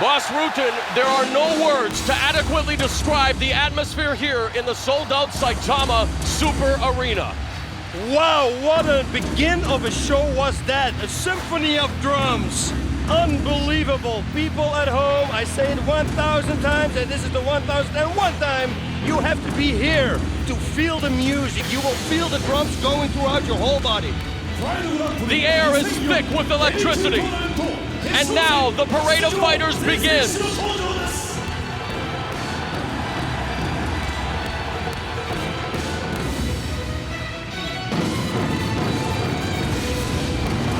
Boss Rutan, there are no words to adequately describe the atmosphere here in the sold-out Saitama Super Arena. Wow, what a begin of a show was that. A symphony of drums. Unbelievable. People at home, I say it 1,000 times, and this is the 1,001 time. You have to be here to feel the music. You will feel the drums going throughout your whole body. The air is thick with electricity. And now the parade of fighters begins.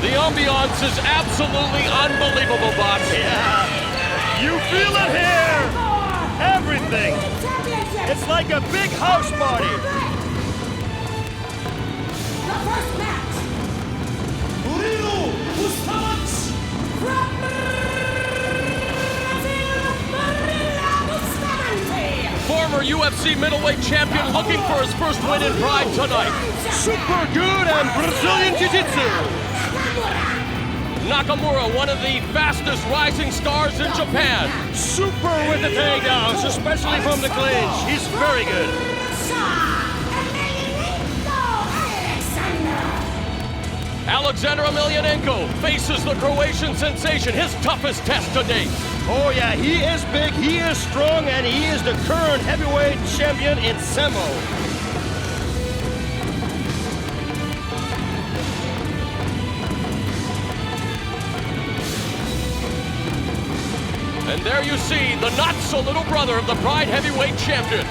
The ambiance is absolutely unbelievable, boss. Yeah, you feel it here. Everything. It's like a big house party. The first match. Murilo Bustamante from Brazil, Murilo Bustamante. Former UFC middleweight champion looking for his first win in Pride tonight. Super good and Brazilian Jiu-Jitsu. Nakamura, one of the fastest rising stars in Japan. Super with the takedowns, especially from the clinch. He's very good. Alexander Emelianenko faces the Croatian sensation, his toughest test to date. Oh yeah, he is big, he is strong, and he is the current heavyweight champion in Samo. And there you see the not-so-little brother of the Pride heavyweight champion.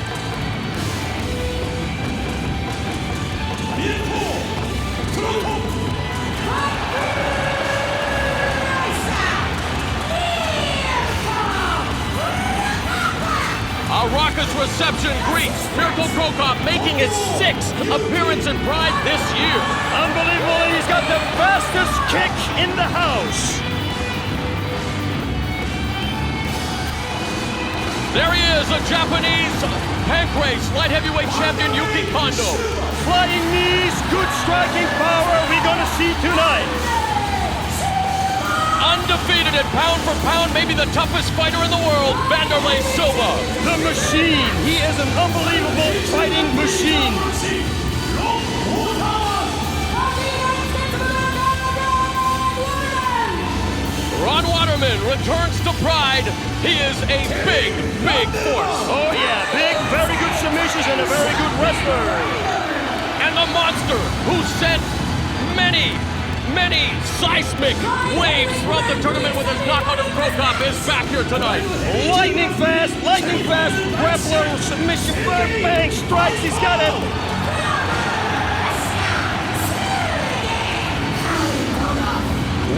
A raucous reception greets Mirko Cro Cop, making his 6th appearance in Pride this year. Unbelievable, and he's got the fastest kick in the house. There he is, a Japanese pancrase light heavyweight champion Yuki Kondo. Flying knees, good striking power we're gonna see tonight. Undefeated at pound for pound, maybe the toughest fighter in the world, Vanderlei Silva. The machine, he is an unbelievable fighting machine. Ron Waterman returns to Pride. He is a big, big force. Oh yeah, big, very good submissions and a very good wrestler. And the monster who sent many seismic waves throughout the tournament with his knockout of Cro Cop is back here tonight. Lightning fast, grappler, submission, bang, strikes, he's got it.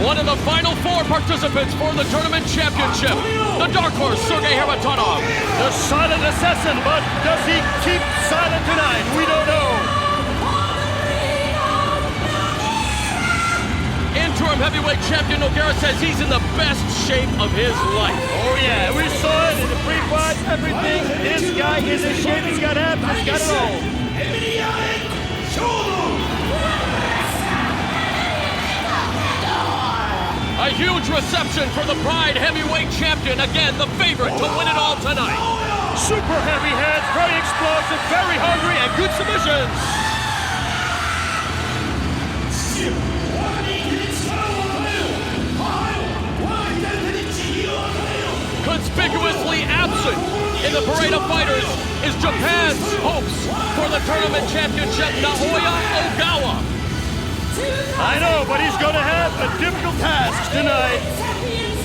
One of the final 4 participants for the tournament championship, the dark horse, Sergey Haratonov. The silent assassin, but does he keep silent tonight? We don't know. Interim heavyweight champion Nogueira says he's in the best shape of his life. Oh yeah, we saw it in the pre-fight, everything. This guy is in shape, he's got abs, he's got it all. A huge reception for the Pride heavyweight champion. Again, the favorite to win it all tonight. Super heavy hands, very explosive, very hungry, and good submissions. Conspicuously absent in the parade of fighters is Japan's hopes for the tournament championship, Naoya Ogawa. I know, but he's gonna have a difficult task tonight.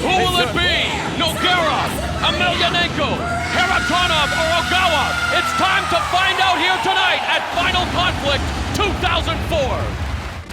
Who will it be? Nogueira, Emelianenko, Haratonov, or Ogawa? It's time to find out here tonight at Final Conflict 2004.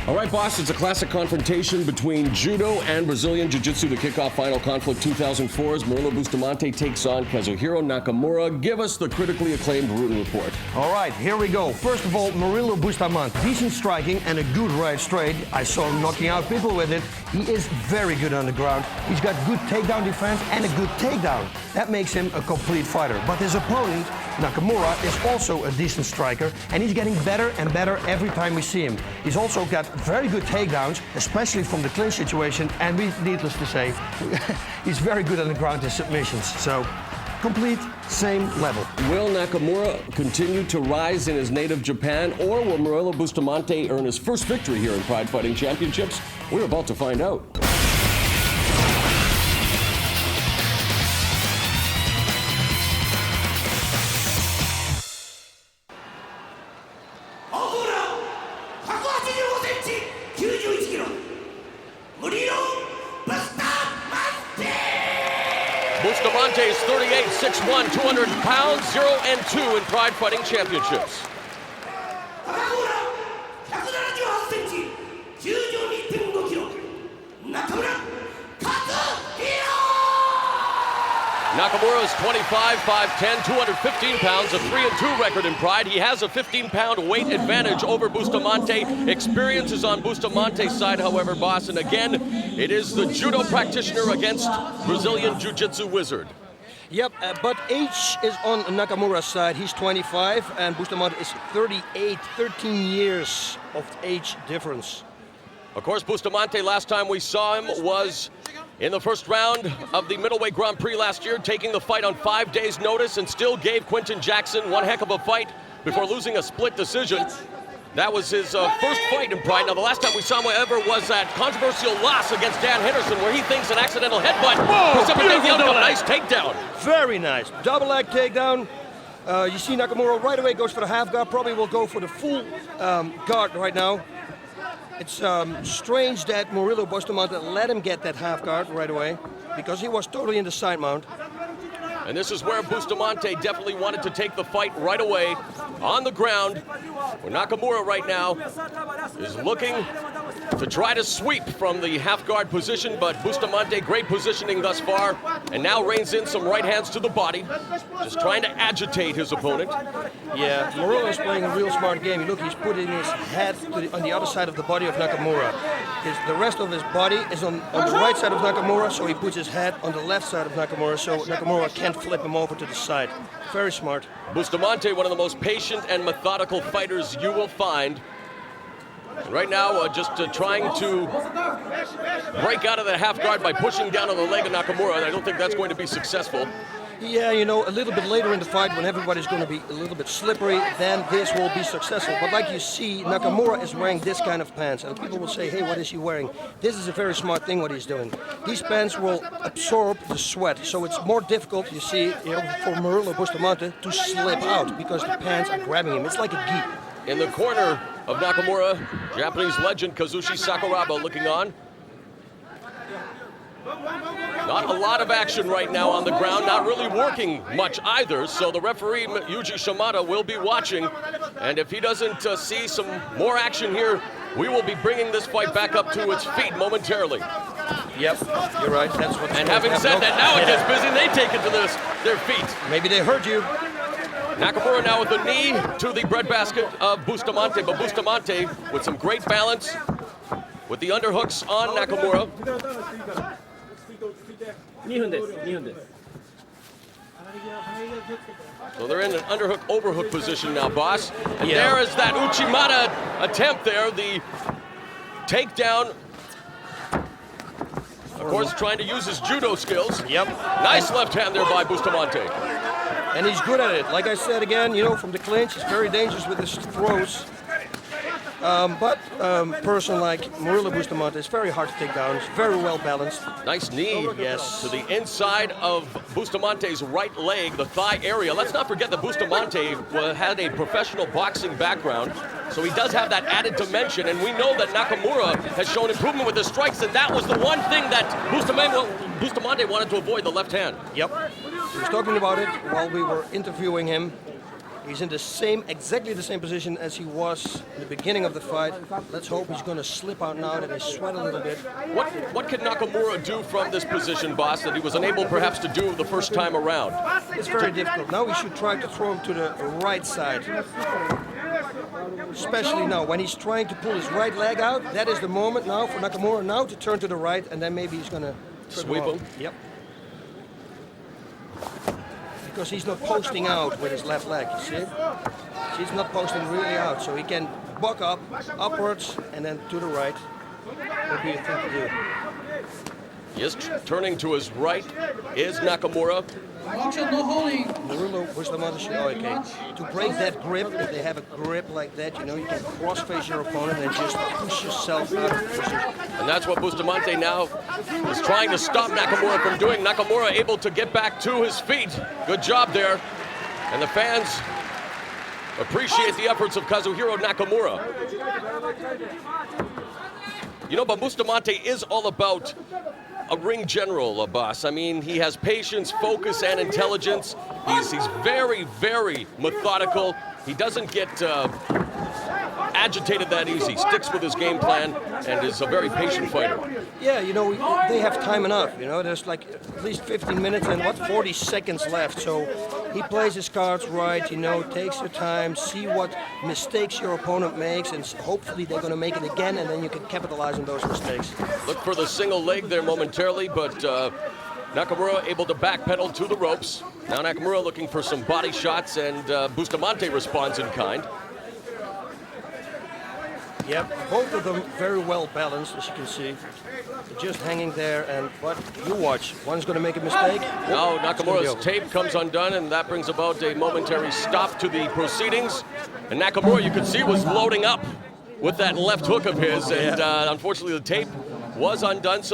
All right, boss, it's a classic confrontation between Judo and Brazilian Jiu-Jitsu to kick off Final Conflict 2004 as Murilo Bustamante takes on Kazuhiro Nakamura. Give us the critically acclaimed Rutan report. All right, here we go. First of all, Murilo Bustamante, decent striking and a good right straight. I saw him knocking out people with it. He is very good on the ground. He's got good takedown defense and a good takedown. That makes him a complete fighter. But his opponent Nakamura is also a decent striker, and he's getting better and better every time we see him. He's also got very good takedowns, especially from the clinch situation, and needless to say, he's very good on the ground in submissions. So, complete, same level. Will Nakamura continue to rise in his native Japan, or will Murilo Bustamante earn his first victory here in Pride Fighting Championships? We're about to find out. Bustamante is 38, 6'1", 200 pounds, 0-2 in Pride Fighting Championships. Nakamura is 25, 5'10", 215 pounds, a 3-2 record in Pride. He has a 15-pound weight advantage over Bustamante. Experience is on Bustamante's side, however, boss. And again, it is the judo practitioner against Brazilian jiu-jitsu wizard. Yep, but age is on Nakamura's side. He's 25 and Bustamante is 38, 13 years of age difference. Of course, Bustamante, last time we saw him was in the first round of the Middleweight Grand Prix last year, taking the fight on 5 days' notice, and still gave Quinton Jackson one heck of a fight before losing a split decision. That was his first fight in Pride. Now, the last time we saw him ever was that controversial loss against Dan Henderson, where he thinks an accidental headbutt precipitated the outcome. Nice takedown. Very nice. Double leg takedown. You see Nakamura right away goes for the half guard, probably will go for the full guard right now. It's strange that Murilo Bustamante let him get that half guard right away, because he was totally in the side mount. And this is where Bustamante definitely wanted to take the fight right away on the ground, where Nakamura right now is looking to try to sweep from the half guard position, but Bustamante, great positioning thus far, and now reins in some right hands to the body, just trying to agitate his opponent. Yeah, Murilo is playing a real smart game. Look, he's putting his head on the other side of the body of Nakamura. The rest of his body is on the right side of Nakamura, so he puts his head on the left side of Nakamura, so Nakamura can't flip him over to the side. Very smart. Bustamante, one of the most patient and methodical fighters you will find. And right now, just trying to break out of the half guard by pushing down on the leg of Nakamura, and I don't think that's going to be successful. Yeah, you know, a little bit later in the fight, when everybody's going to be a little bit slippery, then this will be successful. But like you see, Nakamura is wearing this kind of pants, and people will say, hey, what is he wearing? This is a very smart thing what he's doing. These pants will absorb the sweat, so it's more difficult, you see, for Murilo Bustamante to slip out, because the pants are grabbing him. It's like a gi. In the corner of Nakamura, Japanese legend Kazushi Sakuraba looking on. Not a lot of action right now on the ground, not really working much either, so the referee, Yuji Shimada, will be watching, and if he doesn't see some more action here, we will be bringing this fight back up to its feet momentarily. Yep, you're right, that's what's And having said that, now it gets busy, they take it to their feet. Maybe they heard you. Nakamura now with the knee to the breadbasket of Bustamante, but Bustamante with some great balance with the underhooks on Nakamura. So they're in an underhook, overhook position now, boss. And there is that Uchimata attempt there, the takedown. Of course, trying to use his judo skills. Yep. Nice left hand there by Bustamante. And he's good at it. Like I said again, you know, from the clinch, he's very dangerous with his throws. But a person like Murilo Bustamante is very hard to take down. He's very well balanced. Nice knee to the inside of Bustamante's right leg, the thigh area. Let's not forget that Bustamante had a professional boxing background, so he does have that added dimension, and we know that Nakamura has shown improvement with his strikes, and that was the one thing that Bustamante wanted to avoid, the left hand. Yep. He was talking about it while we were interviewing him. He's in exactly the same position as he was in the beginning of the fight. Let's hope he's going to slip out now that he sweat a little bit. What can Nakamura do from this position, boss, that he was unable perhaps to do the first time around? It's very difficult. Now we should try to throw him to the right side. Especially now, when he's trying to pull his right leg out, that is the moment now for Nakamura now to turn to the right, and then maybe he's going to sweep him. Yep. because he's not posting out with his left leg, you see? He's not posting really out, so he can buck up, upwards, and then to the right. Would be a thing to do. He is turning to his right is Nakamura. Murilo Bustamante, okay. To break that grip, if they have a grip like that, you know, you can cross-face your opponent and just push yourself out of position. And that's what Bustamante now is trying to stop Nakamura from doing. Nakamura able to get back to his feet. Good job there. And the fans appreciate the efforts of Kazuhiro Nakamura. You know, but Bustamante is all about a ring general, boss. I mean, he has patience, focus, and intelligence. He's very, very methodical. He doesn't get agitated that easy. Sticks with his game plan and is a very patient fighter. Yeah, you know, they have time enough. You know, there's like at least 15 minutes and 40 seconds left. So he plays his cards right, you know, takes your time, see what mistakes your opponent makes, and hopefully they're going to make it again, and then you can capitalize on those mistakes. Look for the single leg there momentarily, but Nakamura able to backpedal to the ropes. Now Nakamura looking for some body shots, and Bustamante responds in kind. Yep, both of them very well balanced, as you can see. They're just hanging there, but you watch. One's going to make a mistake. Now Nakamura's tape comes undone, and that brings about a momentary stop to the proceedings. And Nakamura, you could see, was loading up with that left hook of his, and unfortunately the tape was undone.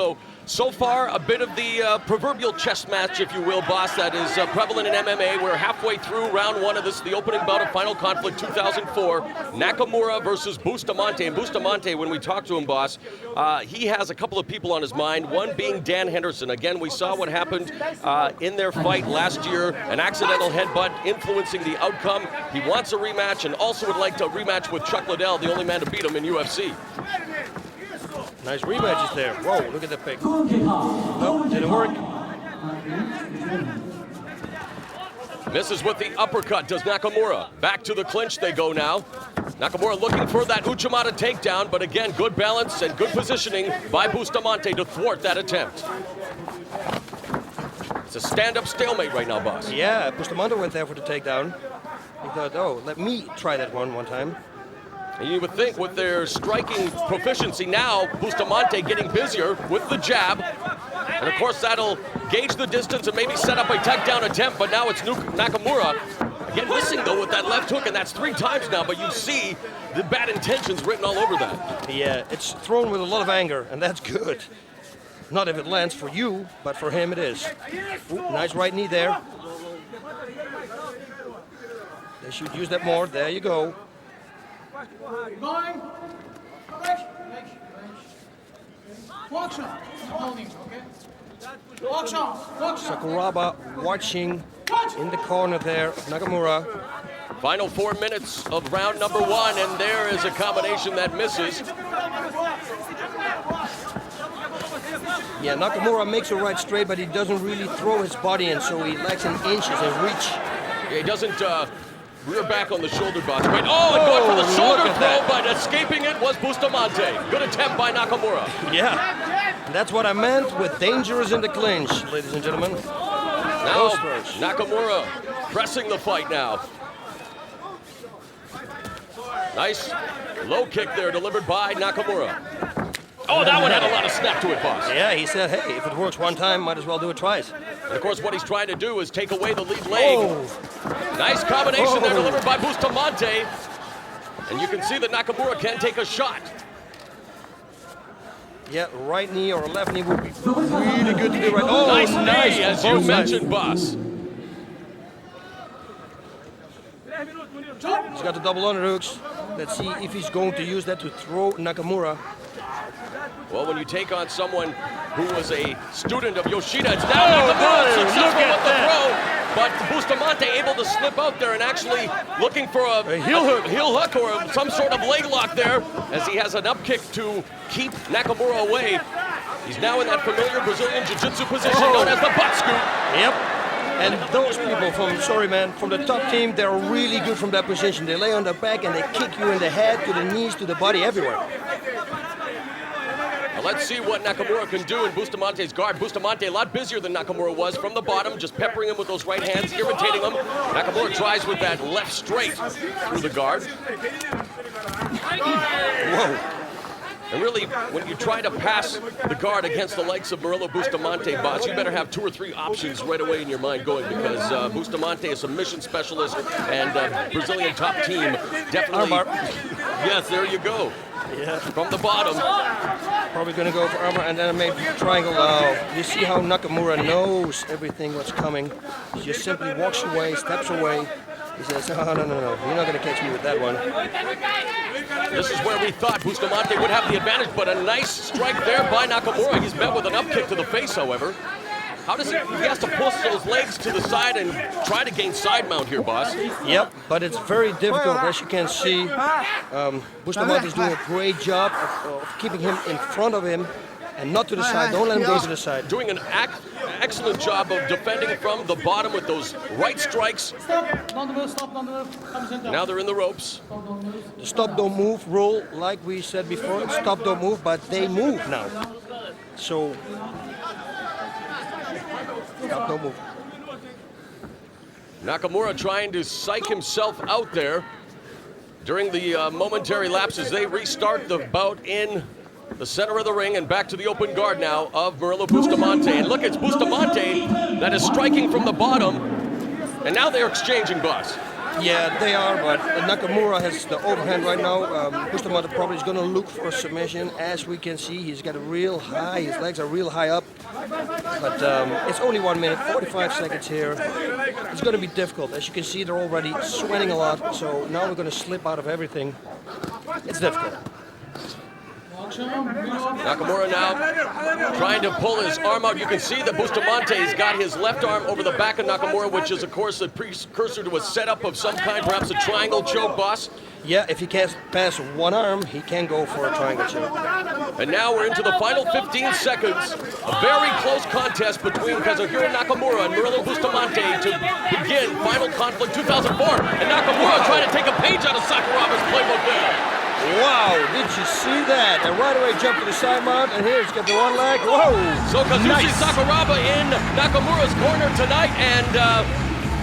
So far, a bit of the proverbial chess match, if you will, boss, that is prevalent in MMA. We're halfway through round one of this, the opening bout of Final Conflict 2004. Nakamura versus Bustamante. And Bustamante, when we talked to him, boss, he has a couple of people on his mind, one being Dan Henderson. Again, we saw what happened in their fight last year, an accidental headbutt influencing the outcome. He wants a rematch and also would like to rematch with Chuck Liddell, the only man to beat him in UFC. Nice rematches there. Whoa, look at the pick. Nope, didn't work. Misses with the uppercut, does Nakamura. Back to the clinch they go now. Nakamura looking for that Uchimata takedown, but again, good balance and good positioning by Bustamante to thwart that attempt. It's a stand-up stalemate right now, boss. Yeah, Bustamante went there for the takedown. He thought, oh, let me try that one time. And you would think with their striking proficiency now, Bustamante getting busier with the jab. And of course that'll gauge the distance and maybe set up a takedown attempt, but now it's Nakamura. Again, missing though with that left hook, and that's 3 times now, but you see the bad intentions written all over that. Yeah, it's thrown with a lot of anger, and that's good. Not if it lands for you, but for him it is. Ooh, nice right knee there. They should use that more. There you go. Going. Walk shot. Holding, okay? Walk shot. Walk shot. Sakuraba watching in the corner there. Nakamura. Final 4 minutes of round number 1, and there is a combination that misses. Yeah, Nakamura makes a right straight, but he doesn't really throw his body in, so he lacks in inches and reach. Yeah, he doesn't rear back on the shoulder, boss. Right. Oh, and going for the shoulder throw, but escaping it was Bustamante. Good attempt by Nakamura. Yeah, that's what I meant with dangerous in the clinch, ladies and gentlemen. Now, Nakamura pressing the fight now. Nice low kick there delivered by Nakamura. Oh, that one had a lot of snap to it, boss. Yeah, he said, hey, if it works one time, might as well do it twice. And of course, what he's trying to do is take away the lead leg. Nice combination there delivered by Bustamante. And you can see that Nakamura can take a shot. Yeah, right knee or left knee would be really good to do right. Oh, nice knee, as you mentioned, boss. He's got the double underhooks. Let's see if he's going to use that to throw Nakamura. Well, when you take on someone who was a student of Yoshida, it's now Nakamura successful with the throw. But Bustamante able to slip out there and actually looking for a heel hook or some sort of leg lock there, as he has an up kick to keep Nakamura away. He's now in that familiar Brazilian Jiu-Jitsu position known as the butt scoop. Yep. And those people from the top team, they're really good from that position. They lay on their back and they kick you in the head, to the knees, to the body, everywhere. Now let's see what Nakamura can do in Bustamante's guard. Bustamante a lot busier than Nakamura was from the bottom, just peppering him with those right hands, irritating him. Nakamura tries with that left straight through the guard. Whoa. And really, when you try to pass the guard against the likes of Murilo Bustamante, boss, you better have 2 or 3 options right away in your mind going, because Bustamante is a submission specialist, and Brazilian top team definitely. Yes, there you go. Yeah. From the bottom. Probably going to go for armor and then maybe triangle. You see how Nakamura knows everything what's coming. He just simply walks away, steps away. He says, no, you're not going to catch me with that one. This is where we thought Bustamante would have the advantage, but a nice strike there by Nakamura. He's met with an up kick to the face, however. How does he has to push those legs to the side and try to gain side mount here, boss? Yep, but it's very difficult, as you can see. Bustamante is doing a great job of keeping him in front of him and not to the side. Don't let him go to the side. Doing an excellent job of defending from the bottom with those right strikes. Now they're in the ropes. The stop, don't move rule, like we said before, stop, don't move, but they move now. So, stop, don't move. Nakamura trying to psych himself out there during the momentary lapses. They restart the bout in the center of the ring and back to the open guard now of Murilo Bustamante. And look, it's Bustamante that is striking from the bottom. And now they're exchanging, boss. Yeah, they are, but Nakamura has the overhand right now. Bustamante probably is going to look for a submission. As we can see, he's got a real high, his legs are real high up. But it's only 1 minute, 45 seconds here. It's going to be difficult. As you can see, they're already sweating a lot. So now we're going to slip out of everything. It's difficult. Nakamura now trying to pull his arm out. You can see that Bustamante's got his left arm over the back of Nakamura, which is, of course, a precursor to a setup of some kind, perhaps a triangle choke, boss. Yeah, if he can't pass one arm, he can go for a triangle choke. And now we're into the final 15 seconds. A very close contest between Kazuhiro Nakamura and Murilo Bustamante to begin Final Conflict 2004. And Nakamura trying to take a page out of Sakuraga's playbook there. Wow, did you see that? And right away jump to the side mount, and here he's got the one leg. Whoa! So Kazushi Sakuraba in Nakamura's corner tonight, and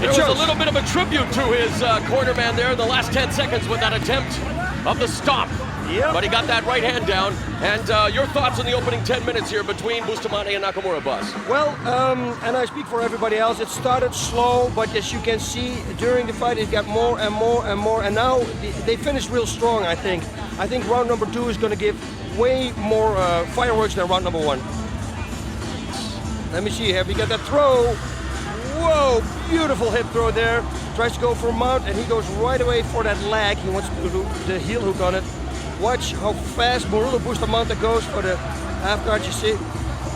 there was a little bit of a tribute to his corner man there in the last 10 seconds with that attempt of the stop. Yep. But he got that right hand down. And your thoughts on the opening 10 minutes here between Bustamante and Nakamura, boss? Well, and I speak for everybody else, it started slow, but as you can see, during the fight it got more and more and more, and now they finished real strong, I think. I think round number 2 is going to give way more fireworks than round number 1. Let me see, have we got that throw? Whoa, beautiful hip throw there. Tries to go for a mount, and he goes right away for that leg. He wants to do the heel hook on it. Watch how fast Murilo Bustamante goes for the half guard, you see.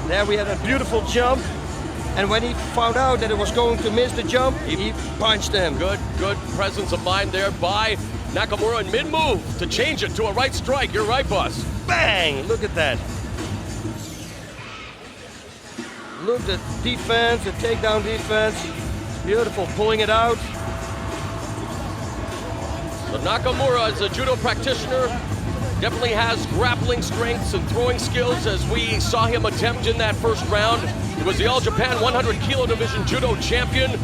There we had a beautiful jump. And when he found out that it was going to miss the jump, he punched him. Good presence of mind there by Nakamura in mid-move to change it to a right strike. You're right, boss. Bang! Look at that. Look at the defense, the takedown defense. Beautiful, pulling it out. So Nakamura, as a judo practitioner, definitely has grappling strengths and throwing skills, as we saw him attempt in that first round. He was the All Japan 100 Kilo Division judo champion.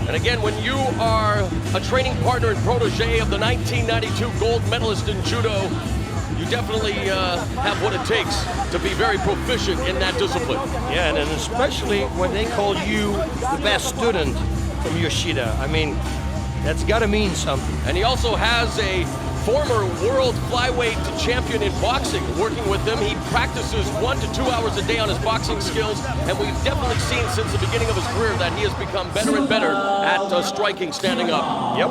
And again, when you are a training partner and protege of the 1992 gold medalist in judo, you definitely have what it takes to be very proficient in that discipline. Yeah, and especially when they call you the best student from Yoshida. I mean, that's gotta mean something. And he also has a former world flyweight champion in boxing working with him. He practices 1 to 2 hours a day on his boxing skills, and we've definitely seen since the beginning of his career that he has become better and better at striking, standing up. Yep.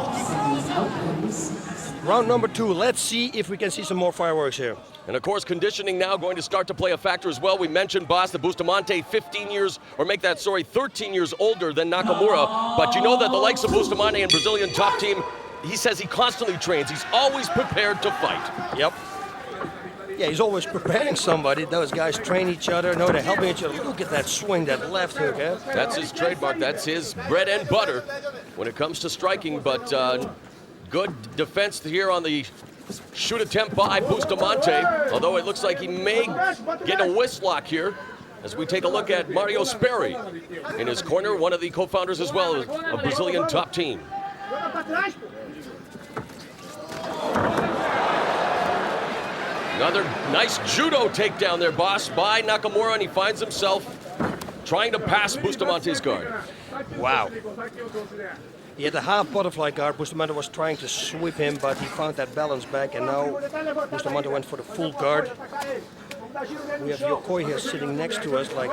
Round number 2, let's see if we can see some more fireworks here. And of course, conditioning now going to start to play a factor as well. We mentioned, boss, that Bustamante 13 years older than Nakamura. But you know that the likes of Bustamante and Brazilian top team, he says he constantly trains. He's always prepared to fight. Yep. Yeah, he's always preparing somebody. Those guys train each other. No, they're helping each other. Look at that swing, that left hook, eh? That's his trademark. That's his bread and butter when it comes to striking. But good defense here on the shoot attempt by Bustamante, although it looks like he may get a wrist lock here. As we take a look at Mario Sperry in his corner, one of the co-founders as well of Brazilian Top Team. Another nice judo takedown there, boss, by Nakamura, and he finds himself trying to pass Bustamante's guard. Wow. He had a half butterfly guard. Bustamante was trying to sweep him, but he found that balance back, and now Bustamante went for the full guard. We have Yokoi here sitting next to us, like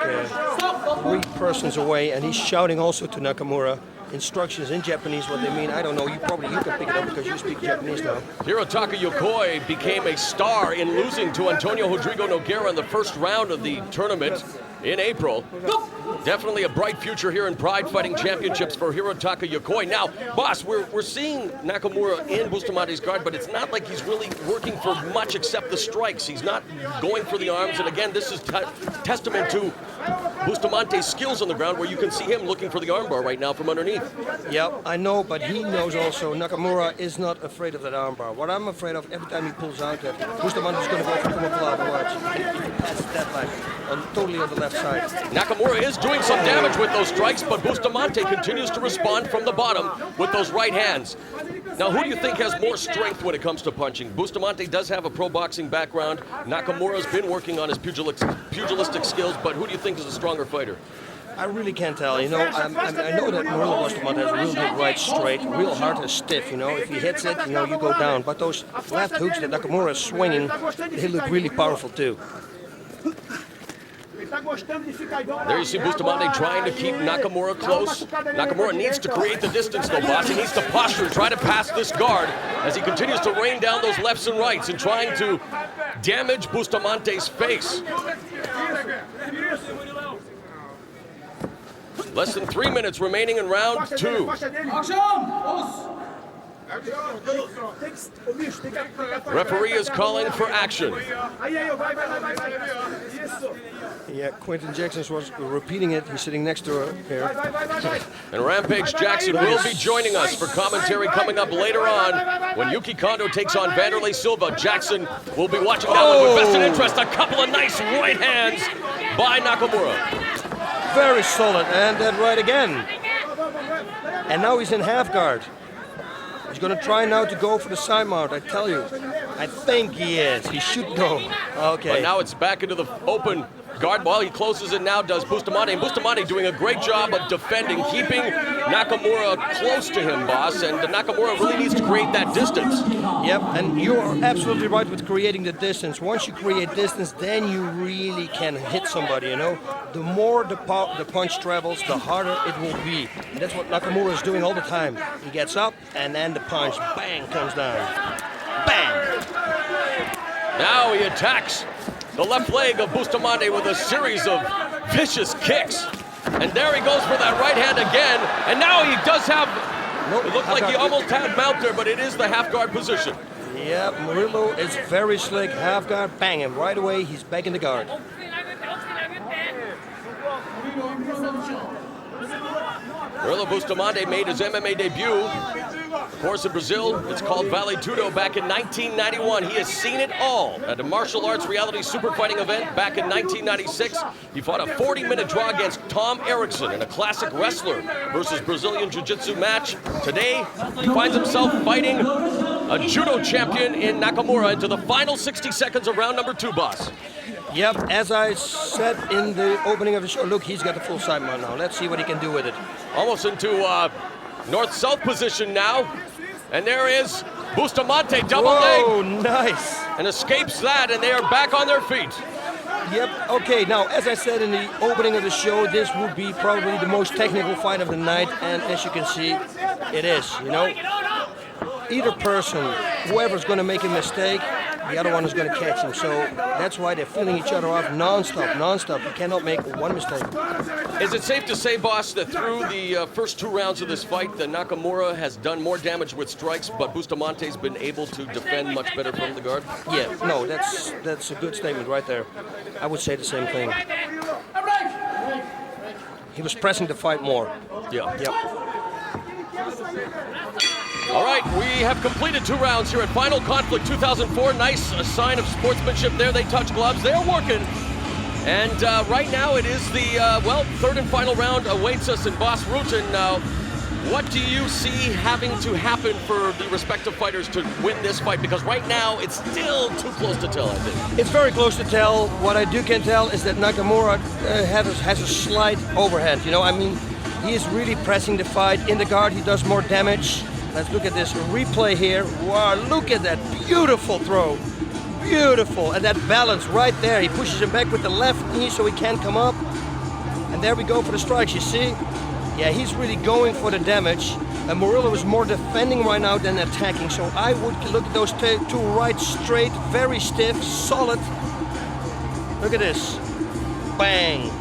3 persons away, and he's shouting also to Nakamura instructions in Japanese. What they mean, I don't know. You can pick it up because you speak Japanese now. Hirotaka Yokoi became a star in losing to Antonio Rodrigo Nogueira in the first round of the tournament in April. Definitely a bright future here in Pride Fighting Championships for Hirotaka Yokoi. Now, boss, we're seeing Nakamura in Bustamante's guard, but it's not like he's really working for much except the strikes. He's not going for the arms, and again, this is testament to Bustamante's skills on the ground, where you can see him looking for the armbar right now from underneath. Yeah, I know, but he knows also Nakamura is not afraid of that armbar. What I'm afraid of, every time he pulls out, that Bustamante is going to go for Kumakulava watch. He can pass that line totally on the left side. Nakamura is doing some damage with those strikes, but Bustamante continues to respond from the bottom with those right hands. Now, who do you think has more strength when it comes to punching? Bustamante does have a pro boxing background. Nakamura's been working on his pugilistic skills, but who do you think is a stronger fighter? I really can't tell. You know, I know that Murilo Bustamante has a real good right straight, real hard and stiff. You know, if he hits it, you know, you go down. But those left hooks that Nakamura is swinging, they look really powerful too. There you see Bustamante trying to keep Nakamura close. Nakamura needs to create the distance though, boss. He needs to posture and try to pass this guard as he continues to rain down those lefts and rights and trying to damage Bustamante's face. Less than 3 minutes remaining in round 2. Referee is calling for action. Yeah, Quentin Jackson was repeating it. He's sitting next to her here. And Rampage Jackson will be joining us for commentary coming up later on when Yuki Kondo takes on Vanderlei Silva. Jackson will be watching that one with vested interest. A couple of nice right hands by Nakamura. Very solid, and that right again. And now he's in half guard. He's going to try now to go for the side mount, I tell you. I think he is. He should go. Okay. But now it's back into the open guard. Well, he closes it now, does Bustamante. And Bustamante doing a great job of defending, keeping Nakamura close to him, boss. And Nakamura really needs to create that distance. Yep, and you are absolutely right with creating the distance. Once you create distance, then you really can hit somebody, you know. The more the punch travels, the harder it will be. And that's what Nakamura is doing all the time. He gets up, and then the punch, bang, comes down. Bang! Now he attacks the left leg of Bustamante with a series of vicious kicks. And there he goes for that right hand again. And now he does have, it looked like he almost had mount there, but it is the half guard position. Yeah, Murilo is very slick. Half guard, bang, and right away he's back in the guard. Murilo Bustamante made his MMA debut, of course, in Brazil. It's called Vale Tudo back in 1991. He has seen it all at a martial arts reality super fighting event back in 1996. He fought a 40-minute draw against Tom Erickson in a classic wrestler versus Brazilian jiu-jitsu match. Today, he finds himself fighting a judo champion in Nakamura into the final 60 seconds of round number 2, boss. Yep, as I said in the opening of the show, look, he's got the full side mount now. Let's see what he can do with it. Almost into north-south position now. And there is Bustamante, double leg. Oh, nice. And escapes that, and they are back on their feet. Yep, okay, now, as I said in the opening of the show, this would be probably the most technical fight of the night, and as you can see, it is, you know. Either person, whoever's going to make a mistake, the other one is going to catch him. So that's why they're filling each other off non-stop. You cannot make one mistake. Is it safe to say, boss, that through the first 2 rounds of this fight, that Nakamura has done more damage with strikes, but Bustamante's been able to defend much better from the guard? Yeah, no, that's a good statement right there. I would say the same thing. He was pressing the fight more. Yeah. Yep. All right, we have completed 2 rounds here at Final Conflict 2004. Nice sign of sportsmanship there. They touch gloves. They're working. And right now it is the, 3rd and final round awaits us in Boss Rutan. What do you see having to happen for the respective fighters to win this fight? Because right now it's still too close to tell, I think. It's very close to tell. What I can tell is that Nakamura has a slight overhand. You know, I mean, he is really pressing the fight. In the guard, he does more damage. Let's look at this replay here. Wow, look at that beautiful throw. Beautiful. And that balance right there. He pushes him back with the left knee so he can't come up. And there we go for the strikes, you see? Yeah, he's really going for the damage. And Murillo is more defending right now than attacking. So I would look at those 2 right straight, very stiff, solid. Look at this. Bang.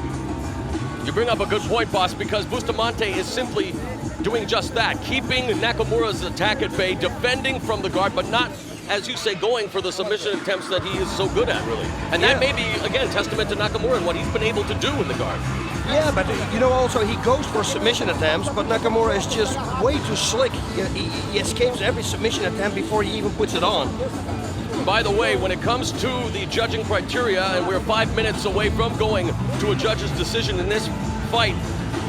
You bring up a good point, boss, because Bustamante is simply doing just that, keeping Nakamura's attack at bay, defending from the guard, but not, as you say, going for the submission attempts that he is so good at, really. And that may be, again, testament to Nakamura and what he's been able to do in the guard. Yeah, but you know, also he goes for submission attempts, but Nakamura is just way too slick. He escapes every submission attempt before he even puts it on. By the way, when it comes to the judging criteria, and we're 5 minutes away from going to a judge's decision in this fight,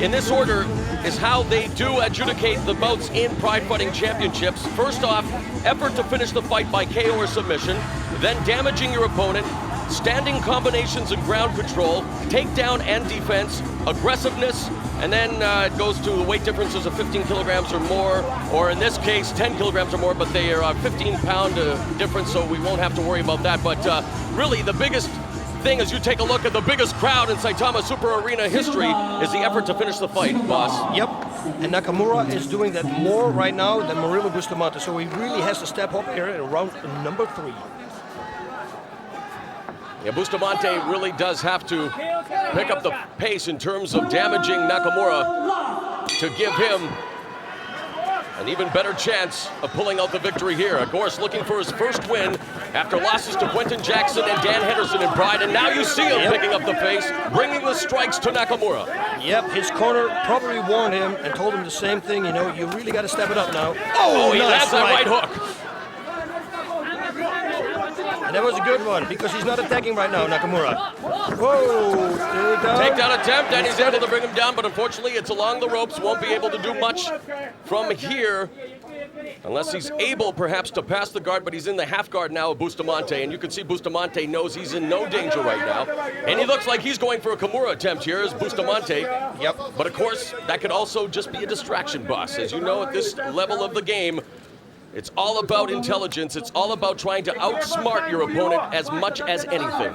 in this order is how they do adjudicate the bouts in Pride Fighting Championships. First off, effort to finish the fight by KO or submission, then damaging your opponent, standing combinations and ground control, takedown and defense, aggressiveness, and then it goes to weight differences of 15 kilograms or more, or in this case 10 kilograms or more, but they are a 15-pound difference, so we won't have to worry about that. But really the biggest thing as you take a look at the biggest crowd in Saitama Super Arena history is the effort to finish the fight, boss. Yep, and Nakamura is doing that more right now than Murillo Bustamante, so he really has to step up here in round number 3. Yeah, Bustamante really does have to pick up the pace in terms of damaging Nakamura to give him an even better chance of pulling out the victory here. Of course, looking for his first win after losses to Quentin Jackson and Dan Henderson in Pride, and now you see him picking up the pace, bringing the strikes to Nakamura. Yep, his corner probably warned him and told him the same thing, you know, you really got to step it up now. Oh, he lands that right hook. And that was a good one, because he's not attacking right now, Nakamura. Whoa! Takedown attempt, and he's able to bring him down, but unfortunately it's along the ropes. Won't be able to do much from here, unless he's able perhaps to pass the guard, but he's in the half guard now of Bustamante, and you can see Bustamante knows he's in no danger right now. And he looks like he's going for a Kimura attempt here as Bustamante. Yep. But of course, that could also just be a distraction, boss. As you know, at this level of the game, it's all about intelligence. It's all about trying to outsmart your opponent as much as anything.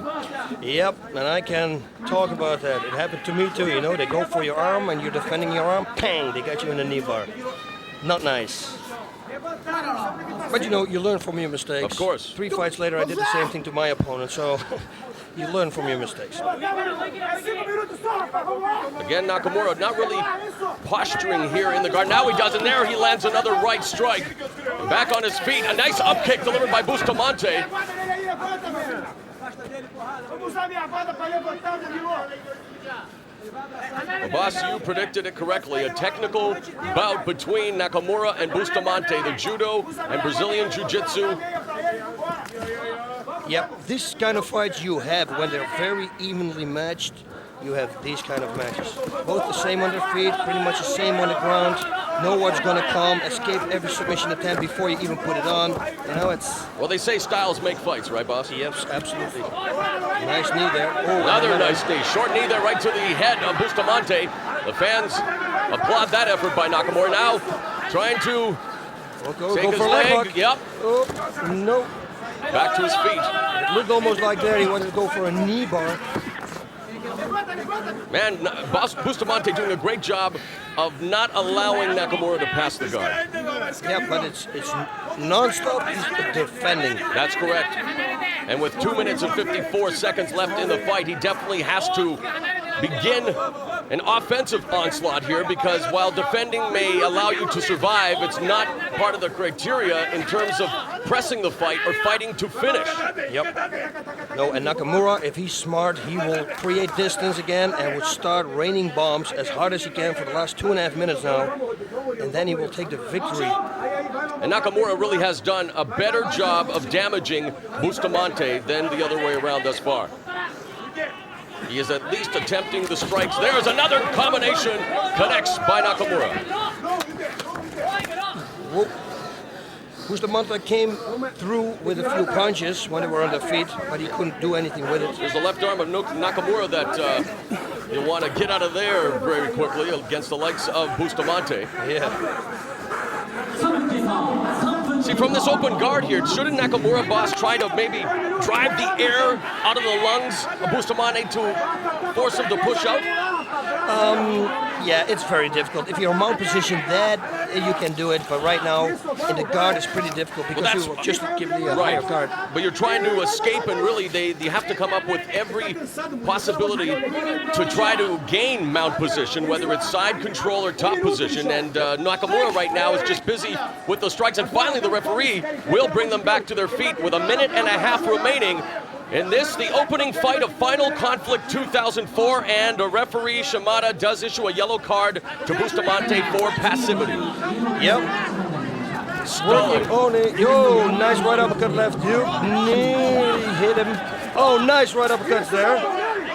Yep, and I can talk about that. It happened to me too, you know. They go for your arm and you're defending your arm, bang, they got you in the knee bar. Not nice. But you know, you learn from your mistakes. Of course. 3 fights later, I did the same thing to my opponent, so you learn from your mistakes. Again, Nakamura not really posturing here in the guard. Now he does, and there he lands another right strike. Back on his feet, a nice up kick delivered by Bustamante. Well, boss, you predicted it correctly. A technical bout between Nakamura and Bustamante, the judo and Brazilian jiu-jitsu. Yep, this kind of fights you have when they're very evenly matched. You have these kind of matches. Both the same on their feet, pretty much the same on the ground. Know what's gonna come, escape every submission attempt before you even put it on. You know, it's... Well, they say styles make fights, right, boss? Yes, absolutely. Nice knee there. Oh, another nice knee. Short knee there right to the head of Bustamante. The fans applaud that effort by Nakamura. Now, trying to take his leg. Yep. Oh, no. Back to his feet. It looked almost like there he wanted to go for a knee bar. Man, Bustamante doing a great job of not allowing Nakamura to pass the guard. Yeah, but it's non-stop. He's defending. That's correct. And with 2 minutes and 54 seconds left in the fight, he definitely has to begin an offensive onslaught here, because while defending may allow you to survive, it's not part of the criteria in terms of pressing the fight or fighting to finish. Yep. No, and Nakamura, if he's smart, he will create distance again and will start raining bombs as hard as he can for the last 2.5 minutes now. And then he will take the victory And Nakamura really has done a better job of damaging Bustamante than the other way around thus far. He is at least attempting the strikes. There's another combination, connects by Nakamura. Whoa. Bustamante came through with a few punches when they were on their feet, but he couldn't do anything with it. There's the left arm of Nakamura that you'll want to get out of there very quickly against the likes of Bustamante. Yeah. See, from this open guard here, shouldn't Nakamura, boss, try to maybe drive the air out of the lungs of Bustamante to force him to push out? Yeah, it's very difficult. If you're mount position, that you can do it, but right now in the guard it's pretty difficult because you will just give the higher guard. But you're trying to escape, and really they have to come up with every possibility to try to gain mount position, whether it's side control or top position. And Nakamura right now is just busy with the strikes. And finally, the referee will bring them back to their feet with a minute and a half remaining. In this, the opening fight of Final Conflict 2004, and a referee, Shimada, does issue a yellow card to Bustamante for passivity. Yep. Working on it. Yo, nice right uppercut left. You nearly hit him. Oh, nice right uppercuts there.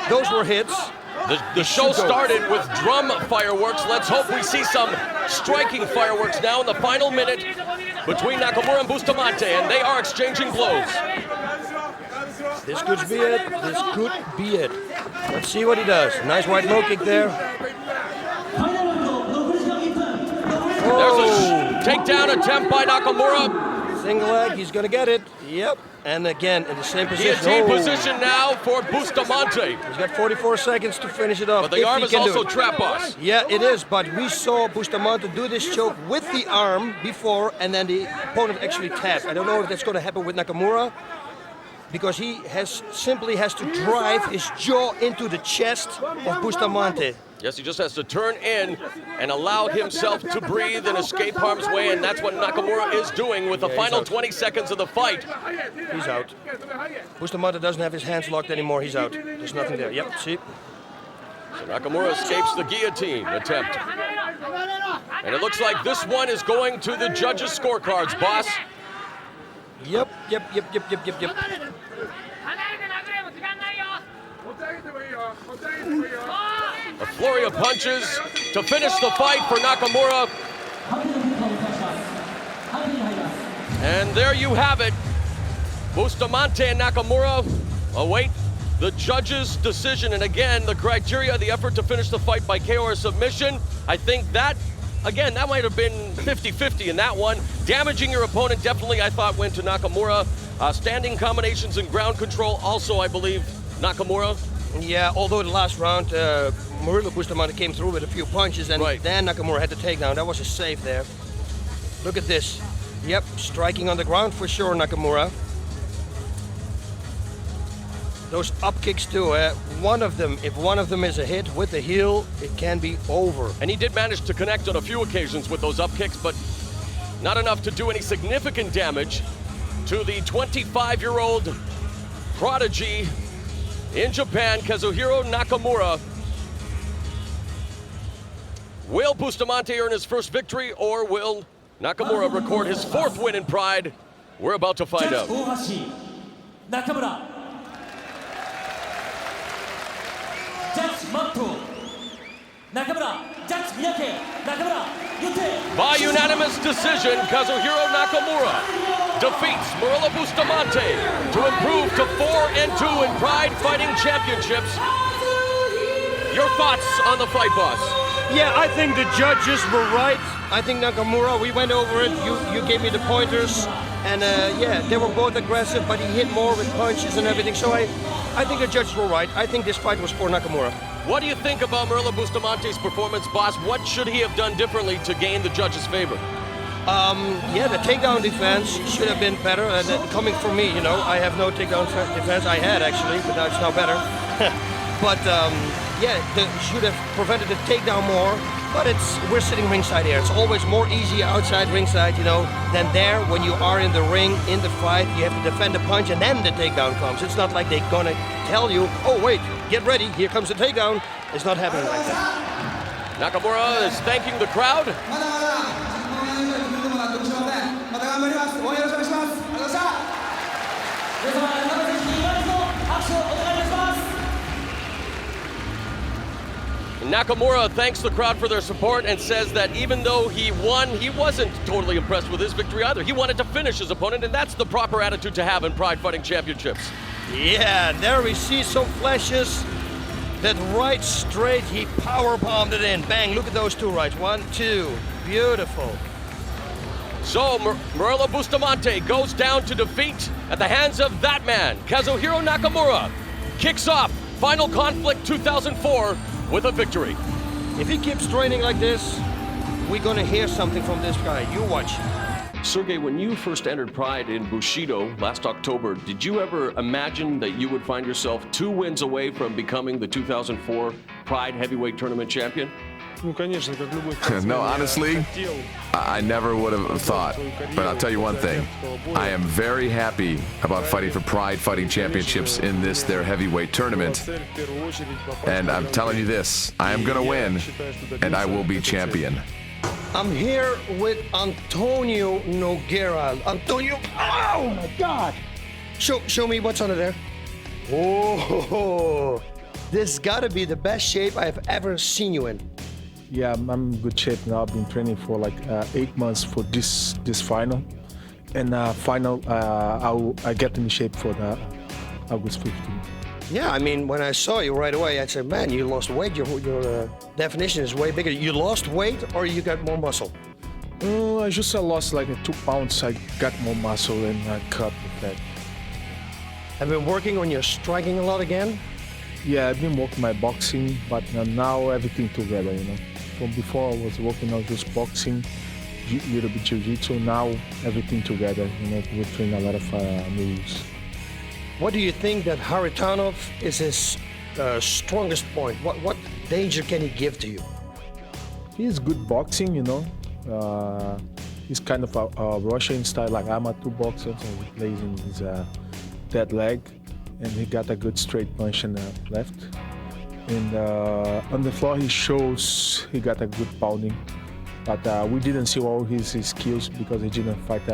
Those were hits. The show started with drum fireworks. Let's hope we see some striking fireworks now in the final minute between Nakamura and Bustamante, and they are exchanging blows. This could be it. This could be it. Let's see what he does. Nice white low kick there. There's a takedown attempt by Nakamura. Single leg, he's gonna get it. Yep. And again, in the same position. Guillotine position now for Bustamante. He's got 44 seconds to finish it off. But the arm is also trap, boss. Yeah, it is, but we saw Bustamante do this choke with the arm before, and then the opponent actually tapped. I don't know if that's gonna happen with Nakamura, because he simply has to drive his jaw into the chest of Bustamante. Yes, he just has to turn in and allow himself to breathe and escape harm's way, and that's what Nakamura is doing with the final 20 seconds of the fight. He's out. Bustamante doesn't have his hands locked anymore. He's out. There's nothing there. Yep, see? So Nakamura escapes the guillotine attempt. And it looks like this one is going to the judges' scorecards, boss. Yep. A flurry of punches to finish the fight for Nakamura. And there you have it. Bustamante and Nakamura await the judge's decision. And again, the criteria, the effort to finish the fight by KO or submission. I think that, again, that might have been 50-50 in that one. Damaging your opponent definitely, I thought, went to Nakamura. Standing combinations and ground control also, I believe, Nakamura. Yeah, although the last round, Murilo Bustamante came through with a few punches, and then Nakamura had the takedown. That was a save there. Look at this. Yep, striking on the ground for sure, Nakamura. Those up kicks too, one of them, if one of them is a hit with the heel, it can be over. And he did manage to connect on a few occasions with those up kicks, but not enough to do any significant damage to the 25-year-old prodigy in Japan, Kazuhiro Nakamura. Will Bustamante earn his first victory, or will Nakamura record his fourth win in Pride? We're about to find out. Nakamura. Judge Mato. Nakamura. Judge Miyake. Nakamura. Yute. By unanimous decision, Kazuhiro Nakamura defeats Murilo Bustamante to improve to 4-2 in Pride Fighting Championships. Your thoughts on the fight, boss? Yeah, I think the judges were right. I think Nakamura, we went over it, you gave me the pointers, and yeah, they were both aggressive, but he hit more with punches and everything, so I think the judges were right. I think this fight was for Nakamura. What do you think about Murilo Bustamante's performance, boss? What should he have done differently to gain the judges' favor? Yeah, the takedown defense should have been better, and coming from me, you know, I have no takedown defense. I had actually, but now it's now better. But yeah, should have prevented the takedown more. But we're sitting ringside here. It's always more easy outside ringside, you know, than there when you are in the ring, in the fight. You have to defend the punch and then the takedown comes. It's not like they're gonna tell you, oh wait, get ready, here comes the takedown. It's not happening like that. Nakamura is thanking the crowd. 皆様、中村選手に祝いの拍手をお願いいたします。 Nakamura thanks the crowd for their support and says that even though he won, he wasn't totally impressed with his victory either. He wanted to finish his opponent, and that's the proper attitude to have in Pride Fighting Championships. Yeah, there we see some flashes. That right straight, he power bombed it in. Bang, look at those two rights. 1, 2, beautiful. So Murilo Bustamante goes down to defeat at the hands of that man, Kazuhiro Nakamura. Kicks off Final Conflict 2004 with a victory. If he keeps training like this, we're gonna hear something from this guy. You watch. Sergey, when you first entered Pride in Bushido last October, did you ever imagine that you would find yourself 2 wins away from becoming the 2004 Pride Heavyweight Tournament champion? No, honestly, I never would have thought. But I'll tell you one thing. I am very happy about fighting for Pride Fighting Championships in this, their heavyweight tournament. And I'm telling you this, I am going to win, and I will be champion. I'm here with Antonio Nogueira. Antonio, oh my God! Show me what's under there. Oh, this gotta be the best shape I've ever seen you in. Yeah, I'm in good shape now. I've been training for like 8 months for this final, and final I get in shape for the August 15th. Yeah, I mean, when I saw you right away, I said, man, you lost weight. Your definition is way bigger. You lost weight or you got more muscle? I just lost like 2 pounds. I got more muscle and I cut the fat. I've been working on your striking a lot again. Yeah, I've been working my boxing, but now everything together, you know. From before I was working on just boxing, a little bit jiu-jitsu. Now everything together, you know, we train a lot of moves. What do you think that Kharitonov is his strongest point? What danger can he give to you? He's good boxing, you know. He's kind of a Russian style, like amateur boxer, so he plays in his dead leg, and he got a good straight punch in the left. And on the floor, he shows he got a good pounding, but we didn't see all his skills because he didn't fight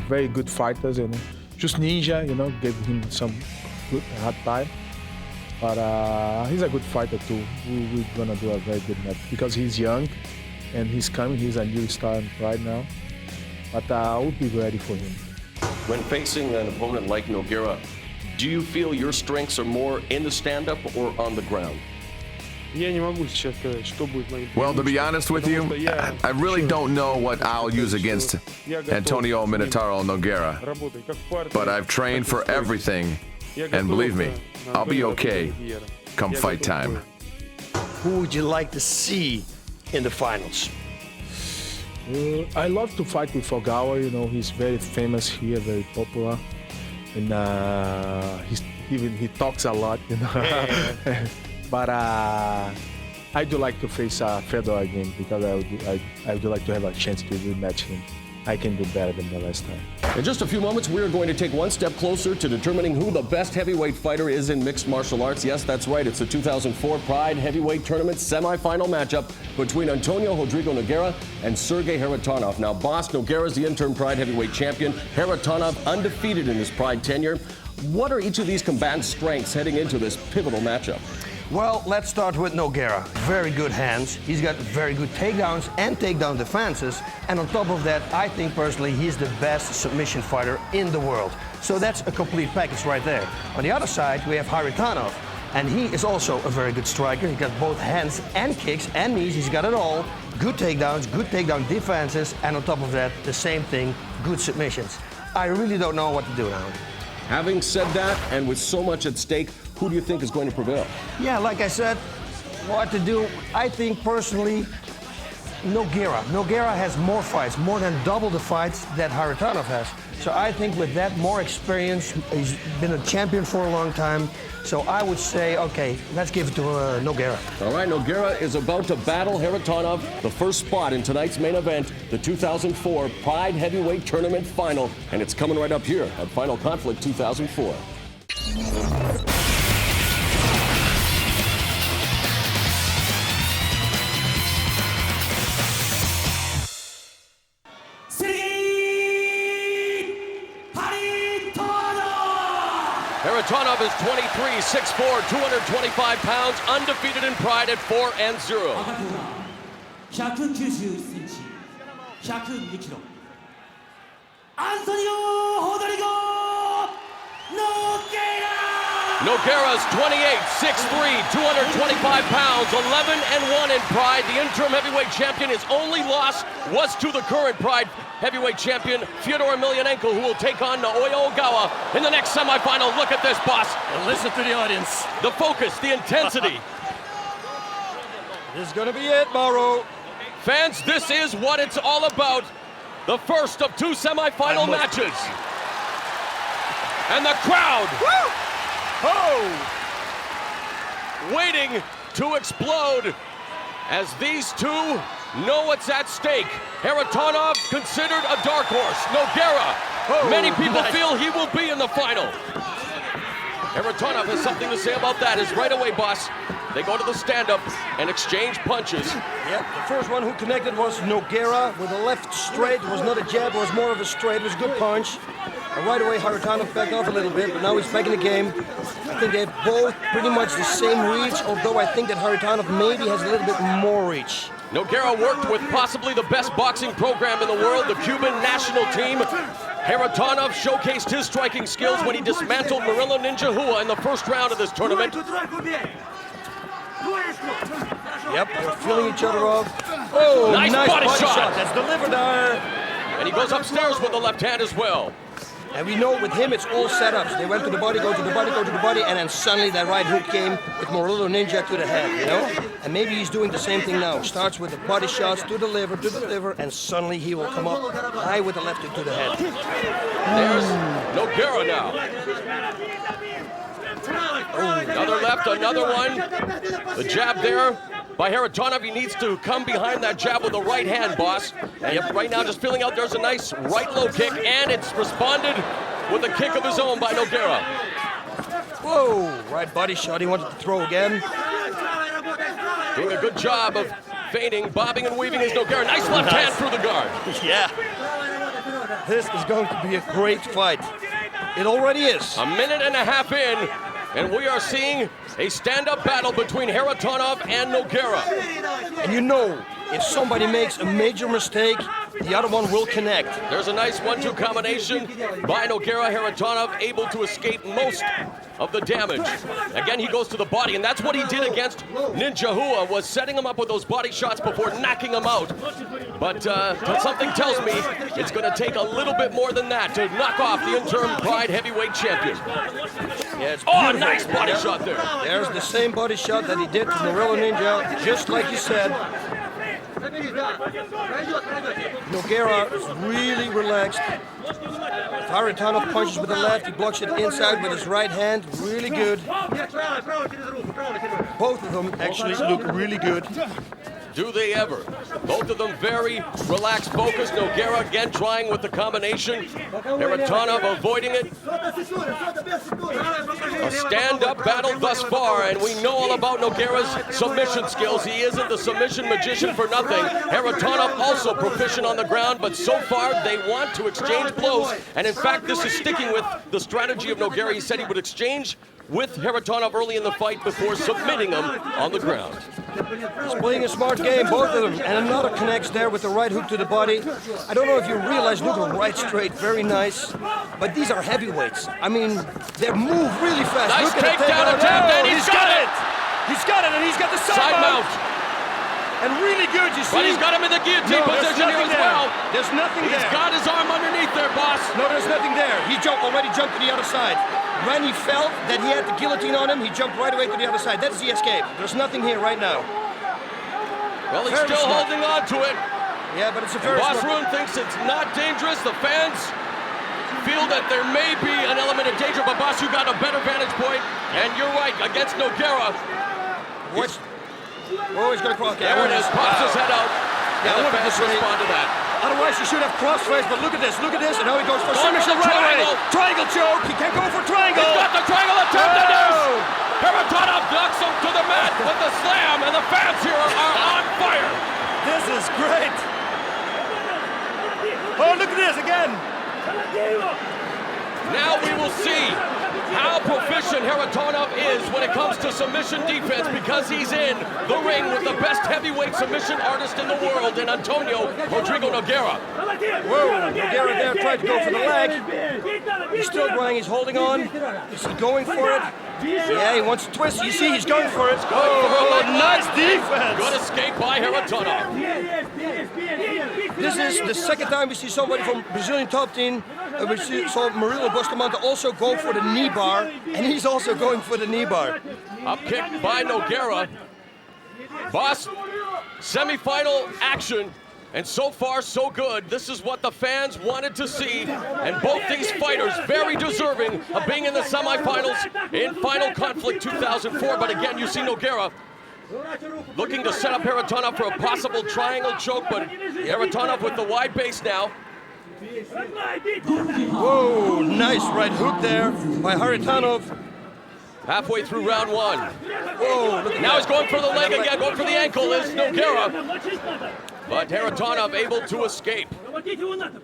very good fighters, you know. Just Ninja, you know, gave him some good hard time. But he's a good fighter too. We're gonna do a very good match because he's young and he's coming. He's a new star right now. But I will be ready for him. When facing an opponent like Nogueira, do you feel your strengths are more in the stand-up or on the ground? Well, to be honest with you, I really don't know what I'll use against Antonio Minotauro Nogueira. But I've trained for everything, and believe me, I'll be okay come fight time. Who would you like to see in the finals? I love to fight with Ogawa, you know, he's very famous here, very popular. And he talks a lot, you know. But I do like to face Fedor again because I do like to have a chance to rematch him. I can do better than the last time. In just a few moments, we are going to take one step closer to determining who the best heavyweight fighter is in mixed martial arts. Yes, that's right. It's the 2004 Pride Heavyweight Tournament semifinal matchup between Antonio Rodrigo Nogueira and Sergey Kharitonov. Now, boss, Nogueira is the interim Pride Heavyweight Champion. Kharitonov undefeated in his Pride tenure. What are each of these combatants' strengths heading into this pivotal matchup? Well, let's start with Nogueira. Very good hands. He's got very good takedowns and takedown defenses. And on top of that, I think personally he's the best submission fighter in the world. So that's a complete package right there. On the other side, we have Kharitonov. And he is also a very good striker. He's got both hands and kicks and knees. He's got it all. Good takedowns, good takedown defenses. And on top of that, the same thing, good submissions. I really don't know what to do now. Having said that, and with so much at stake, who do you think is going to prevail? Yeah, like I said, what to do, I think personally, Nogueira. Nogueira has more fights, more than double the fights that Kharitonov has. So I think with that more experience, he's been a champion for a long time. So I would say, okay, let's give it to Nogueira. All right, Nogueira is about to battle Kharitonov, the first spot in tonight's main event, the 2004 Pride Heavyweight Tournament Final, and it's coming right up here at Final Conflict 2004. 6'4", 225 pounds, undefeated in Pride at 4-0. 191cm、102kg、アントニオ・ホドリゴ・ノゲラ。 Nogueira's 28, 6'3", 225 pounds, 11-1 in Pride. The interim heavyweight champion, his only loss was to the current Pride heavyweight champion, Fyodor Emelianenko, who will take on Naoya Ogawa in the next semifinal. Look at this, boss. And listen to the audience. The focus, the intensity. This is gonna be it, Mauro. Fans, this is what it's all about. The first of two semifinal matches. And the crowd waiting to explode as these two know what's at stake. Haritonov considered a dark horse. Nogueira, many people feel he will be in the final. Haritonov has something to say about that. Is right away, boss. They go to the stand-up and exchange punches. Yep, the first one who connected was Nogueira with a left straight. It was not a jab, it was more of a straight. It was a good punch. And right away, Haritonov backed off a little bit, but now he's back in the game. I think they have both pretty much the same reach, although I think that Haritonov maybe has a little bit more reach. Nogueira worked with possibly the best boxing program in the world, the Cuban national team. Haritonov showcased his striking skills when he dismantled Murilo Ninja Rua in the first round of this tournament. Yep, they're feeling each other off. Oh, nice body shot. That's delivered there. And he goes upstairs with the left hand as well. And we know with him, it's all setups. They went to the body, go to the body, go to the body, and then suddenly that right hook came with Murilo Ninja to the head, you know? And maybe he's doing the same thing now. Starts with the body shots to the liver, and suddenly he will come up high with the left hook to the head. There's Nogueira now. Another left, another one. The jab there by Haritonov. He needs to come behind that jab with the right hand, boss. And right now, just feeling out, there's a nice right low kick, and it's responded with a kick of his own by Nogueira. Whoa, right body shot he wanted to throw again. Doing a good job of feinting, bobbing and weaving his Nogueira. Nice left hand through the guard. Yeah. This is going to be a great fight. It already is. A minute and a half in, and we are seeing a stand-up battle between Haritonov and Nogueira. And you know, if somebody makes a major mistake, the other one will connect. There's a nice 1-2 combination by Nogueira. Haritonov able to escape most of the damage. Again, he goes to the body, and that's what he did against Ninja Rua, was setting him up with those body shots before knocking him out. But something tells me it's going to take a little bit more than that to knock off the interim Pride heavyweight champion. Yeah, it's a nice body shot there. There's the same body shot that he did to Murilo Ninja, just like you said. Nogueira is really relaxed. If Haritonov punches with the left, he blocks it inside with his right hand. Really good. Both of them actually look really good. Do they ever? Both of them very relaxed, focused. Nogueira again trying with the combination. Haritonov avoiding it. A stand-up battle thus far, and we know all about Nogueira's submission skills. He isn't the submission magician for nothing. Haritonov also proficient on the ground, but so far they want to exchange blows. And in fact, this is sticking with the strategy of Nogueira. He said he would exchange with Haritonov early in the fight before submitting him on the ground. He's playing a smart game, both of them. And another connects there with the right hook to the body. I don't know if you realize, look, a right straight, very nice. But these are heavyweights. I mean, they move really fast. Nice look at takedown attempt, and he's got it! He's got it, and he's got the Side mount. And really good, you see. But he's got him in the guillotine position here as well. There's nothing there. He's got his arm underneath there, boss. No, there's nothing there. He already jumped to the other side. When he felt that he had the guillotine on him, he jumped right away to the other side. That's the escape. There's nothing here right now. Well, he's still holding on to it. Yeah, but it's a very Boss Rune thinks it's not dangerous. The fans feel that there may be an element of danger, but Boss, you got a better vantage point, and you're right, against Nogueira. What? Oh, he's going to cross. There it is, pops his head out. Yeah, and the fans respond to that. Otherwise, he should have crossface, but look at this, and now he goes for submission right away. Triangle choke, he can't go for triangle. He's got the triangle attempt, and there's Haritonov knocks him to the mat with the slam, and the fans here are on fire. This is great. Oh, look at this again. Now we will see how proficient Haratonov is when it comes to submission defense, because he's in the ring with the best heavyweight submission artist in the world, in Antonio Rodrigo Nogueira. Whoa, Nogueira there tried to go for the leg. He's still going, he's holding on. Is he going for it? Yeah, he wants to twist. You see, he's going for it. Oh, nice defense. Good escape by Haratonov. This is the second time we see somebody from Brazilian top team. We saw Murilo Bustamante also go for the knee bar, and he's also going for the knee bar. Up kick by Nogueira. Boss, semi-final action. And so far, so good. This is what the fans wanted to see. And both these fighters very deserving of being in the semifinals in Final Conflict 2004. But again, you see Nogueira looking to set up Haratonov for a possible triangle choke, but Haratonov with the wide base now. Whoa, nice right hook there by Haratonov. Halfway through round one. Whoa, look at Now that. he's going for the leg again, going for the ankle is Nogueira. But Haratonov able to escape.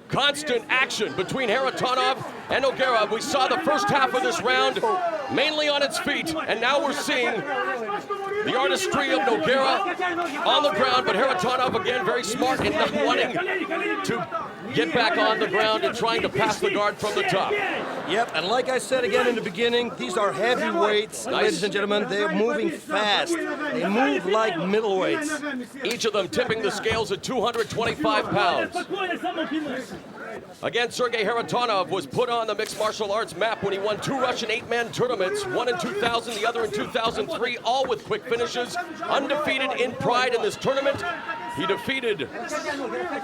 Constant action between Haratonov and Nogueira. We saw the first half of this round mainly on its feet, and now we're seeing the artistry of Nogueira on the ground, but Haratonov again very smart in not wanting to get back on the ground and trying to pass the guard from the top. Yep, and like I said again in the beginning, these are heavyweights, ladies and gentlemen. They're moving fast. They move like middleweights. Each of them tipping the scales at 225 pounds. Again, Sergei Haratonov was put on the mixed martial arts map when he won 2 Russian 8-man tournaments, one in 2000, the other in 2003, all with quick finishes. Undefeated in Pride in this tournament. He defeated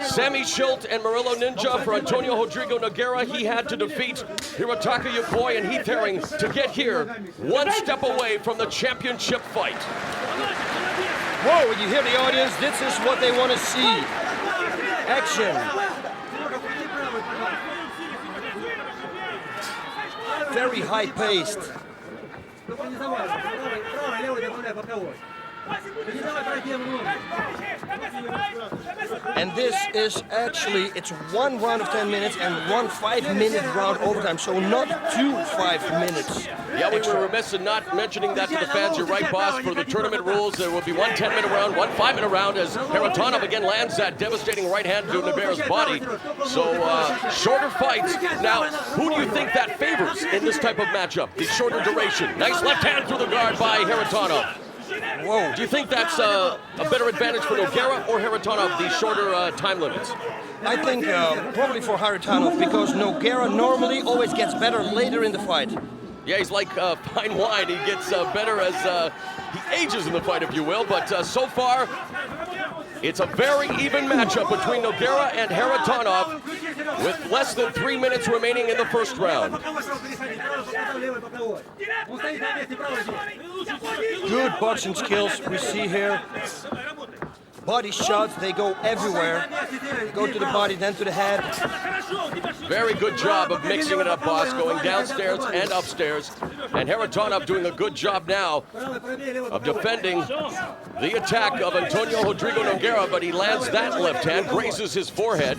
Sammy Schilt and Murillo Ninja. For Antonio Rodrigo Nogueira, he had to defeat Hirotaka Yokoi and Heath Herring to get here, one step away from the championship fight. Whoa, when you hear the audience, this is what they want to see. Action. Very high-paced. And this is actually, it's one round of 10 minutes and one 5-minute round overtime, so not 2 5 minutes. Yeah, we were remiss in not mentioning that to the fans. You're right, boss. For the tournament rules, there will be one 10-minute round, one 5-minute round, as Haratonov again lands that devastating right hand to Nogueira's body. So, shorter fights. Now, who do you think that favors in this type of matchup? The shorter duration. Nice left hand through the guard by Haratonov. Whoa, do you think that's a better advantage for Nogueira or Haratonov, the shorter time limits? I think probably for Haratonov, because Nogueira normally always gets better later in the fight. Yeah, he's like fine wine. He gets better as he ages in the fight, if you will. But so far, it's a very even matchup between Nogueira and Haratonov with less than 3 minutes remaining in the first round. Good boxing skills we see here. Body shots, they go everywhere. They go to the body, then to the head. Very good job of mixing it up, boss, going downstairs and upstairs. And Haratonov doing a good job now of defending the attack of Antonio Rodrigo Nogueira, but he lands that left hand, grazes his forehead.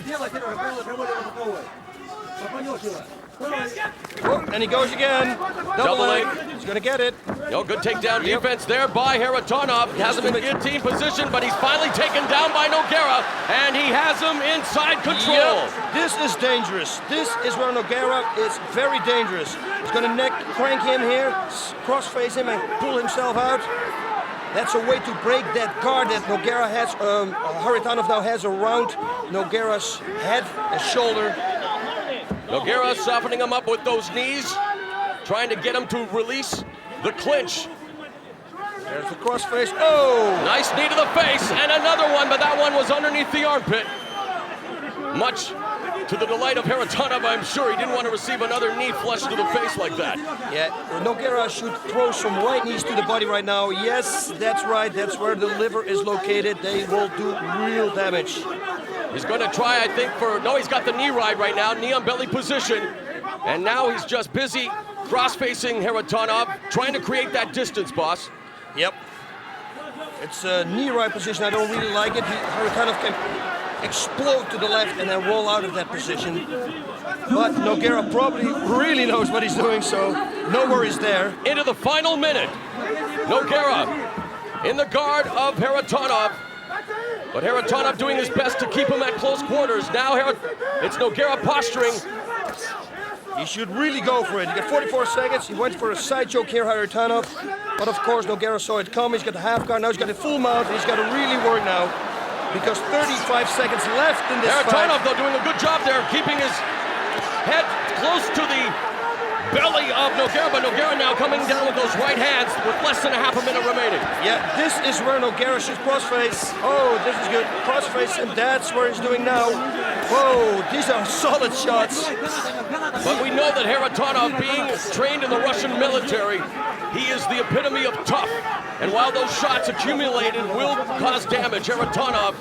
Oh, and he goes again. Double leg. He's going to get it. No, good takedown defense there by Haratonov. Has him in guillotine position, but he's finally taken down by Nogueira, and he has him inside control. Yep. This is dangerous. This is where Nogueira is very dangerous. He's going to neck crank him here, cross-face him, and pull himself out. That's a way to break that guard that Nogueira has, Haratonov now has around Nogueira's head and shoulder. Nogueira softening him up with those knees, trying to get him to release the clinch. There's the crossface. Oh! Nice knee to the face, and another one, but that one was underneath the armpit. Much to the delight of Haratonov, I'm sure he didn't want to receive another knee flush to the face like that. Yeah, Nogueira should throw some right knees to the body right now. Yes, that's right. That's where the liver is located. They will do real damage. He's going to try, I think, no, he's got the knee ride right now, knee on belly position. And now he's just busy cross-facing Haratonov, trying to create that distance, boss. Yep. It's a knee ride position. I don't really like it. Haratonov explode to the left and then roll out of that position. But Nogueira probably really knows what he's doing, so no worries there. Into the final minute. Nogueira in the guard of Kharitonov. But Kharitonov doing his best to keep him at close quarters. Now it's Nogueira posturing. He should really go for it. He got 44 seconds. He went for a side choke here, Kharitonov. But of course, Nogueira saw it come. He's got the half guard. Now he's got the full mount. He's got to really work now because 35 seconds left in this fight. Kharitonov, though, doing a good job there, keeping his head close to the belly of Nogueira. But Nogueira now coming down with those right hands with less than a half a minute remaining. Yeah, this is where Nogueira shoots crossface. Oh, this is good. Crossface, and that's where he's doing now. Whoa, these are solid shots. But we know that Kharitonov, being trained in the Russian military, he is the epitome of tough. And while those shots accumulated will cause damage, Kharitonov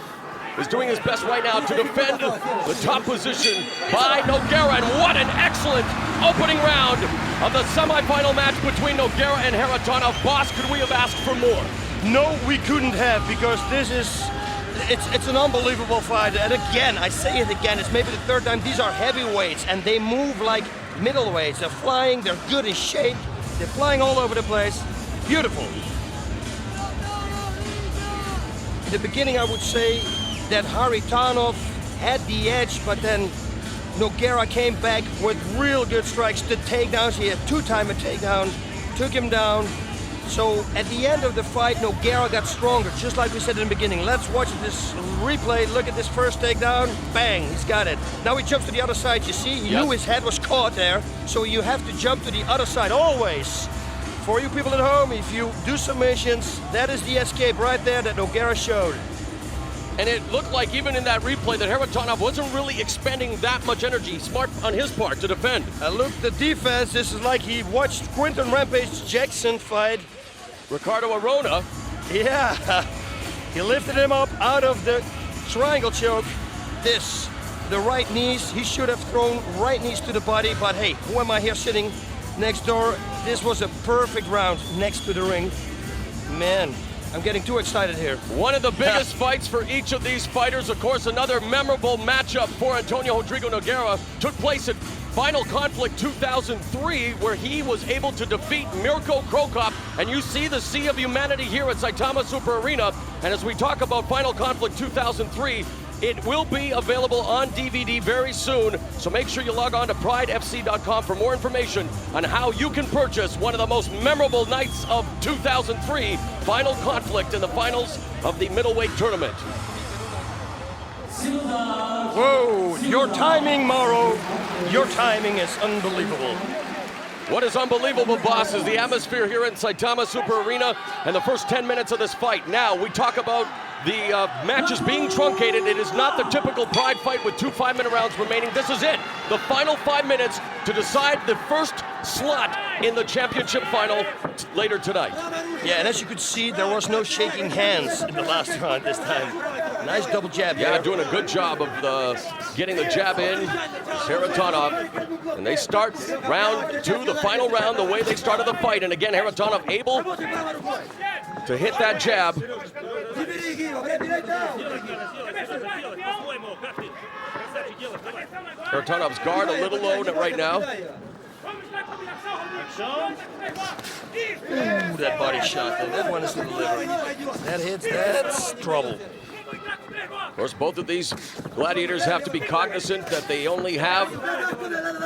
is doing his best right now to defend the top position by Nogueira. And what an excellent opening round of the semifinal match between Nogueira and Kharitonov. Boss, could we have asked for more? No, we couldn't have, because this is... It's an unbelievable fight, and again, I say it again, it's maybe the third time. These are heavyweights, and they move like middleweights. They're flying, they're good in shape, they're flying all over the place. Beautiful. In the beginning, I would say that Kharitonov had the edge, but then Nogueira came back with real good strikes. The takedowns, he had two-time a takedown, took him down. So at the end of the fight, Nogueira got stronger, just like we said in the beginning. Let's watch this replay. Look at this first takedown. Bang, he's got it. Now he jumps to the other side. You see, he knew his head was caught there. So you have to jump to the other side, always. For you people at home, if you do submissions, that is the escape right there that Nogueira showed. And it looked like even in that replay that Kharitonov wasn't really expending that much energy. Smart on his part to defend. Look, the defense, this is like he watched Quinton Rampage Jackson fight Ricardo Arona. Yeah, he lifted him up out of the triangle choke. The right knees, he should have thrown right knees to the body, but hey, who am I here sitting next door? This was a perfect round next to the ring. Man, I'm getting too excited here. One of the biggest fights for each of these fighters. Of course, another memorable matchup for Antonio Rodrigo Nogueira took place at Final Conflict 2003, where he was able to defeat Mirko Cro Cop. And you see the sea of humanity here at Saitama Super Arena. And as we talk about Final Conflict 2003, it will be available on DVD very soon, so make sure you log on to pridefc.com for more information on how you can purchase one of the most memorable nights of 2003, Final Conflict in the finals of the middleweight tournament. Whoa, your timing, Mauro. Your timing is unbelievable. What is unbelievable, boss, is the atmosphere here in Saitama Super Arena and the first 10 minutes of this fight. Now, we talk about the matches being truncated. It is not the typical Pride fight with 2 5-minute rounds remaining. This is it. The final 5 minutes to decide the first slot in the championship final later tonight. Yeah, and as you could see, there was no shaking hands in the last round this time. Nice double jab. Yeah, there. doing a good job of getting the jab in. Kharitonov. And they start round 2, the final round, the way they started the fight. And again, Kharitonov able to hit that jab. Kharitonov's guard a little low right now. Ooh, that body shot. That one is to the liver. That hits, that's trouble. Of course, both of these gladiators have to be cognizant that they only have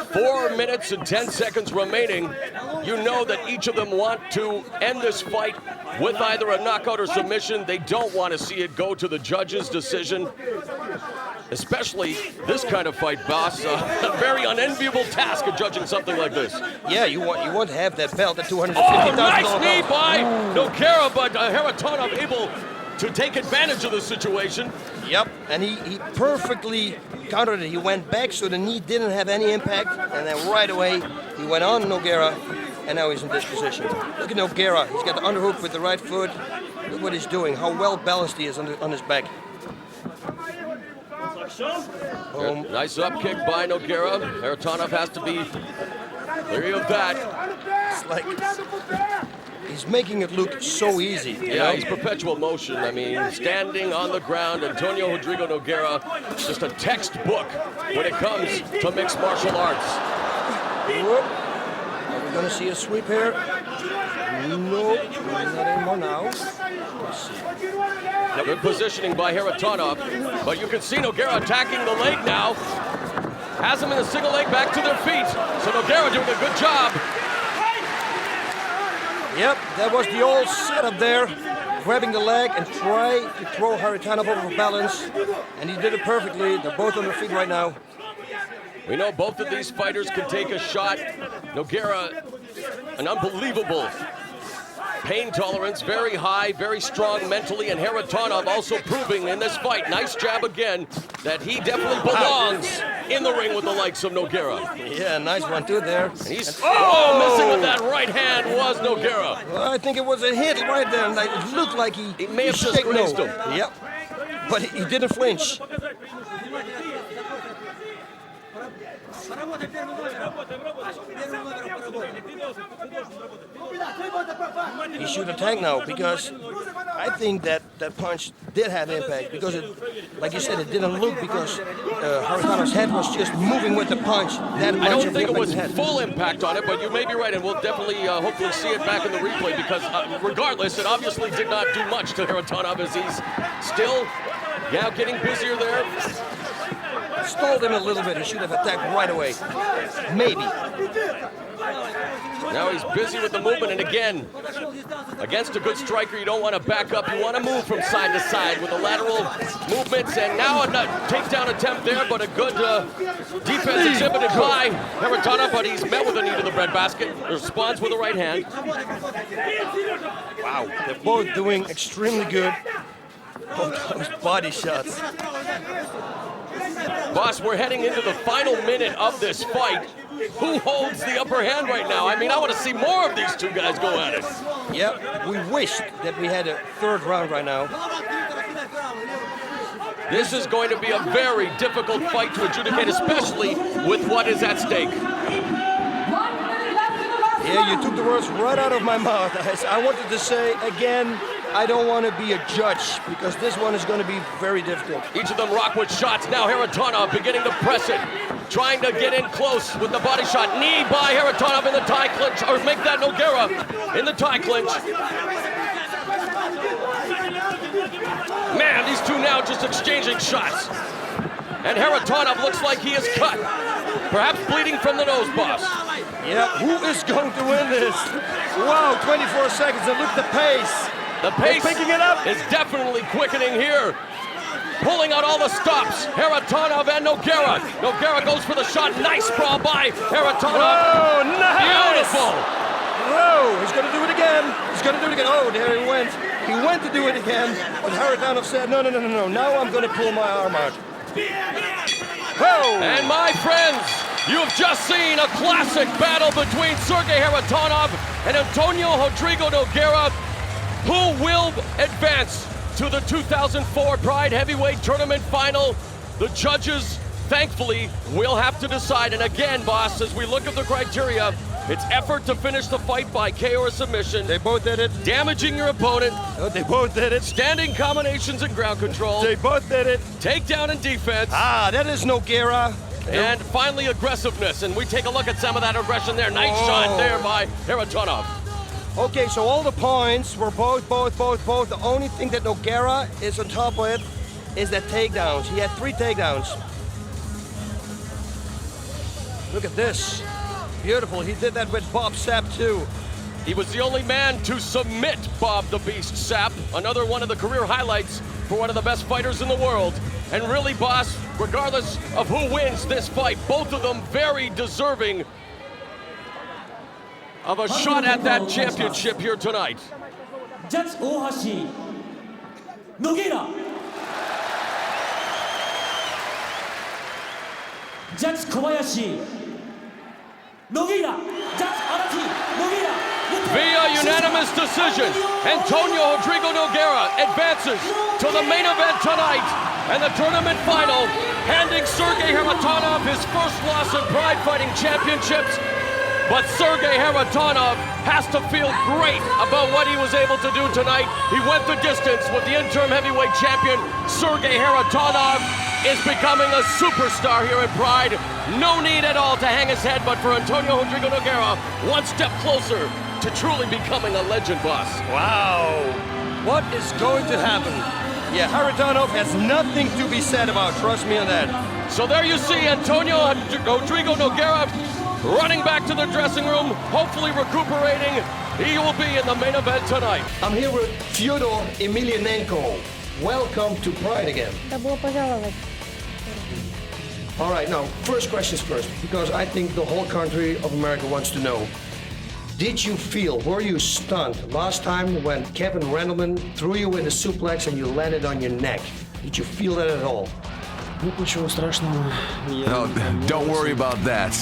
4 minutes and 10 seconds remaining. You know that each of them want to end this fight with either a knockout or submission. They don't want to see it go to the judge's decision. Especially this kind of fight, boss. A very unenviable task of judging something like this. Yeah, you want to have that belt at $250,000. Oh, nice knee by Nogueira, but Kharitonov able to take advantage of the situation. Yep, and he perfectly countered it. He went back so the knee didn't have any impact, and then right away he went on Nogueira, and now he's in this position. Look at Nogueira. He's got the underhook with the right foot. Look what he's doing, how well balanced he is on his back. Nice up kick by Nogueira. Kharitonov has to be leery of that. It's like he's making it look so easy. you Yeah, know? he's perpetual motion. I mean, standing on the ground, Antonio Rodrigo Nogueira, just a textbook when it comes to mixed martial arts. Whoop. Are we gonna see a sweep here? No, not anymore now. Let's see. Good positioning by Haratonov, but you can see Nogueira attacking the leg now. Has him in the single leg back to their feet. So Nogueira doing a good job. Yep, that was the old setup there. Grabbing the leg and try to throw Haratonov over balance. And he did it perfectly. They're both on their feet right now. We know both of these fighters can take a shot. Nogueira, an unbelievable pain tolerance, very high, very strong mentally, and Haratonov also proving in this fight, nice jab again, that he definitely belongs in the ring with the likes of Nogueira. Yeah, nice one too there. And he's missing with that right hand was Nogueira. Well, I think it was a hit right there. Like, it looked like he may have just signaled. grazed him. Yep, but he didn't flinch. He should attack now because I think that punch did have impact because it, like you said, it didn't look because Haratonov's head was just moving with the punch. That I much don't of think it the was head. full impact on it, but you may be right, and we'll definitely hopefully see it back in the replay because regardless, it obviously did not do much to Haratonov as he's still, getting busier there. Stalled him a little bit. He should have attacked right away. Maybe. Now he's busy with the movement, and again, against a good striker, you don't want to back up. You want to move from side to side with the lateral movements, and now a takedown attempt there, but a good defense exhibited by Haratonov, but he's met with a knee to the breadbasket. Responds with the right hand. Wow, they're both doing extremely good. Both those body shots. Boss, we're heading into the final minute of this fight. Who holds the upper hand right now? I mean, I want to see more of these two guys go at it. Yep, we wish that we had a third round right now. This is going to be a very difficult fight to adjudicate, especially with what is at stake. Yeah, you took the words right out of my mouth. I wanted to say again, I don't want to be a judge because this one is going to be very difficult. Each of them rock with shots. Now Haratonov beginning to press it, trying to get in close with the body shot. Knee by Haratonov in the tie clinch, or make that Nogueira in the tie clinch. Man, these two now just exchanging shots. And Haratonov looks like he is cut. Perhaps bleeding from the nose, boss. Yeah, who is going to win this? Wow, 24 seconds, and look at the pace. The pace picking it up. is definitely quickening here. Pulling out all the stops. Haratonov and Nogueira. Nogueira goes for the shot. Nice sprawl by Haratonov. Oh, nice! Beautiful. Whoa, he's going to do it again. He's going to do it again. Oh, there he went. He went to do it again, but Haratonov said, no. Now I'm going to pull my arm out. Whoa! And my friends, you've just seen a classic battle between Sergey Haratonov and Antonio Rodrigo Nogueira. Who will advance to the 2004 Pride Heavyweight Tournament Final? The judges, thankfully, will have to decide. And again, boss, as we look at the criteria, it's effort to finish the fight by KO or submission. They both did it. Damaging your opponent. Oh, they both did it. Standing combinations and ground control. They both did it. Takedown and defense. Ah, that is Nogueira. And finally, aggressiveness. And we take a look at some of that aggression there. Nice shot there by Haratonov. Okay, so all the points were both. The only thing that Nogueira is on top with is that takedowns. He had 3 takedowns. Look at this. Beautiful. He did that with Bob Sapp too. He was the only man to submit Bob the Beast Sapp. Another one of the career highlights for one of the best fighters in the world. And really, boss, regardless of who wins this fight, both of them very deserving of a shot at that championship here tonight. Judge Ohashi Nogueira. Judge Kobayashi Nogueira. Judge Araki Nogueira. Via unanimous decision, Antonio Rodrigo Nogueira advances to the main event tonight and the tournament final, handing Sergey Haratonov his first loss in Pride Fighting Championships. But Sergey Haratonov has to feel great about what he was able to do tonight. He went the distance with the interim heavyweight champion. Sergey Haratonov is becoming a superstar here at Pride. No need at all to hang his head, but for Antonio Rodrigo Nogueira, one step closer to truly becoming a legend, boss. Wow. What is going to happen? Yeah, Haratonov has nothing to be said about. Trust me on that. So there you see Antonio Rodrigo Nogueira running back to the dressing room, hopefully recuperating. He will be in the main event tonight. I'm here with Fyodor Emelianenko. Welcome to Pride again. Добро пожаловать. All right, now, first questions first, because I think the whole country of America wants to know. Did you feel, were you stunned last time when Kevin Randleman threw you in a suplex and you landed on your neck? Did you feel that at all? No, don't worry about that.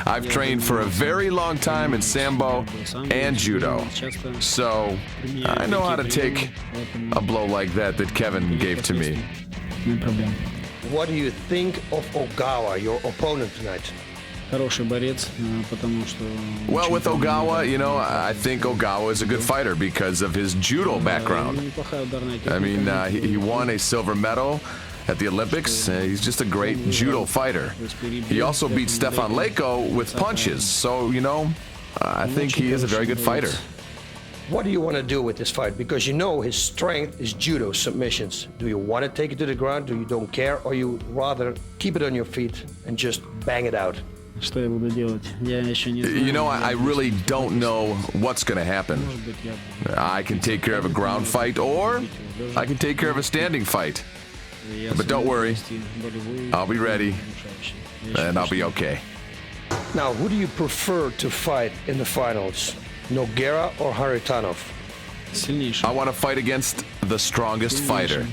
I've trained for a very long time in Sambo and Judo, so I know how to take a blow like that Kevin gave to me. What do you think of Ogawa, your opponent tonight? Well, with Ogawa, you know, I think Ogawa is a good fighter because of his judo background. I mean, he won a silver medal at the Olympics. He's just a great judo fighter. He also beat Stefan Leko with punches, so, you know, I think he is a very good fighter. What do you want to do with this fight? Because you know his strength is judo submissions. Do you want to take it to the ground? Do you don't care? Or you rather keep it on your feet and just bang it out? You know, I really don't know what's going to happen. I can take care of a ground fight, or I can take care of a standing fight. But don't worry, I'll be ready, and I'll be okay. Now, who do you prefer to fight in the finals? Nogueira or Haratonov? I want to fight against the strongest fighter.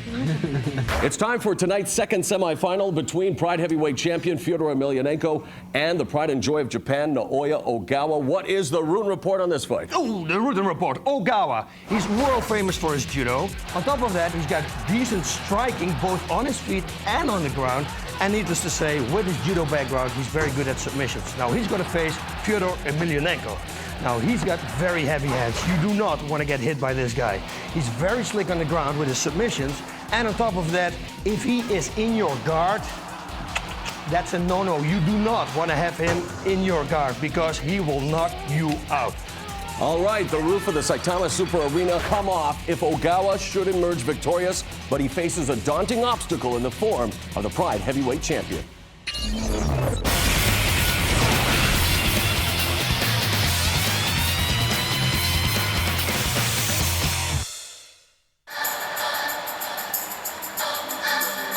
It's time for tonight's second semifinal between Pride heavyweight champion Fyodor Emelianenko and the Pride and Joy of Japan, Naoya Ogawa. What is the Rune Report on this fight? Oh, the Rudin Report. Ogawa. He's world famous for his judo. On top of that, he's got decent striking both on his feet and on the ground. And needless to say, with his judo background, he's very good at submissions. Now he's going to face Fyodor Emelianenko. Now he's got very heavy hands. You do not want to get hit by this guy. He's very slick on the ground with his submissions. And on top of that, if he is in your guard, that's a no-no. You do not want to have him in your guard because he will knock you out. All right, the roof of the Saitama Super Arena come off if Ogawa should emerge victorious, but he faces a daunting obstacle in the form of the Pride heavyweight champion.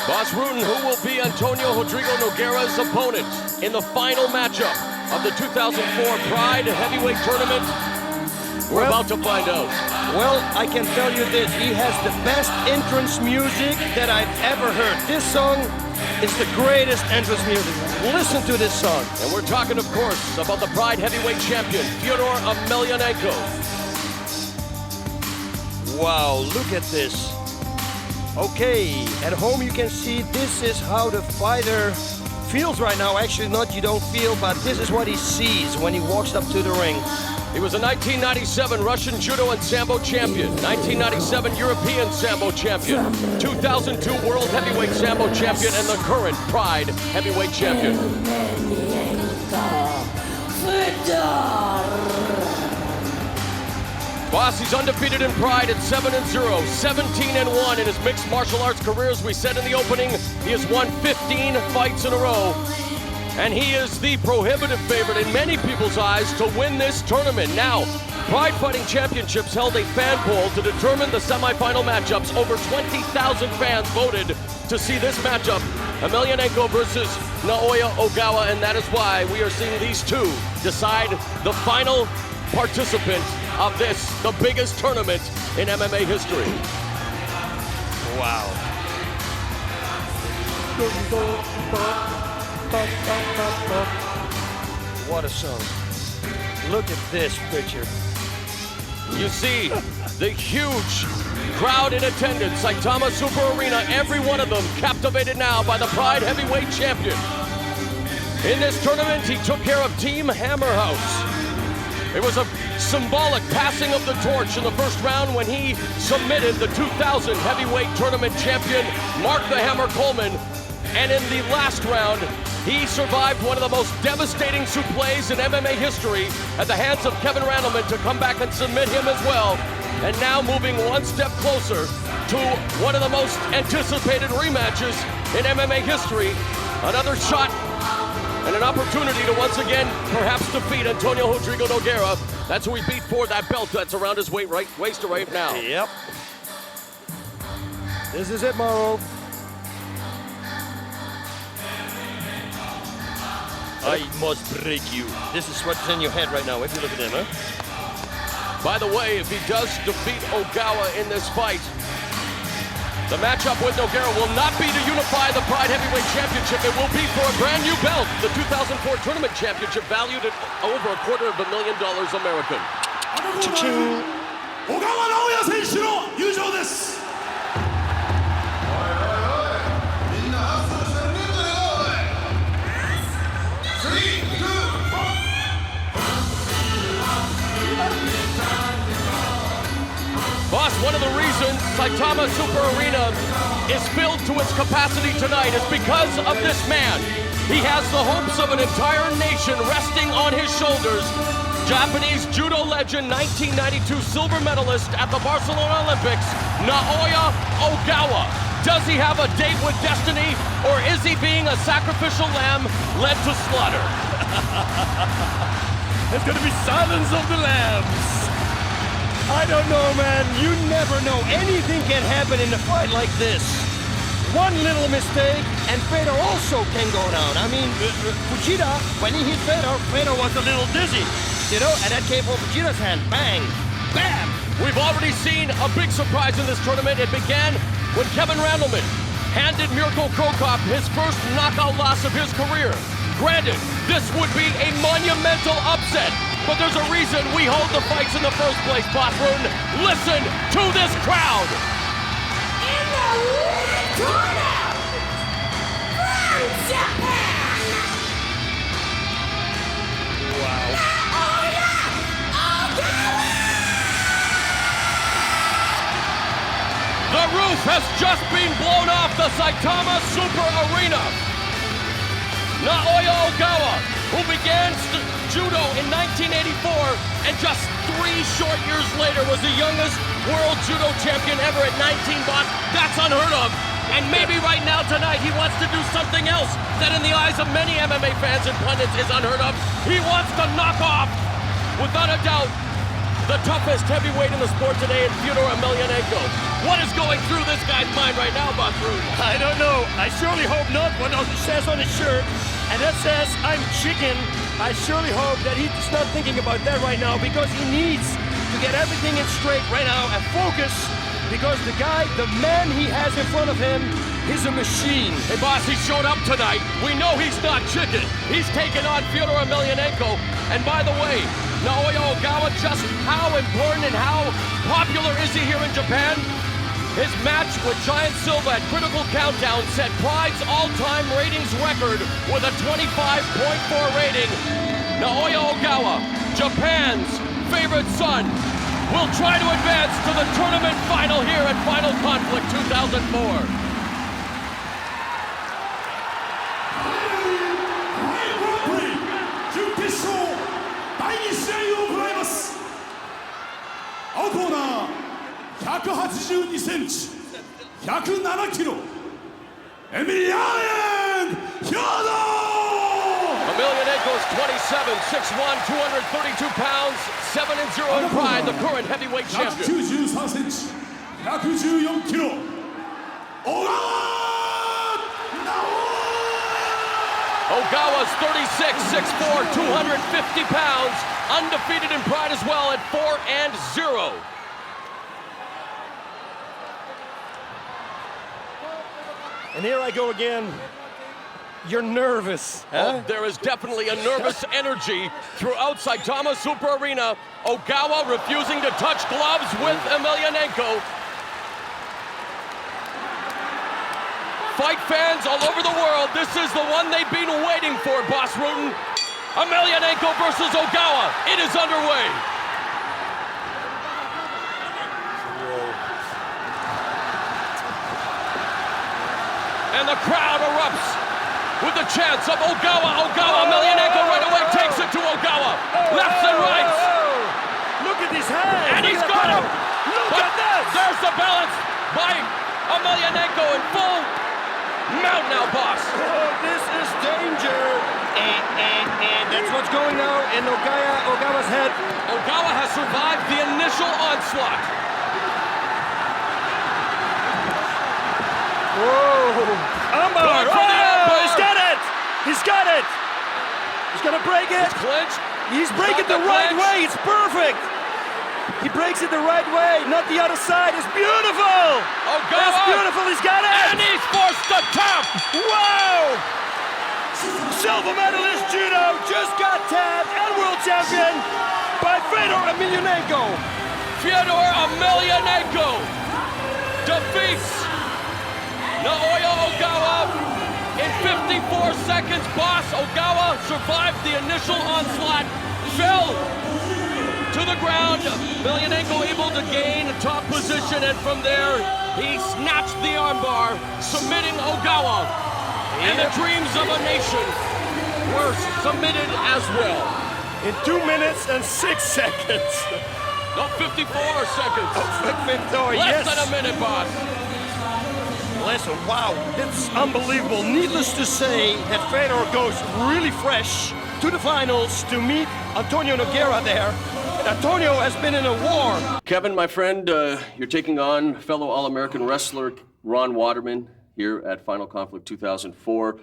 Boss Rutten, who will be Antonio Rodrigo Nogueira's opponent in the final matchup of the 2004 Pride Heavyweight Tournament? We're about to find out. Well, I can tell you this. He has the best entrance music that I've ever heard. This song is the greatest entrance music. Listen to this song. And we're talking, of course, about the Pride Heavyweight Champion, Fyodor Emelianenko. Wow, look at this. Okay, at home you can see this is how the fighter feels right now. Actually, not you don't feel, but this is what he sees when he walks up to the ring. He was a 1997 Russian Judo and Sambo champion, 1997 European Sambo champion, 2002 World Heavyweight Sambo champion, and the current Pride Heavyweight champion. Boss, he's undefeated in Pride at 7-0, 17-1 in his mixed martial arts career. As we said in the opening, he has won 15 fights in a row. And he is the prohibitive favorite in many people's eyes to win this tournament. Now, Pride Fighting Championships held a fan poll to determine the semifinal matchups. Over 20,000 fans voted to see this matchup, Emelianenko versus Naoya Ogawa, and that is why we are seeing these two decide the final participant of this, the biggest tournament in MMA history. Wow. What a song. Look at this picture. You see the huge crowd in attendance, Saitama Super Arena, every one of them captivated now by the Pride Heavyweight Champion. In this tournament, he took care of Team Hammerhouse. It was a symbolic passing of the torch in the first round when he submitted the 2000 heavyweight tournament champion, Mark the Hammer Coleman. And in the last round, he survived one of the most devastating suplees in MMA history at the hands of Kevin Randleman to come back and submit him as well. And now moving one step closer to one of the most anticipated rematches in MMA history. Another shot and an opportunity to once again perhaps defeat Antonio Rodrigo Nogueira. That's who he beat for that belt that's around his waist right now. Yep. This is it, Mauro. I must break you. This is what's in your head right now, if you look at him, huh? By the way, if he does defeat Ogawa in this fight, the matchup with Nogueira will not be to unify the Pride Heavyweight Championship. It will be for a brand new belt, the 2004 Tournament Championship, valued at over $250,000 American. 小川直也選手の優勝です。 Boss, one of the reasons Saitama Super Arena is filled to its capacity tonight is because of this man. He has the hopes of an entire nation resting on his shoulders. Japanese judo legend, 1992 silver medalist at the Barcelona Olympics, Naoya Ogawa. Does he have a date with destiny, or is he being a sacrificial lamb led to slaughter? It's gonna be Silence of the Lambs. I don't know, man. You never know. Anything can happen in a fight like this. One little mistake, and Fedor also can go down. I mean, Fujita, when he hit Fedor, Fedor was a little dizzy. You know, and that came from Fujita's hand. Bang! Bam! We've already seen a big surprise in this tournament. It began when Kevin Randleman handed Mirko Cro Cop his first knockout loss of his career. Granted, this would be a monumental upset, but there's a reason we hold the fights in the first place, Boss Rutan. Listen to this crowd! In the red corner, from Japan, Naoya Ogawa! The roof has just been blown off the Saitama Super Arena. Naoya Ogawa, who began judo in 1984 and just 3 short years later was the youngest world judo champion ever at 19, Boss. That's unheard of. And maybe right now tonight he wants to do something else that in the eyes of many MMA fans and pundits is unheard of. He wants to knock off, without a doubt, the toughest heavyweight in the sport today in Fyodor Emelianenko. What is going through this guy's mind right now, Boss Rutan? I don't know. I surely hope not what it says on his shirt. And that says, I'm chicken. I surely hope that he's not thinking about that right now, because he needs to get everything in straight right now and focus, because the guy, the man he has in front of him, is a machine. Hey, Boss, he showed up tonight. We know he's not chicken. He's taken on Fyodor Emelianenko. And by the way, Naoya Ogawa, just how important and how popular is he here in Japan? His match with Giant Silva at Critical Countdown set Pride's all-time ratings record with a 25.4 rating. Naoya Ogawa, Japan's favorite son, will try to advance to the tournament final here at Final Conflict 2004. Corner, 182センチ、107キロ、エミリアン・ヒョード! Emelianenko is 27, 6'1", 232 pounds, 7-0 in Pride, the current heavyweight champion. 193センチ、114キロ、小川直Ogawa's 36, 6'4", 250 pounds, undefeated in Pride as well at 4-0. And here I go again. You're nervous, huh? Oh, there is definitely a nervous energy throughout Saitama Super Arena. Ogawa refusing to touch gloves with Emelianenko. Fight fans all over the world, this is the one they've been waiting for, Boss Rutan. Emelianenko versus Ogawa. It is underway. And the crowd erupts with the chants of Ogawa, Ogawa. Emelianenko right away takes it to Ogawa. Lefts and rights. Look at his hands. And he's got him. Look at this. There's the balance by Emelianenko in full mount now, boss. Oh, this is danger. And that's what's going now in Ogawa's head. Ogawa has survived the initial onslaught. Whoa! Armbar! Going for the armbar. He's got it! He's got it! He's gonna break it! Clinched. He's breaking the right way! It's perfect! He breaks it the right way, not the other side. It's beautiful! Ogawa! That's beautiful! He's got it! And he's forced to tap! Wow! Silver medalist judo just got tapped and world champion by Fedor Emelianenko. Fyodor Emelianenko defeats Naoya Ogawa in 54 seconds. Boss Ogawa survived the initial onslaught, fell to the ground. Emelianenko able to gain a top position, and from there he snatched the armbar, submitting Ogawa. And the dreams of a nation were submitted as well. In 2 minutes and 6 seconds. No, 54 seconds. Victor, Less yes. than a minute, boss. Listen, wow, it's unbelievable. Needless to say that Fedor goes really fresh to the finals to meet Antonio Nogueira there. And Antonio has been in a war. Kevin, my friend, you're taking on fellow All-American wrestler Ron Waterman here at Final Conflict 2004.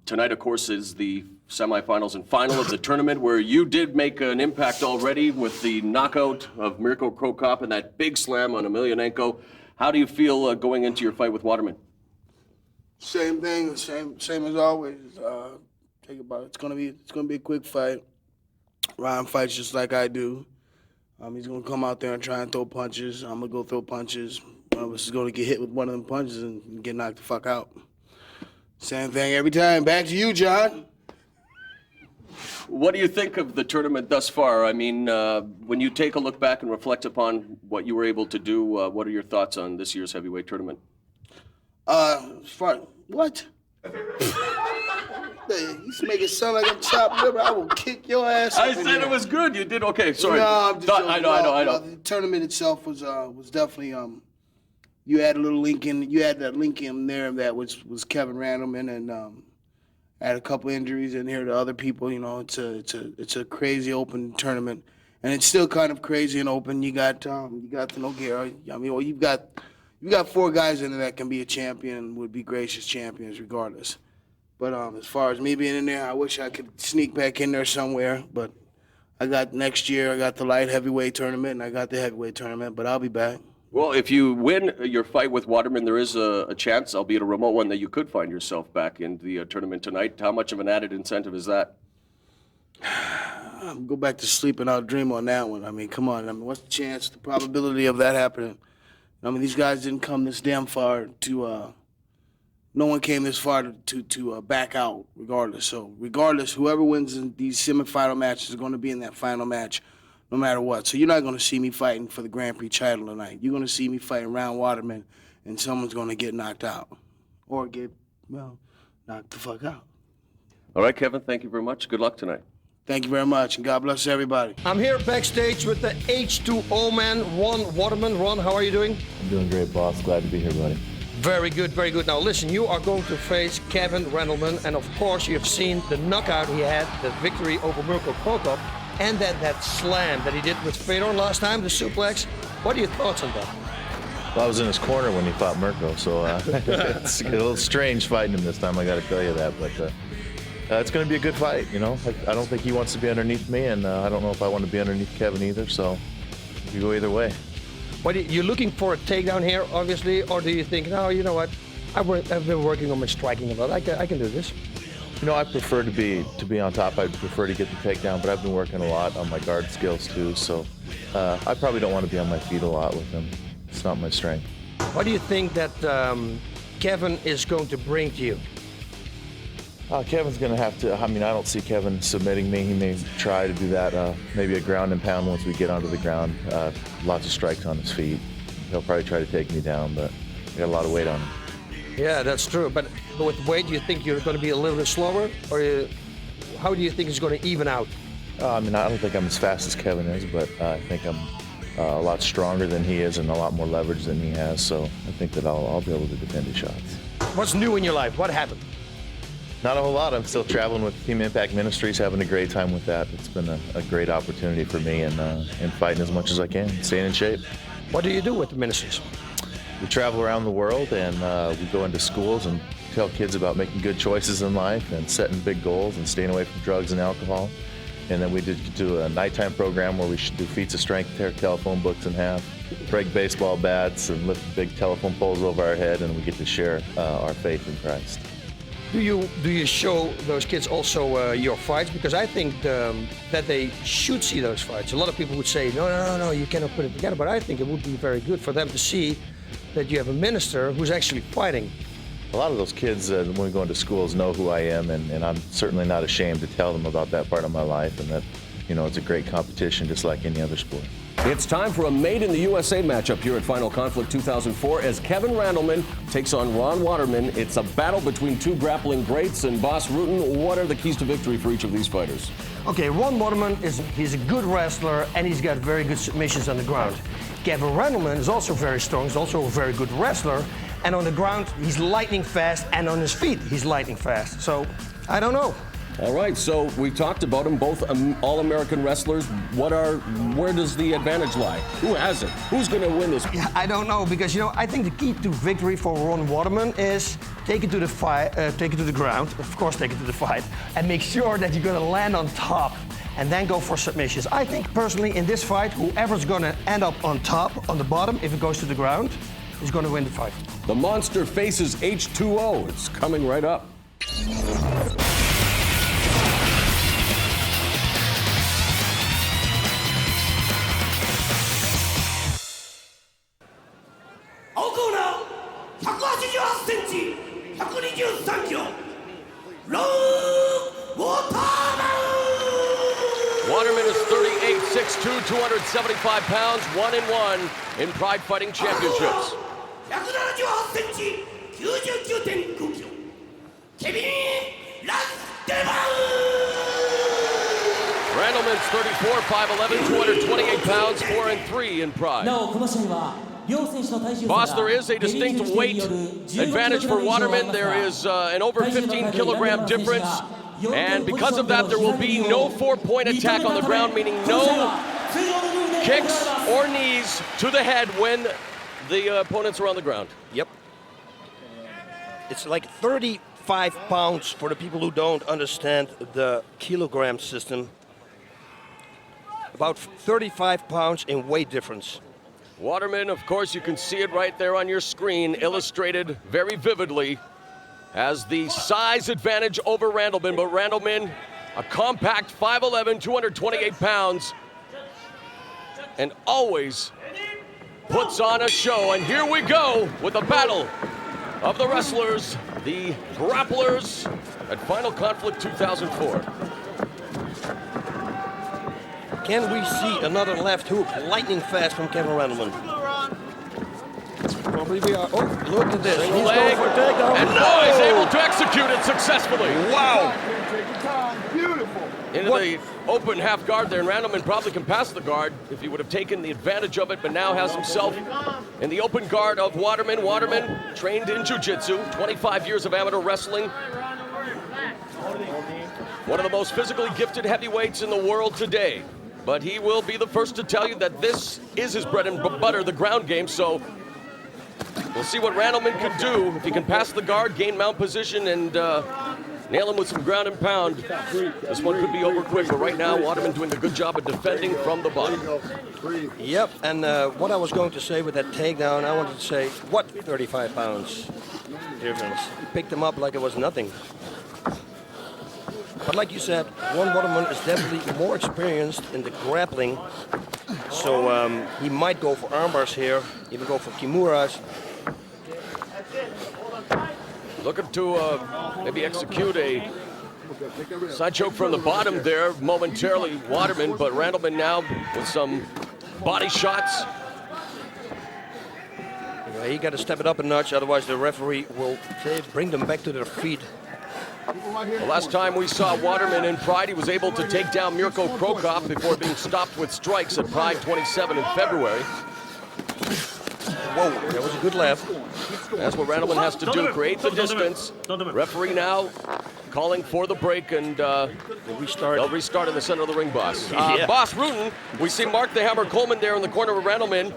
Tonight, of course, is the semifinals and final of the tournament, where you did make an impact already with the knockout of Mirko Cro Cop and that big slam on Emelianenko. How do you feel going into your fight with Waterman? Same thing, same as always. Think about it. It's gonna be a quick fight. Ryan fights just like I do. He's gonna come out there and try and throw punches. I'm gonna go throw punches. One of us is gonna get hit with one of them punches and get knocked the fuck out. Same thing every time. Back to you, John. What do you think of the tournament thus far? I mean, when you take a look back and reflect upon what you were able to do, what are your thoughts on this year's heavyweight tournament? As far what? You used to make it sound like I'm chopped liver. I will kick your ass. I said it was good. You did okay. Sorry. No, I'm just joking. I know. The tournament itself was definitely you had a little link in. You had that link in there that was Kevin Randleman, and had a couple injuries in here to other people. You know, it's a crazy open tournament, and it's still kind of crazy and open. You got the Nogueira. I mean, well, you got 4 guys in there that can be a champion and would be gracious champions regardless. But as far as me being in there, I wish I could sneak back in there somewhere. But I got next year, I got the light heavyweight tournament, and I got the heavyweight tournament. But I'll be back. Well, if you win your fight with Waterman, there is a chance, albeit a remote one, that you could find yourself back in the tournament tonight. How much of an added incentive is that? I'll go back to sleep and I'll dream on that one. I mean, come on. I mean, what's the chance, the probability of that happening? I mean, these guys didn't come this damn far to. No one came this far to back out, regardless. So, regardless, whoever wins in these semifinal matches is going to be in that final match, no matter what. So, you're not going to see me fighting for the Grand Prix title tonight. You're going to see me fighting Ron Waterman, and someone's going to get knocked out, or get knocked the fuck out. All right, Kevin. Thank you very much. Good luck tonight. Thank you very much, and God bless everybody. I'm here backstage with the H2O man, Ron Waterman. Ron, how are you doing? I'm doing great, boss. Glad to be here, buddy. Very good, very good. Now listen, you are going to face Kevin Randleman, and of course you've seen the knockout he had, the victory over Mirko Cro Cop, and that slam that he did with Fedor last time, the suplex. What are your thoughts on that? Well, I was in his corner when he fought Mirko, so it's a little strange fighting him this time, I got to tell you that. But it's going to be a good fight, you know. I don't think he wants to be underneath me, and I don't know if I want to be underneath Kevin either, so you go either way. What, you're looking for a takedown here, obviously, or do you think, no, you know what, I've been working on my striking a lot, I can do this? You know, I prefer to be on top. I prefer to get the takedown, but I've been working a lot on my guard skills too, so I probably don't want to be on my feet a lot with him. It's not my strength. What do you think that Kevin is going to bring to you? Kevin's going to have to, I mean, I don't see Kevin submitting me. He may try to do that, maybe a ground and pound once we get onto the ground. Lots of strikes on his feet. He'll probably try to take me down, but I got a lot of weight on him. Yeah, that's true. But with weight, do you think you're going to be a little bit slower? Or how do you think it's going to even out? I mean, I don't think I'm as fast as Kevin is, but I think I'm a lot stronger than he is and a lot more leverage than he has. So I think that I'll be able to defend his shots. What's new in your life? What happened? Not a whole lot. I'm still traveling with Team Impact Ministries, having a great time with that. It's been a great opportunity for me and fighting as much as I can, staying in shape. What do you do with the ministries? We travel around the world and we go into schools and tell kids about making good choices in life and setting big goals and staying away from drugs and alcohol. And then we do a nighttime program where we should do feats of strength, tear telephone books in half, break baseball bats, and lift big telephone poles over our head, and we get to share our faith in Christ. Do you show those kids also your fights? Because I think that they should see those fights. A lot of people would say, no, you cannot put it together. But I think it would be very good for them to see that you have a minister who's actually fighting. A lot of those kids, when we go into schools, know who I am, and I'm certainly not ashamed to tell them about that part of my life, and that, you know, it's a great competition just like any other sport. It's time for a Made in the USA matchup here at Final Conflict 2004 as Kevin Randleman takes on Ron Waterman. It's a battle between two grappling greats. And Boss Rutten, what are the keys to victory for each of these fighters? Okay, Ron Waterman he's a good wrestler and he's got very good submissions on the ground. Kevin Randleman is also very strong. He's also a very good wrestler. And on the ground, he's lightning fast, and on his feet, he's lightning fast. So, I don't know. All right, so we talked about them, both All-American wrestlers. Where does the advantage lie? Who has it? Who's going to win this? Yeah, I don't know, because I think the key to victory for Ron Waterman is take it to the fight, take it to the ground. Of course, take it to the fight, and make sure that you're going to land on top, and then go for submissions. I think personally in this fight, whoever's going to end up on top, on the bottom, if it goes to the ground, is going to win the fight. The monster faces H2O. It's coming right up. Waterman is 38, 6'2", 275 pounds, 1-1 in Pride Fighting Championships. Randleman's 34, 5'11", 228 pounds, 4-3 in Pride. Boss, there is a distinct weight advantage for Waterman. There is an over 15 kilogram difference. And because of that, there will be no 4-point attack on the ground, meaning no kicks or knees to the head when the opponents are on the ground. Yep. It's like 35 pounds for the people who don't understand the kilogram system. About 35 pounds in weight difference. Waterman, of course, you can see it right there on your screen, illustrated very vividly as the size advantage over Randleman. But Randleman, a compact 5'11", 228 pounds, and always puts on a show. And here we go with the battle of the wrestlers, the grapplers at Final Conflict 2004. Can we see another left hook, lightning fast from Kevin Randleman? Probably we are. Oh, look at this. Single leg, and he's able to execute it successfully. Wow. Beautiful. Into the open half guard there, and Randleman probably can pass the guard if he would have taken the advantage of it, but now has himself in the open guard of Waterman. Waterman trained in jiu-jitsu, 25 years of amateur wrestling. One of the most physically gifted heavyweights in the world today. But he will be the first to tell you that this is his bread and butter, the ground game. So we'll see what Randleman can do. If he can pass the guard, gain mount position, and nail him with some ground and pound, this one could be over quick. But right now, Waterman doing a good job of defending from the bottom. Yep, and what I was going to say with that takedown, I wanted to say, what 35 pounds difference? He picked him up like it was nothing. But like you said, Ron Waterman is definitely more experienced in the grappling. So he might go for armbars here, even go for kimuras. Looking to maybe execute a side choke from the bottom there momentarily, Waterman, but Randleman now with some body shots. Yeah, he got to step it up a notch, otherwise the referee will bring them back to their feet. The last time we saw Waterman in Pride, he was able to take down Mirko Krokop before being stopped with strikes at Pride 27 in February. Whoa, that was a good left. That's what Randleman has to do, create the distance. Referee now calling for the break, and they'll restart in the center of the ring, Boss. Boss Rutten, we see Mark the Hammer Coleman there in the corner of Randleman.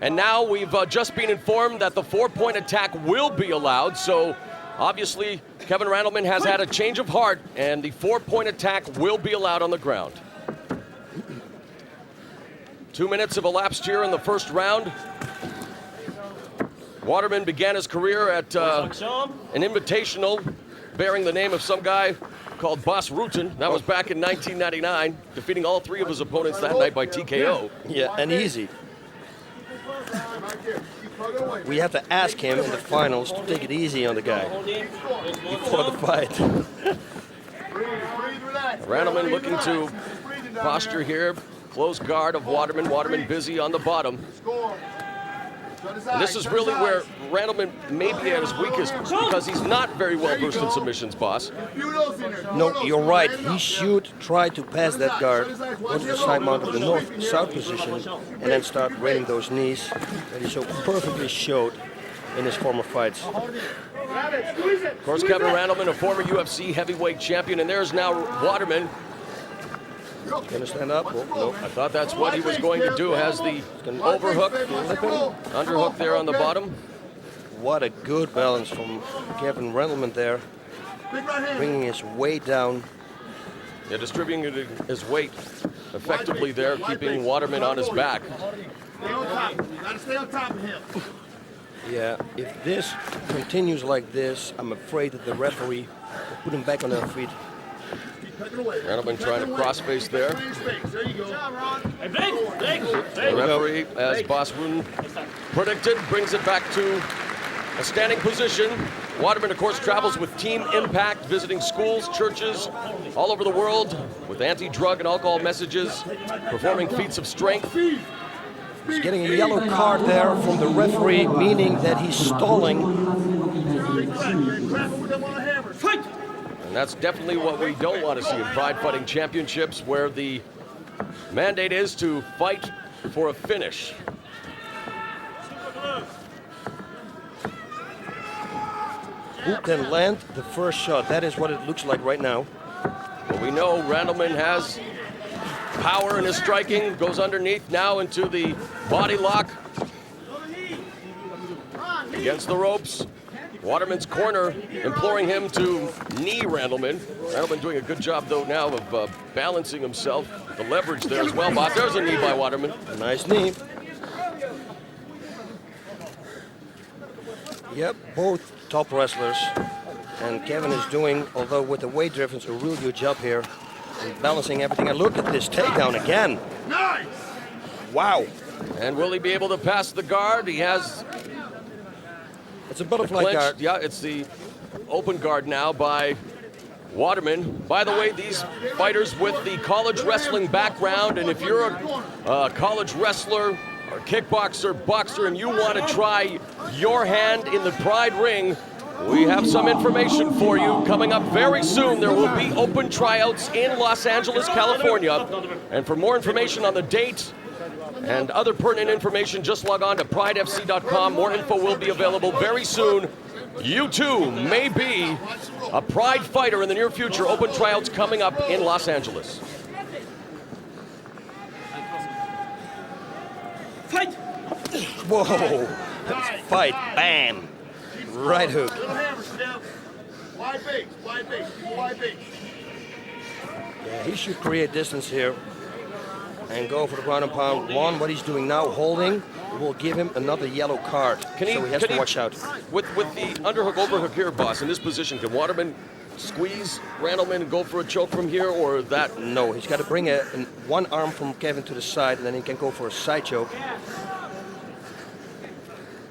And now we've just been informed that the 4-point attack will be allowed, so obviously Kevin Randleman has had a change of heart, and the 4-point attack will be allowed on the ground. 2 minutes have elapsed here in the first round. Waterman began his career at an invitational bearing the name of some guy called Boss Rutten. That was back in 1999, defeating all 3 of his opponents that night by TKO. Yeah, and easy. We have to ask him in the finals to take it easy on the guy before the fight. Randleman looking to posture here. Close guard of Waterman. Waterman busy on the bottom. And this is really where Randleman may be at his weakest because he's not very well versed in submissions, Boss. No, you're right. He should try to pass that guard, go to the side mount of the north-south position, and then start raining those knees that he so perfectly showed in his former fights. Of course, Kevin Randleman, a former UFC heavyweight champion, and there's now Waterman. Gonna stand up? Oh, no. I thought that's what he was going to do. Has the overhook, underhook there on the bottom. What a good balance from Kevin Randleman there. Bringing his weight down. Yeah, distributing his weight effectively there, keeping Waterman on his back. Stay on top. You gotta stay on top of him. Yeah, if this continues like this, I'm afraid that the referee will put him back on their feet. Randleman trying to cross face there. There you go. The referee, as Boss Rutten predicted, brings it back to a standing position. Waterman, of course, travels with Team Impact, visiting schools, churches all over the world with anti-drug and alcohol messages, performing feats of strength. He's getting a yellow card there from the referee, meaning that he's stalling. And that's definitely what we don't want to see in Pride Fighting Championships, where the mandate is to fight for a finish. Who can land the first shot? That is what it looks like right now. Well, we know Randleman has power in his striking, goes underneath now into the body lock. Against the ropes. Waterman's corner imploring him to knee Randleman. Randleman doing a good job, though, now of balancing himself. The leverage there as well, Boss. There's a knee by Waterman. A nice knee. Yep, both top wrestlers. And Kevin is doing, although with the weight difference, a real good job here in balancing everything. And look at this takedown again. Nice. Wow. And will he be able to pass the guard? He has... It's a butterfly guard. Yeah, it's the open guard now by Waterman. By the way, these fighters with the college wrestling background, and if you're a college wrestler or kickboxer, boxer, and you want to try your hand in the Pride ring, we have some information for you coming up very soon. There will be open tryouts in Los Angeles, California. And for more information on the date and other pertinent information, just log on to pridefc.com. More info will be available very soon. You too may be a Pride fighter in the near future. Open tryouts coming up in Los Angeles. Fight! Whoa! Fight! Bam! Right hook. Wide base, wide base, wide base. Yeah, he should create distance here and go for the ground and pound. One, what he's doing now, holding, will give him another yellow card. So he has to watch out. With the underhook, overhook here, Boss, in this position, can Waterman squeeze Randleman and go for a choke from here, or that? No, he's got to bring one arm from Kevin to the side, and then he can go for a side choke.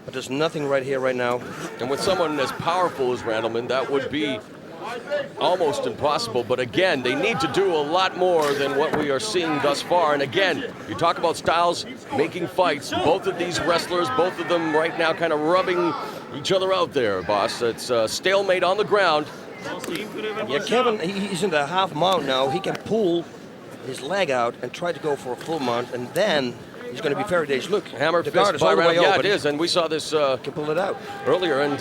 But there's nothing right here, right now. And with someone as powerful as Randleman, that would be almost impossible. But again, they need to do a lot more than what we are seeing thus far. And again, you talk about styles making fights. Both of these wrestlers, both of them right now kind of rubbing each other out there, boss. It's a stalemate on the ground. Yeah, Kevin, he's in the half mount now. He can pull his leg out and try to go for a full mount, and then he's going to be very dangerous. Look, Hammer the fist guard is by all the way Randleman. Yeah, open. it is, and we saw this Can pull it out earlier, and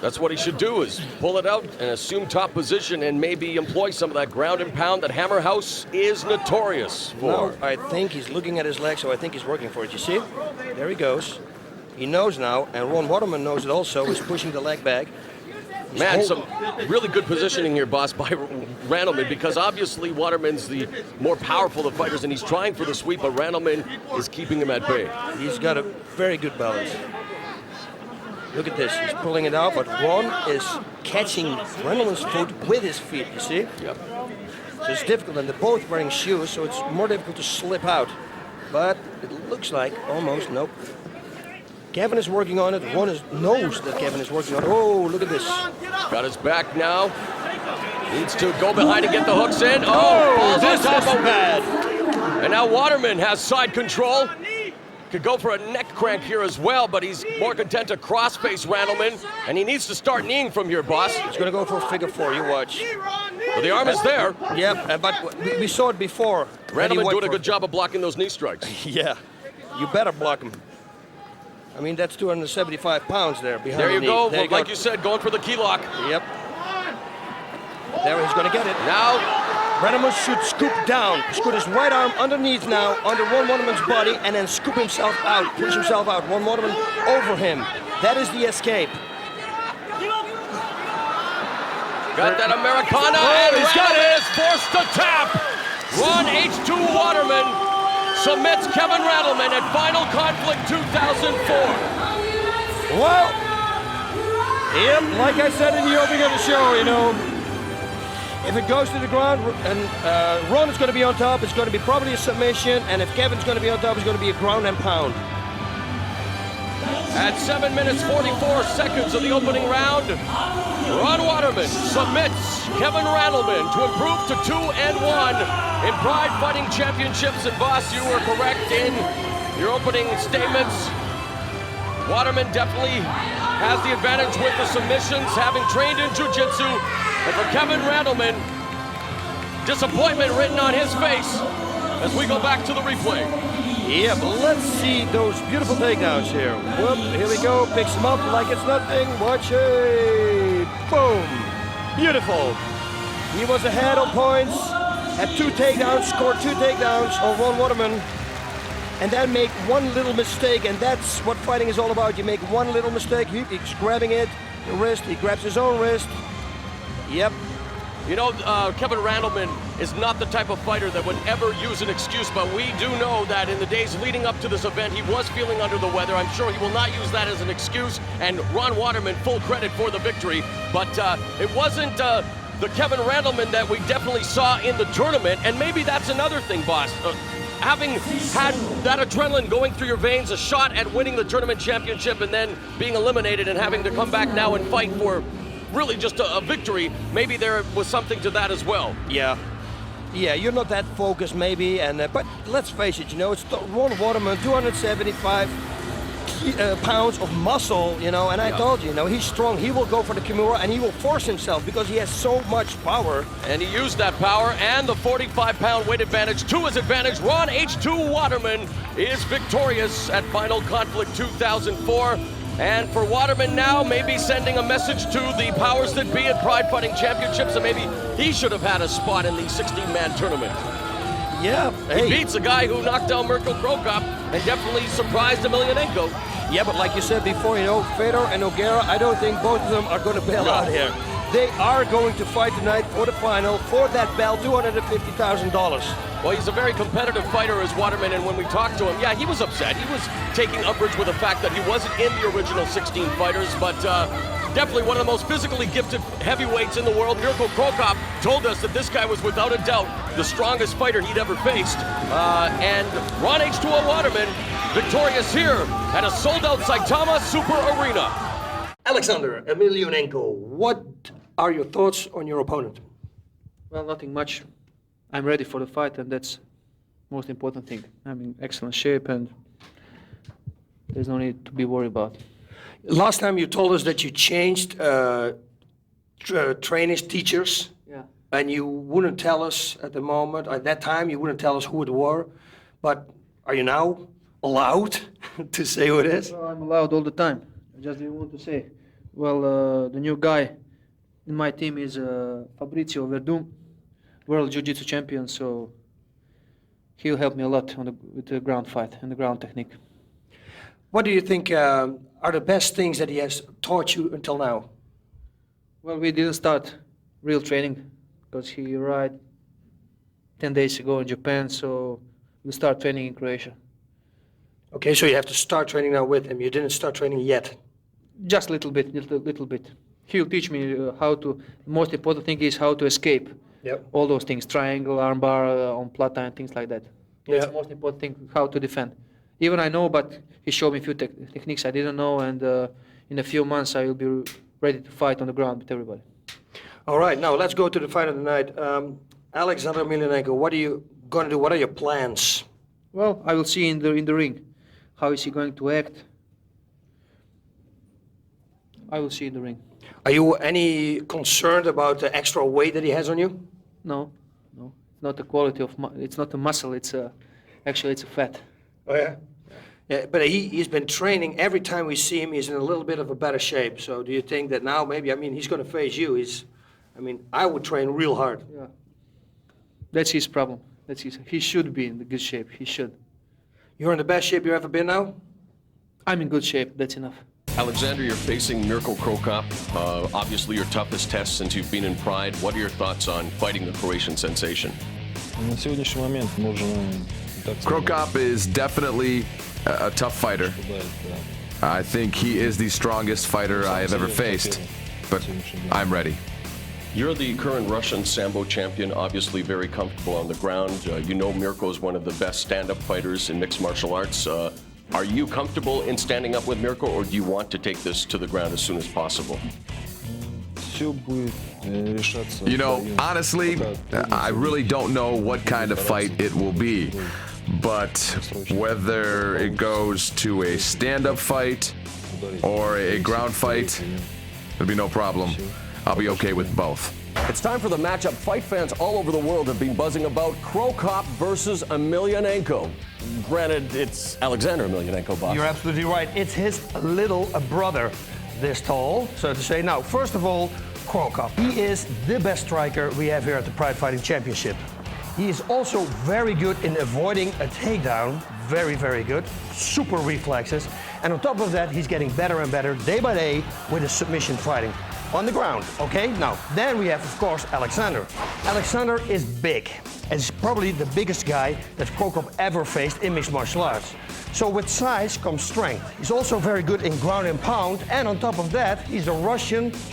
that's what he should do, is pull it out and assume top position and maybe employ some of that ground and pound that Hammer House is notorious for. Now, I think he's looking at his leg, so I think he's working for it. You see? There he goes. He knows now, and Ron Waterman knows it also. He's pushing the leg back. Man, some really good positioning here, boss, by Randleman, because obviously Waterman's the more powerful of the fighters, and he's trying for the sweep, but Randleman is keeping him at bay. He's got a very good balance. Look at this. He's pulling it out, but Ron is catching Randleman's foot with his feet, you see? Yep. So it's difficult, and they're both wearing shoes, so it's more difficult to slip out. But it looks like almost, nope. Kevin is working on it. Ron knows that Kevin is working on it. Oh, look at this. Got his back now. Needs to go behind and get the hooks in. Oh, this is bad. And now Waterman has side control. Could go for a neck crank here as well, but he's more content to cross-face Randleman, and he needs to start kneeing from here, boss. He's going to go for a figure four, you watch. Well, the arm is there. Yep, but we saw it before. Randleman doing a good job of blocking those knee strikes. Yeah, you better block him. I mean, that's 275 pounds there behind There you the go, knee. There you like you said, going for the key lock. Yep. There he's going to get it. Now, Randleman should scoop down. Scoot his right arm underneath now, under Ron Waterman's body, and then scoop himself out, push himself out. Ron Waterman over him. That is the escape. Got that Americana, and he's got Randleman is forced to tap. Ron H2 Waterman submits Kevin Randleman at Final Conflict 2004. Well, yep, like I said in the opening of the show, you know, if it goes to the ground and Ron is going to be on top, it's going to be probably a submission, and if Kevin's going to be on top, it's going to be a ground and pound. At 7 minutes 44 seconds of the opening round, Ron Waterman submits Kevin Randleman to improve to 2-1 in Pride Fighting Championships. And boss, you were correct in your opening statements. Waterman definitely has the advantage with the submissions, having trained in jiu-jitsu. And for Kevin Randleman, disappointment written on his face as we go back to the replay. Yeah, but let's see those beautiful takedowns here. Whoop, here we go, picks him up like it's nothing. Watch it. Boom. Beautiful. He was ahead on points, had 2 takedowns, scored 2 takedowns on Ron Waterman, and then make one little mistake, and that's what fighting is all about. You make one little mistake, he's grabbing it, the wrist, he grabs his own wrist. Yep. You know, Kevin Randleman is not the type of fighter that would ever use an excuse, but we do know that in the days leading up to this event, he was feeling under the weather. I'm sure he will not use that as an excuse, and Ron Waterman, full credit for the victory. But it wasn't the Kevin Randleman that we definitely saw in the tournament, and maybe that's another thing, boss. Having had that adrenaline going through your veins, a shot at winning the tournament championship, and then being eliminated and having to come back now and fight for really just a victory, maybe there was something to that as well. Yeah, you're not that focused maybe, and but let's face it, you know, it's Ron Waterman, 275 pounds of muscle, you know, and I told you, you know, he's strong. He will go for the Kimura, and he will force himself because he has so much power. And he used that power and the 45-pound weight advantage to his advantage. Ron H2 Waterman is victorious at Final Conflict 2004. And for Waterman now, maybe sending a message to the powers that be at Pride Fighting Championships, and maybe he should have had a spot in the 16-man tournament. Yeah, He beats a guy who knocked down Mirko Cro Cop and definitely surprised Emelianenko. Yeah, but like you said before, you know, Fedor and Nogueira, I don't think both of them are going to bail out here. They are going to fight tonight for the final, for that belt, $250,000. Well, he's a very competitive fighter as Waterman, and when we talked to him, yeah, he was upset. He was taking umbrage with the fact that he wasn't in the original 16 fighters, but definitely one of the most physically gifted heavyweights in the world. Mirko Cro Cop told us that this guy was without a doubt the strongest fighter he'd ever faced. And Ron H2O Waterman victorious here at a sold-out Saitama Super Arena. Alexander Emelianenko, what are your thoughts on your opponent? Well, nothing much. I'm ready for the fight, and that's most important thing. I'm in excellent shape, and there's no need to be worried about. Last time you told us that you changed trainers, teachers, Yeah. and you wouldn't tell us at the moment, at that time, you wouldn't tell us who it were, but are you now allowed to say who it is? Well, I'm allowed all the time. I just didn't want to say. Well, the new guy in my team is Fabrizio Verdun, world jiu-jitsu champion, so he'll help me a lot with the ground fight and the ground technique. What do you think are the best things that he has taught you until now? Well, we didn't start real training because he arrived 10 days ago in Japan, so we'll start training in Croatia. Okay, so you have to start training now with him. You didn't start training yet. Just a little bit. He'll teach me how to. The most important thing is how to escape. Yep. All those things, triangle, armbar, on plata, and things like that. That's the most important thing, how to defend. Even I know, but he showed me a few techniques I didn't know, and in a few months I will be ready to fight on the ground with everybody. All right, now let's go to the fight of the night. Alexander Emelianenko, what are you going to do? What are your plans? Well, I will see in the ring. How is he going to act? I will see in the ring. Are you any concerned about the extra weight that he has on you? No. It's not the quality of. It's not a muscle. Actually it's a fat. Oh yeah. Yeah, but he's been training. Every time we see him, he's in a little bit of a better shape. So do you think that now maybe? I mean, he's going to face you. I would train real hard. Yeah. That's his problem. He should be in the good shape. He should. You're in the best shape you've ever been now? I'm in good shape. That's enough. Alexander, you're facing Mirko Cro Cop. Obviously your toughest test since you've been in Pride. What are your thoughts on fighting the Croatian sensation? Cro Cop is definitely a tough fighter. I think he is the strongest fighter I have ever faced, but I'm ready. You're the current Russian Sambo champion, obviously very comfortable on the ground. You know Mirko is one of the best stand-up fighters in mixed martial arts. Are you comfortable in standing up with Mirko, or do you want to take this to the ground as soon as possible? You know, honestly, I really don't know what kind of fight it will be. But whether it goes to a stand-up fight or a ground fight, it'll be no problem. I'll be okay with both. It's time for the matchup fight fans all over the world have been buzzing about. Cro Cop versus Emelianenko. Granted, it's Alexander Emelianenko, boss. You're absolutely right. It's his little brother, this tall, so to say. Now, first of all, Cro Cop. He is the best striker we have here at the Pride Fighting Championship. He is also very good in avoiding a takedown. Very, very good. Super reflexes. And on top of that, he's getting better and better day by day with his submission fighting. On the ground, okay? Now, then we have, of course, Alexander. Alexander is big. And he's probably the biggest guy that Cro Cop ever faced in mixed martial arts. So with size comes strength. He's also very good in ground and pound. And on top of that, he's the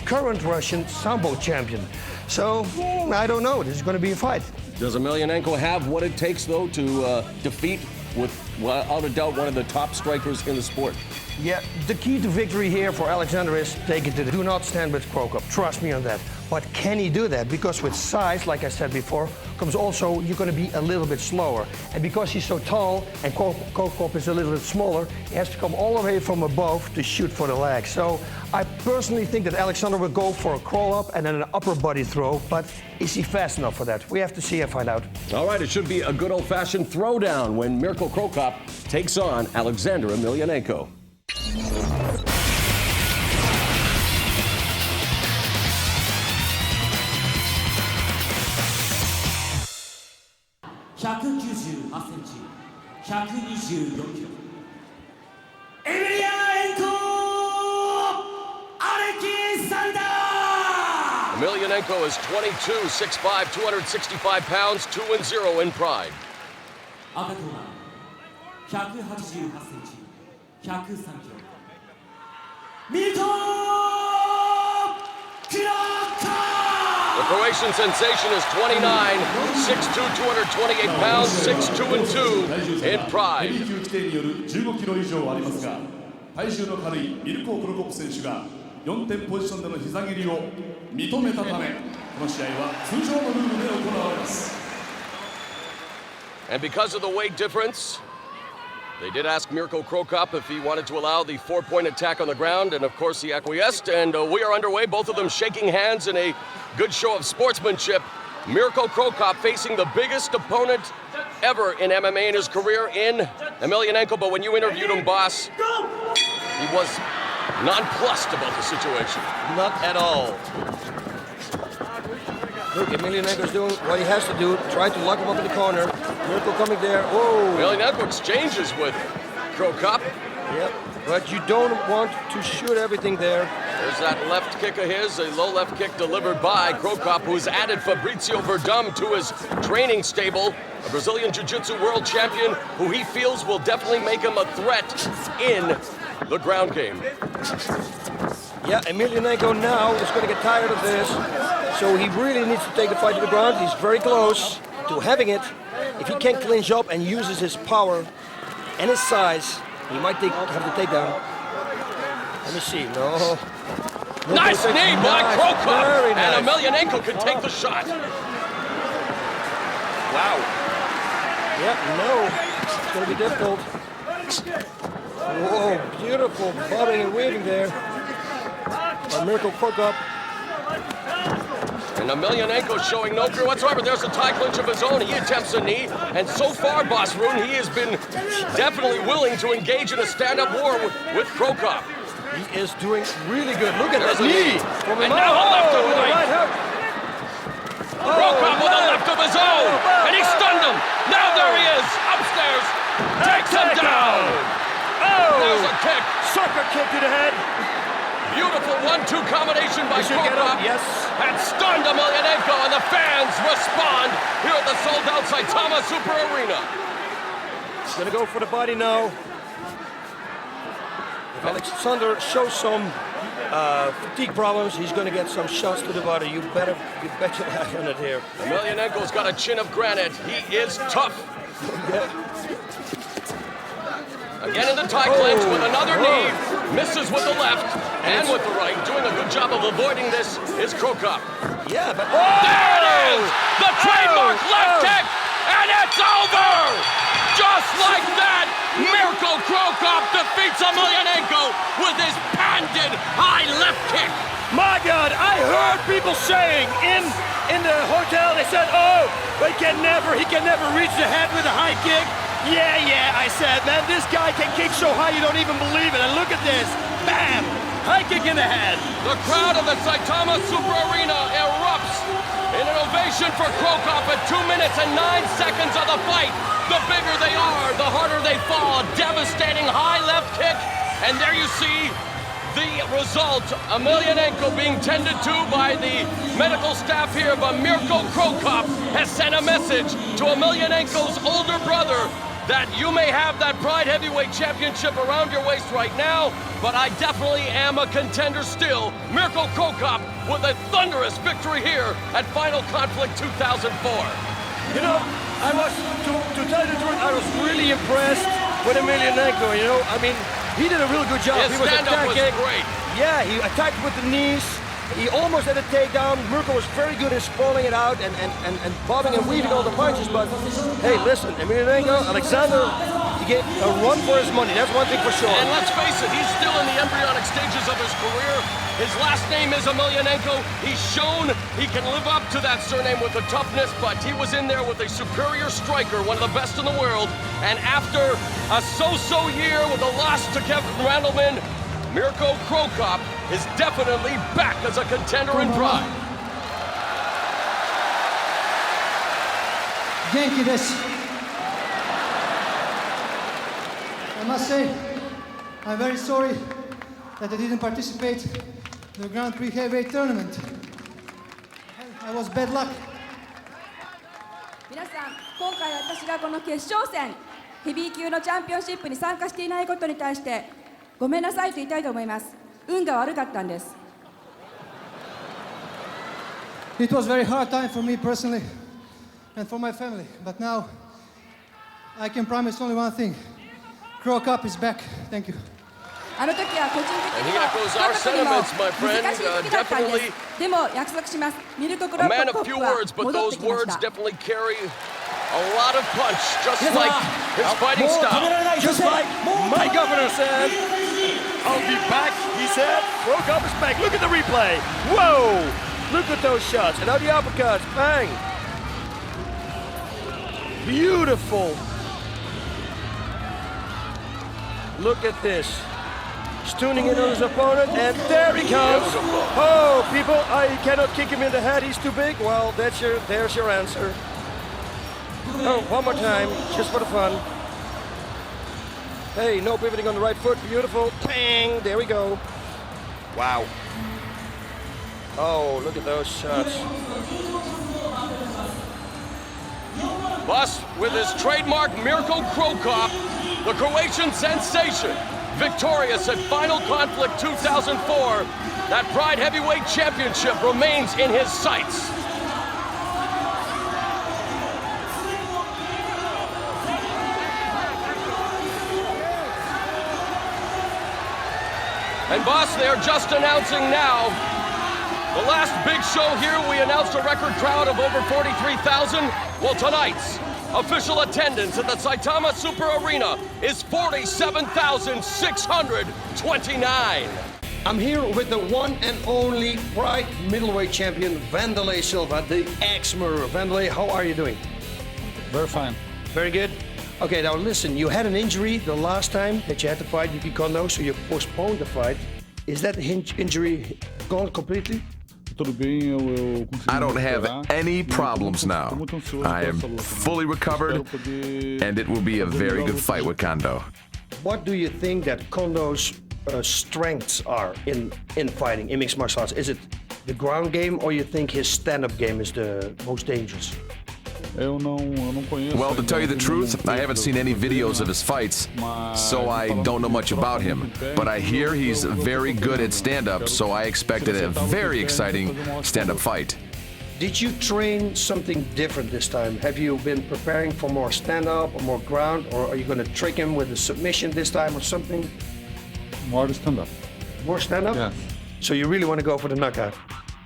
current Russian Sambo champion. So, I don't know. This is going to be a fight. Does Emelianenko have what it takes, though, to defeat, without a doubt, one of the top strikers in the sport? Yeah, the key to victory here for Alexander is take it to the do not stand with Cro Cop. Trust me on that. But can he do that? Because with size, like I said before, comes also you're going to be a little bit slower. And because he's so tall and Cro Cop is a little bit smaller, he has to come all the way from above to shoot for the leg. So I personally think that Alexander will go for a crawl up and then an upper body throw. But is he fast enough for that? We have to see and find out. All right, it should be a good old-fashioned throwdown when Mirko Cro Cop takes on Alexander Emelianenko. 198センチ、124キロ。エメリアエンコアレキサンダー。 Emelianenko is 22, 6'5", 265 pounds, 2-0 in Pride. 赤コーナー、188センチ、103キロ。ミルコ・クロカー。The Croatian sensation is 29, 6'2", 228 pounds, 6'2" in pride. ヘビー級規定による15キロ以上ありますが、体重の軽いミルコ・クロコプ選手が4点ポジションでの膝蹴りを認めたため、この試合は通常のルールで行われます。And because of the weight difference, they did ask Mirko Cro Cop if he wanted to allow the 4-point attack on the ground, and of course he acquiesced, and we are underway, both of them shaking hands in a good show of sportsmanship. Mirko Cro Cop facing the biggest opponent ever in MMA in his career in Emelianenko, but when you interviewed him, boss, he was nonplussed about the situation. Not at all. Look, Emelianenko's doing what he has to do, trying to lock him up in the corner. Mirko coming there. Whoa! Emelianenko exchanges with Cro Cop. Yep, but you don't want to shoot everything there. There's that left kick of his, a low left kick delivered by Cro Cop, who's added Fabrizio Verdum to his training stable, a Brazilian Jiu-Jitsu world champion who he feels will definitely make him a threat in the ground game. Yeah, Emelianenko now is going to get tired of this, so he really needs to take the fight to the ground. He's very close to having it. If he can clinch up and uses his power and his size, he might have the takedown. Let me see. No. Nice knee by Cro Cop, Very and nice. Emelianenko can take the shot. Wow. Yep, no. It's going to be difficult. Whoa, beautiful bobbing and weaving there by Mirko Cro Cop. And Emelianenko showing no fear whatsoever. There's a tie clinch of his own. He attempts a knee, and so far, Boss Rune, he has been definitely willing to engage in a stand-up war with Cro Cop. He is doing really good. Look at There's that a knee. And now a left of right. Cro Cop with a left of his own, and he stunned him. Now there he is, upstairs, takes him down. There's a kick. Sucker kick to the head. Beautiful 1-2 combination by Cro Cop. Yes. And stunned Emelianenko, and the fans respond here at the sold-out Saitama Super Arena. He's gonna go for the body now. If Alexander shows some fatigue problems, he's gonna get some shots to the body. You bet your life on it here. Emelianenko's got a chin of granite. He is tough. Again in the tie clinch with another knee. Misses with the left and with the right. Doing a good job of avoiding this is Cro Cop. Yeah, but... There it is! The trademark left kick! And it's over! Just like that, Mirko Cro Cop defeats Emelianenko with his patented high left kick. My God, I heard people saying in the hotel, they said, oh, he can never reach the head with a high kick. Yeah, I said, man, this guy can kick so high you don't even believe it. And look at this, bam, high kick in the head. The crowd of the Saitama Super Arena erupts in an ovation for Cro Cop at 2 minutes and 9 seconds of the fight. The bigger they are, the harder they fall. A devastating high left kick, and there you see the result. Emelianenko being tended to by the medical staff here, but Mirko Cro Cop has sent a message to Emelianenko's older brother that you may have that Pride Heavyweight Championship around your waist right now, but I definitely am a contender still. Mirko Cro Cop with a thunderous victory here at Final Conflict 2004. You know, I was, to tell you the truth, I was really impressed with Emelianenko, you know. I mean, he did a real good job. His He was stand-up was attacking. great. Yeah, he attacked with the knees. He almost had a takedown. Mirko was very good at sprawling it out and bobbing and weaving all the punches. But hey, listen, Emelianenko, Alexander, he gave a run for his money. That's one thing for sure. And let's face it, he's still in the embryonic stages of his career. His last name is Emelianenko. He's shown he can live up to that surname with the toughness, but he was in there with a superior striker, one of the best in the world. And after a so-so year with a loss to Kevin Randleman, Mirko Cro Cop is definitely back as a contender in Pride. 元気です。I must say, I'm very sorry that I didn't participate in the Grand Prix heavyweight tournament. I was bad luck. 皆さん、今回私がこの決勝戦ヘビー級のチャンピオンシップに参加していないことに対してごめんなさいと言いたいと思います。運が悪かったんです。it was very hard time for me personally and for my family. But now I can promise only one thing. Crow Cup is back. Thank you. あの時は個人的 And に he も echoes 家 our 族にも sentiments, my friend. 難しい時だったんです でも約束しますミルコ・クロ A ッ man プ of コッ few プは words, but 戻っ those てきまし words た definitely carry a lot of punch, just like his fighting もう止められ style. ない。そして My governor said, I'll be back, he said. Crow Cup is back. Look at the replay. Whoa! Look at those shots. And now the uppercuts. Bang! Beautiful. Look at this. He's tuning in on his opponent, and there he comes. Oh, people, I cannot kick him in the head. He's too big. Well, there's your answer. Oh, one more time, just for the fun. Hey, no pivoting on the right foot. Beautiful. Bang! There we go. Wow. Oh, look at those shots. Boss, with his trademark Mirko Cro Cop, the Croatian sensation, victorious at Final Conflict 2004, that Pride Heavyweight Championship remains in his sights. And boss, they are just announcing now, the last big show here, we announced a record crowd of over 43,000. Well, tonight's official attendance at the Saitama Super Arena is 47,629. I'm here with the one and only Pride middleweight champion, Wanderlei Silva, the ex-murderer. Wanderlei, how are you doing? Very fine. Very good. Okay, now listen, you had an injury the last time that you had to fight Yuki Kondo, so you postponed the fight. Is that injury gone completely? I don't have any problems now. I am fully recovered, and it will be a very good fight with Kondo. What do you think that Kondo's strengths are in fighting, in mixed martial arts? Is it the ground game, or you think his stand-up game is the most dangerous? Well, to tell you the truth, I haven't seen any videos of his fights, so I don't know much about him. But I hear he's very good at stand-up, so I expected a very exciting stand-up fight. Did you train something different this time? Have you been preparing for more stand-up or more ground, or are you going to trick him with a submission this time or something? More stand-up. More stand-up? Yeah. So you really want to go for the knockout?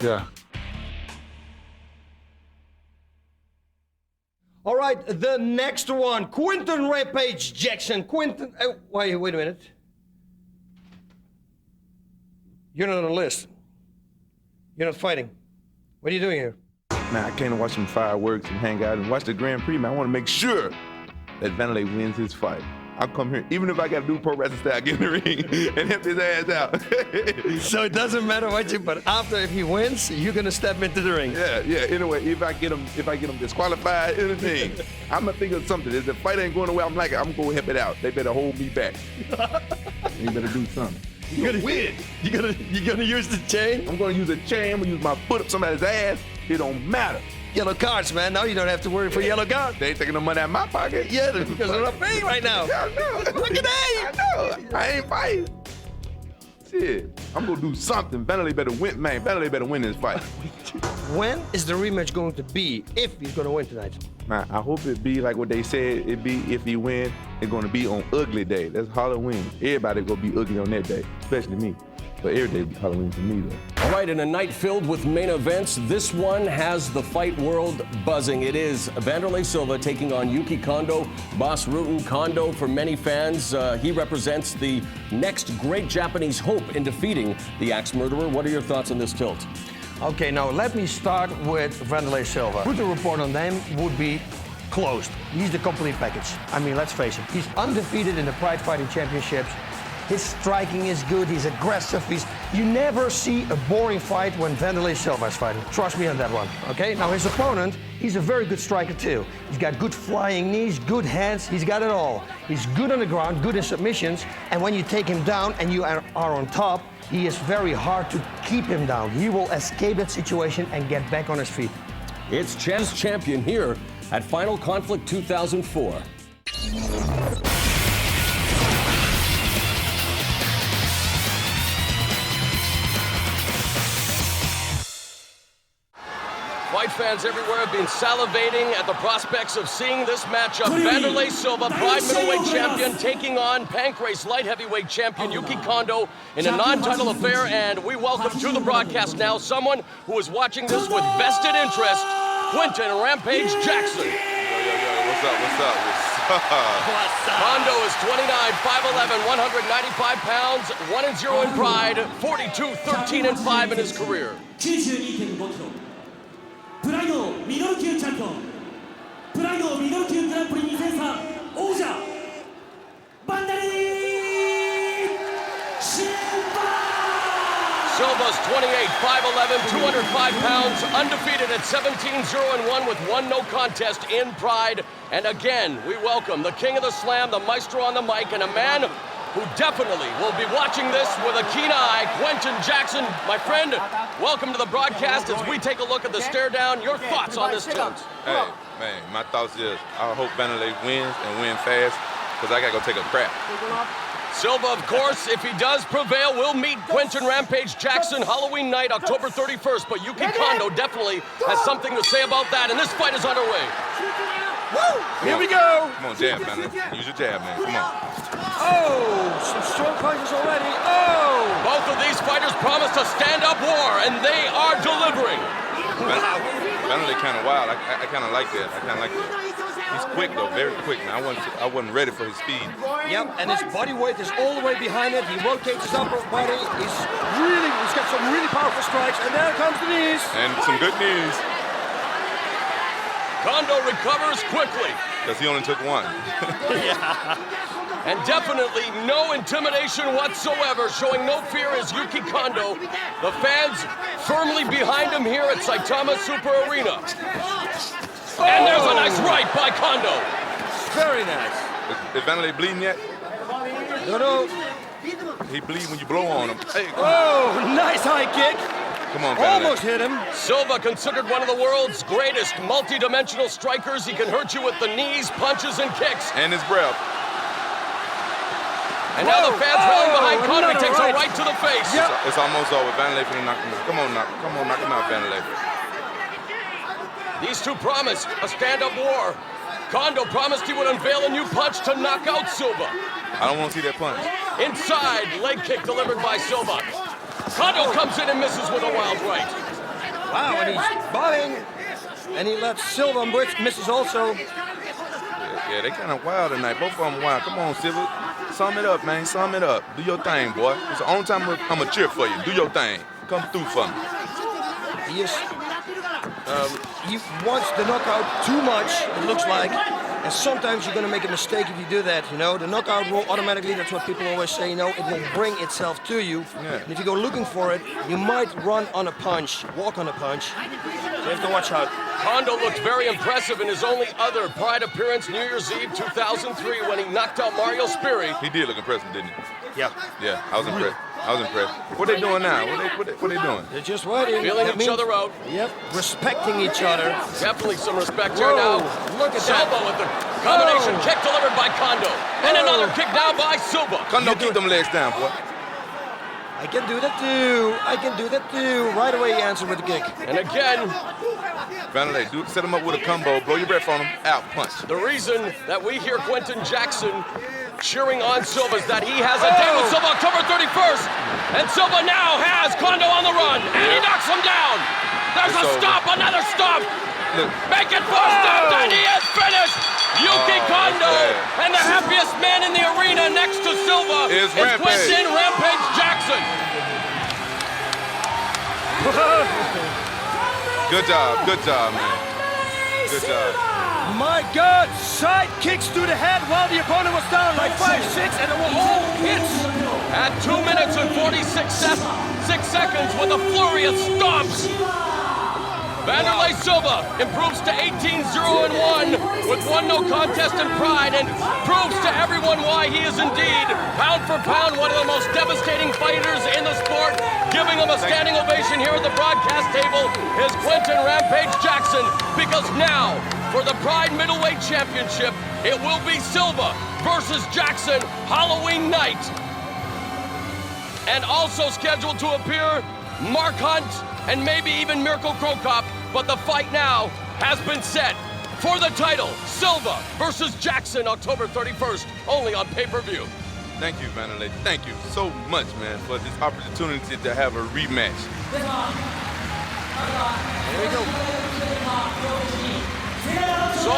Yeah. All right, the next one, Quinton Rampage Jackson. Quinton, wait a minute. You're not on the list. You're not fighting. What are you doing here? Man, I came to watch some fireworks and hang out and watch the Grand Prix, man. I want to make sure that Wanderlei wins his fight. I'll come here, even if I got to do pro wrestling style, get in the ring and help his ass out. So it doesn't matter what you, but after if he wins, you're gonna step into the ring. Yeah. Anyway, if I get him disqualified, anything, I'm gonna think of something. If the fight ain't going away, I'm gonna help it out. They better hold me back. You better do something. You're gonna win. You're gonna use the chain? I'm gonna use a chain. I'm gonna use my foot up somebody's ass. It don't matter. Yellow cards, man. Now you don't have to worry for yellow cards. They ain't taking no money out of my pocket. Yeah, because they're not paying right now. Yeah, I know. Look at that. I know. I ain't fighting. Shit. I'm gonna do something. Wanderlei better win, man. Wanderlei better win this fight. When is the rematch going to be, if he's gonna win tonight? Man, I hope it be like what they said it be. If he win, it's gonna be on Ugly Day. That's Halloween. Everybody gonna be ugly on that day, especially me. But every day be Halloween for me, though. All right, in a night filled with main events, this one has the fight world buzzing. It is Wanderlei Silva taking on Yuki Kondo. Boss Rutan Kondo, for many fans, he represents the next great Japanese hope in defeating the Axe Murderer. What are your thoughts on this tilt? Okay, now let me start with Wanderlei Silva. Put the report on them would be closed. He's the complete package. I mean, let's face it. He's undefeated in the Pride Fighting Championships. His striking is good, he's aggressive, you never see a boring fight when Wanderlei Silva is fighting. Trust me on that one, okay? Now his opponent, he's a very good striker too. He's got good flying knees, good hands, he's got it all. He's good on the ground, good in submissions, and when you take him down and you are on top, he is very hard to keep him down. He will escape that situation and get back on his feet. It's Chess Champion here at Final Conflict 2004. Pride fans everywhere have been salivating at the prospects of seeing this matchup. Vanderlei Silva, Pride middleweight champion, taking on Pancrase light heavyweight champion Yuki Kondo in a non-title affair. And we welcome to the broadcast now someone who is watching this with vested interest, Quinton Rampage Jackson. What's up? Kondo is 29, 5'11", 195 pounds, 1-0 in Pride, 42, 13, and 5 in his career. 92.5 キロプライドミドル級チャンピオンプライドミドル級グランプリ2003王者バンダリー Silva's 28, 5'11", 205 pounds, undefeated at 17-0-1 with one no contest in Pride. And again, we welcome the king of the slam, the maestro on the mic, and a man who definitely will be watching this with a keen eye, Quinton Jackson. My friend, welcome to the broadcast as we take a look at the stare down. Your thoughts on this tune? Hey, man, my thoughts is I hope Vanderlei wins and win fast because I got to go take a crap. Silva, of course, if he does prevail, will meet Quinton Rampage Jackson Halloween night, October 31st. But Yuki Kondo definitely has something to say about that, and this fight is underway. Woo! Here we go! Come on, jab, man. Use your jab, man. Come on. Oh, some strong fighters already. Oh! Both of these fighters promised a stand-up war, and they are delivering. Vanderlei kind of wild. I kind of like that. He's quick though, very quick. Man, I wasn't ready for his speed. Yep, and his body weight is all the way behind it. He rotates his upper body. He's got some really powerful strikes, and there comes the knees. And some good knees. Kondo recovers quickly. Because he only took one. Yeah. And definitely no intimidation whatsoever, showing no fear is Yuki Kondo. The fans firmly behind him here at Saitama Super Arena. And there's a nice right by Kondo. Very nice. Is Vanderlei bleeding yet? No. He bleeds when you blow on him. Hey, oh, nice high kick. Come on, Vanderlei. Almost hit him. Silva, considered one of the world's greatest multi-dimensional strikers. He can hurt you with the knees, punches, and kicks. And his breath. And now the fans rallying behind Kondo. He takes a right to the face. Yep. It's almost over. Vanderlei finna knock him out. Come on, knock him out, Vanderlei. These two promised a stand-up war. Kondo promised he would unveil a new punch to knock out Silva. I don't want to see that punch. Inside, leg kick delivered by Silva. Kondo comes in and misses with a wild right. Wow, and he's buying, and he lets Silva misses also. Yeah, they kind of wild tonight. Both of them wild. Come on, Silva. Sum it up, man. Sum it up. Do your thing, boy. It's the only time I'm going to cheer for you. Do your thing. Come through for me. He wants the knockout too much, it looks like. And sometimes you're going to make a mistake if you do that, you know. The knockout will automatically, that's what people always say, you know, it will bring itself to you. Yeah. And if you go looking for it, you might run on a punch, walk on a punch. So you have to watch out. Kondo looked very impressive in his only other Pride appearance, New Year's Eve 2003, when he knocked out Mario Spiri. He did look impressive, didn't he? Yeah. Yeah, I was impressed. What they doing now? What they doing? They're just waiting. Feeling each other out. Yep, respecting each other. Definitely some respect here now. Look at Silva that. with the combination kick delivered by Kondo. And another kick now by Silva. Kondo, keep them legs down, boy. I can do that too. Right away he answered with the kick. And again, Vanderlei, set him up with a combo, blow your breath on him, out, punch. The reason that we hear Quinton Jackson cheering on Silva is that he has a date with Silva October 31st. And Silva now has Kondo on the run. And he knocks him down. There's a stop, another stop. Make it 4 stops, and he is finished. Yuki Kondo, and the happiest man in the arena next to Silva is Quinton Rampage Jackson. Good job, man. Good job. My God, side kicks to the head while the opponent was down like 5-6, and it was all hits. At 2 minutes and 46 seconds with a flurry of stomps. Vanderlei Silva improves to 18-0-1 with one no contest in Pride and proves to everyone why he is indeed, pound for pound, one of the most devastating fighters in the sport. Giving him a standing ovation here at the broadcast table is Quinton Rampage Jackson, because now, for the Pride Middleweight Championship, it will be Silva versus Jackson Halloween night. And also scheduled to appear, Mark Hunt and maybe even Mirko Krokop but the fight now has been set for the title. Silva versus Jackson, October 31st, only on pay-per-view. Thank you, Vanderlei. Thank you so much, man, for this opportunity to have a rematch. There we go. So,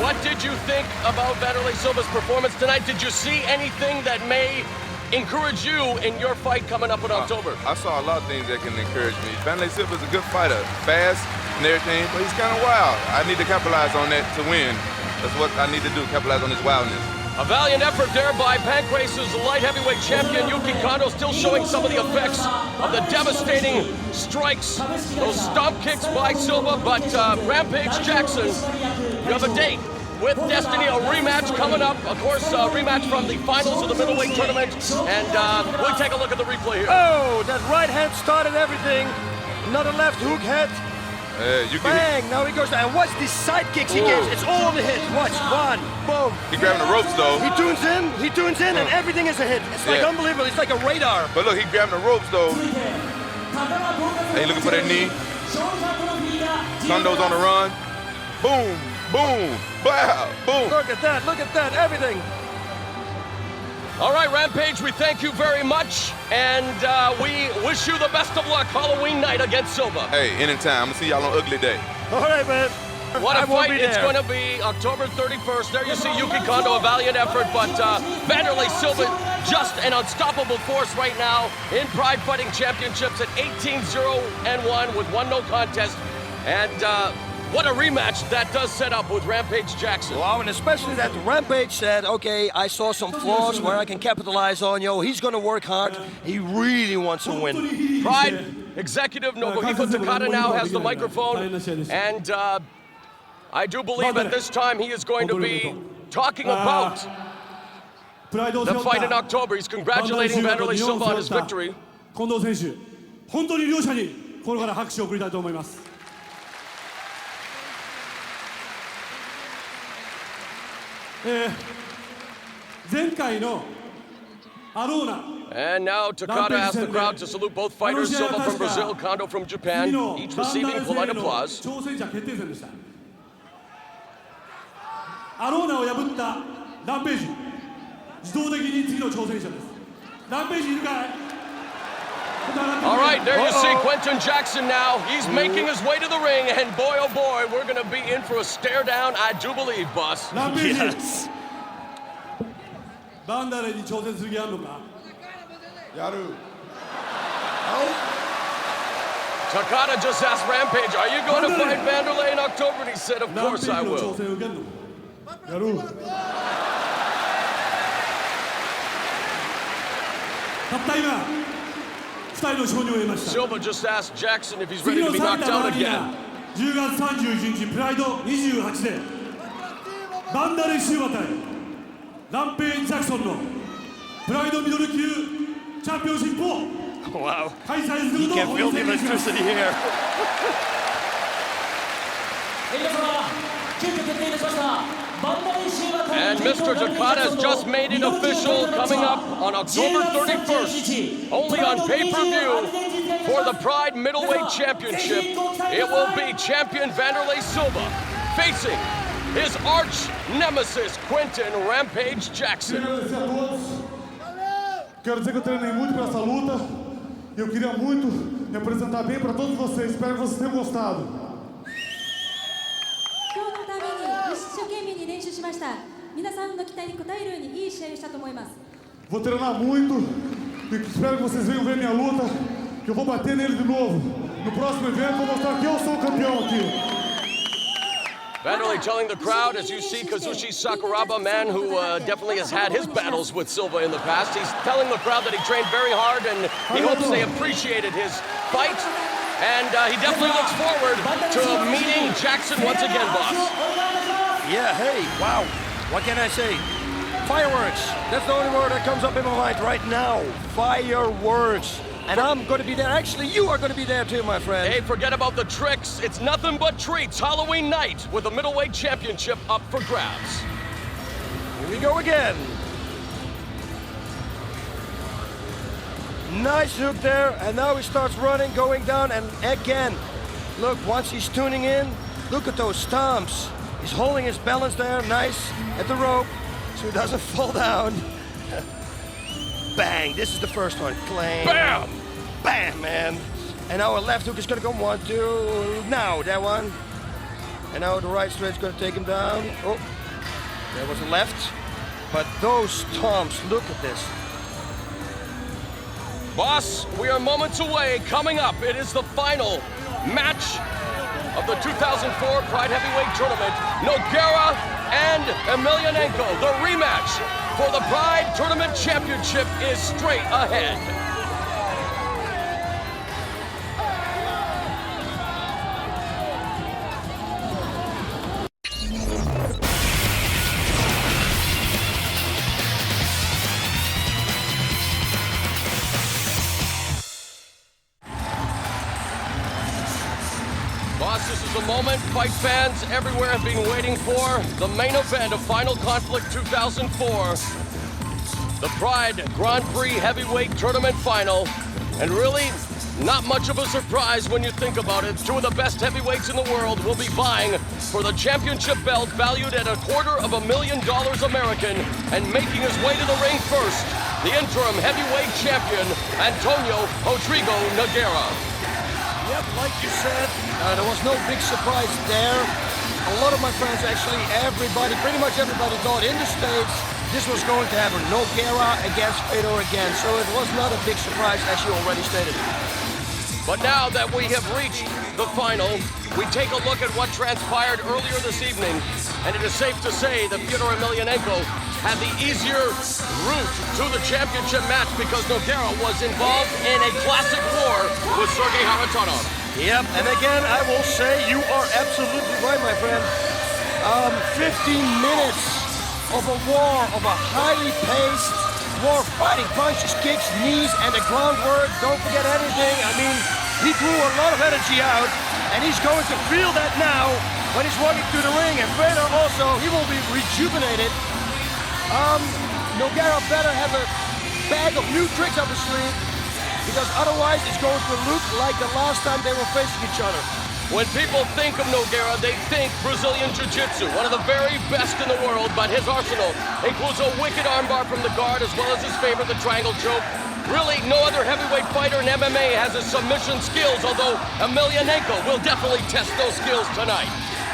what did you think about Vanderlei Silva's performance tonight? Did you see anything that may encourage you in your fight coming up in October? I saw a lot of things that can encourage me. Vanderlei Silva's a good fighter, fast and everything, but he's kind of wild. I need to capitalize on that to win. That's what I need to do, capitalize on his wildness. A valiant effort there by Pancrace's light heavyweight champion, Yuki Kondo, still showing some of the effects of the devastating strikes, those stomp kicks by Silva, but Rampage Jackson, you have a date with Destiny, a rematch coming up. Of course, a rematch from the finals of the middleweight tournament, and we'll take a look at the replay here. Oh, that right hand started everything. Another left hook head. Bang! Now he goes down. And watch these side kicks he gives. It's all the hit. Watch. One. Boom. He grabbing the ropes, though. He tunes in, and everything is a hit. It's like unbelievable. It's like a radar. But look, he grabbing the ropes, though. Hey, looking for that knee. Kondo's on the run. Boom. Boom. Wow. Boom. Look at that. Everything. All right, Rampage, we thank you very much, and we wish you the best of luck Halloween night against Silva. Hey, anytime. I'm going to see y'all on Ugly Day. All right, man. What a fight. It's going to be October 31st. There you see Yuki Kondo, a valiant effort, but Vanderlei Silva, just an unstoppable force right now in Pride Fighting Championships at 18-0-1 with 1 no contest. And what a rematch that does set up with Rampage Jackson. Wow, and especially that Rampage said, okay, I saw some flaws where I can capitalize on. He's going to work hard. He really wants to win. Pride executive Nobuhiko Takada now has the microphone, and I do believe at this time he is going to be talking about the fight in October. He's congratulating Vanderlei Silva on his victory. 近藤選手、本当に両者にこれから拍手を送りたいと思います。前回のアローナ And now Takada asks the crowd to salute both fighters, Silva from Brazil, Kondo from Japan, each receiving polite applause. 挑戦者決定戦でした。アローナを破ったランページ、自動的に次の挑戦者です。ランページいるかい？ All right, there you see Quentin Jackson now. He's making his way to the ring, and boy, oh boy, we're going to be in for a stare down, I do believe, boss. Yes. バンダレーに挑戦する気あるのか？やる。Takada just asked Rampage, are you going to fight Vanderlei in October? And he said, of course I will. やる。たった今。 Silva just asked Jackson if he's ready to be knocked out again. 10月31日プライド28でバンダレー・シューバ対ランページ・ジャクソンのプライドミドル級チャンピオンシップを開催すると報じています。 And Mr. Takada has just made it official, coming up on October 31st, only on pay-per-view for the Pride Middleweight Championship. It will be champion Vanderlei Silva facing his arch nemesis, Quentin Rampage Jackson. Quero dizer que eu treinei muito para essa luta e eu queria muito representar bem para todos vocês. Espero que vocês tenham gostado. 一生懸命に練習しました。皆さんの期待に応えるようにいい試合をしたと思います。 Vou treinar muito e espero que vocês venham ver minha luta, que eu vou bater nele de novo. No próximo evento vou mostrar que eu sou o campeão aqui. Vanderlei telling the crowd, as you see Kazushi Sakuraba, a man who definitely has had his battles with Silva in the past, he's telling the crowd that he trained very hard and he hopes they appreciated his fight. And he definitely looks forward to meeting Jackson once again, boss. Yeah, hey, wow. What can I say? Fireworks. That's the only word that comes up in my mind right now. Fireworks. And I'm going to be there. Actually, you are going to be there too, my friend. Hey, forget about the tricks. It's nothing but treats. Halloween night with the middleweight championship up for grabs. Here we go again. Nice hook there, and now he starts running, going down, and again, Look, once he's tuning in, look at those stomps. He's holding his balance there, nice, at the rope, so he doesn't fall down. Bang, this is the first one. Clang. Bam! Bam, man. And now our left hook is gonna go 1, 2, now that one. And now the right straight's gonna take him down. Oh, there was a left. But those stomps, look at this. Boss, we are moments away. Coming up, it is the final match of the 2004 Pride Heavyweight Tournament. Nogueira and Emelianenko. The rematch for the Pride Tournament Championship is straight ahead. Boss, this is the moment fight fans everywhere have been waiting for. The main event of Final Conflict 2004. The Pride Grand Prix Heavyweight Tournament Final. And really, not much of a surprise when you think about it. Two of the best heavyweights in the world will be vying for the championship belt valued at $250,000 American. And making his way to the ring first, the interim heavyweight champion, Antonio Rodrigo Nogueira. Yep, like you said, there was no big surprise there. A lot of my friends, actually pretty much everybody thought in the States this was going to happen. Nogueira against Fedor again, so it was not a big surprise, as you already stated. But now that we have reached the final, we take a look at what transpired earlier this evening, and it is safe to say that Fedor Emelianenko had the easier route to the championship match because Nogueira was involved in a classic war with Sergei Kharitonov. Yep, and again, I will say you are absolutely right, my friend. 15 minutes of a war, of a highly paced war, fighting punches, kicks, knees, and the groundwork. Don't forget anything. I mean, he drew a lot of energy out, and he's going to feel that now when he's walking through the ring. And Fedor also, he will be rejuvenated. Nogueira better have a bag of new tricks up his sleeve, because otherwise it's going to look like the last time they were facing each other. When people think of Nogueira, they think Brazilian Jiu-Jitsu, one of the very best in the world, but his arsenal includes a wicked armbar from the guard as well as his favorite, the triangle choke. Really, no other heavyweight fighter in MMA has his submission skills, although Emelianenko will definitely test those skills tonight.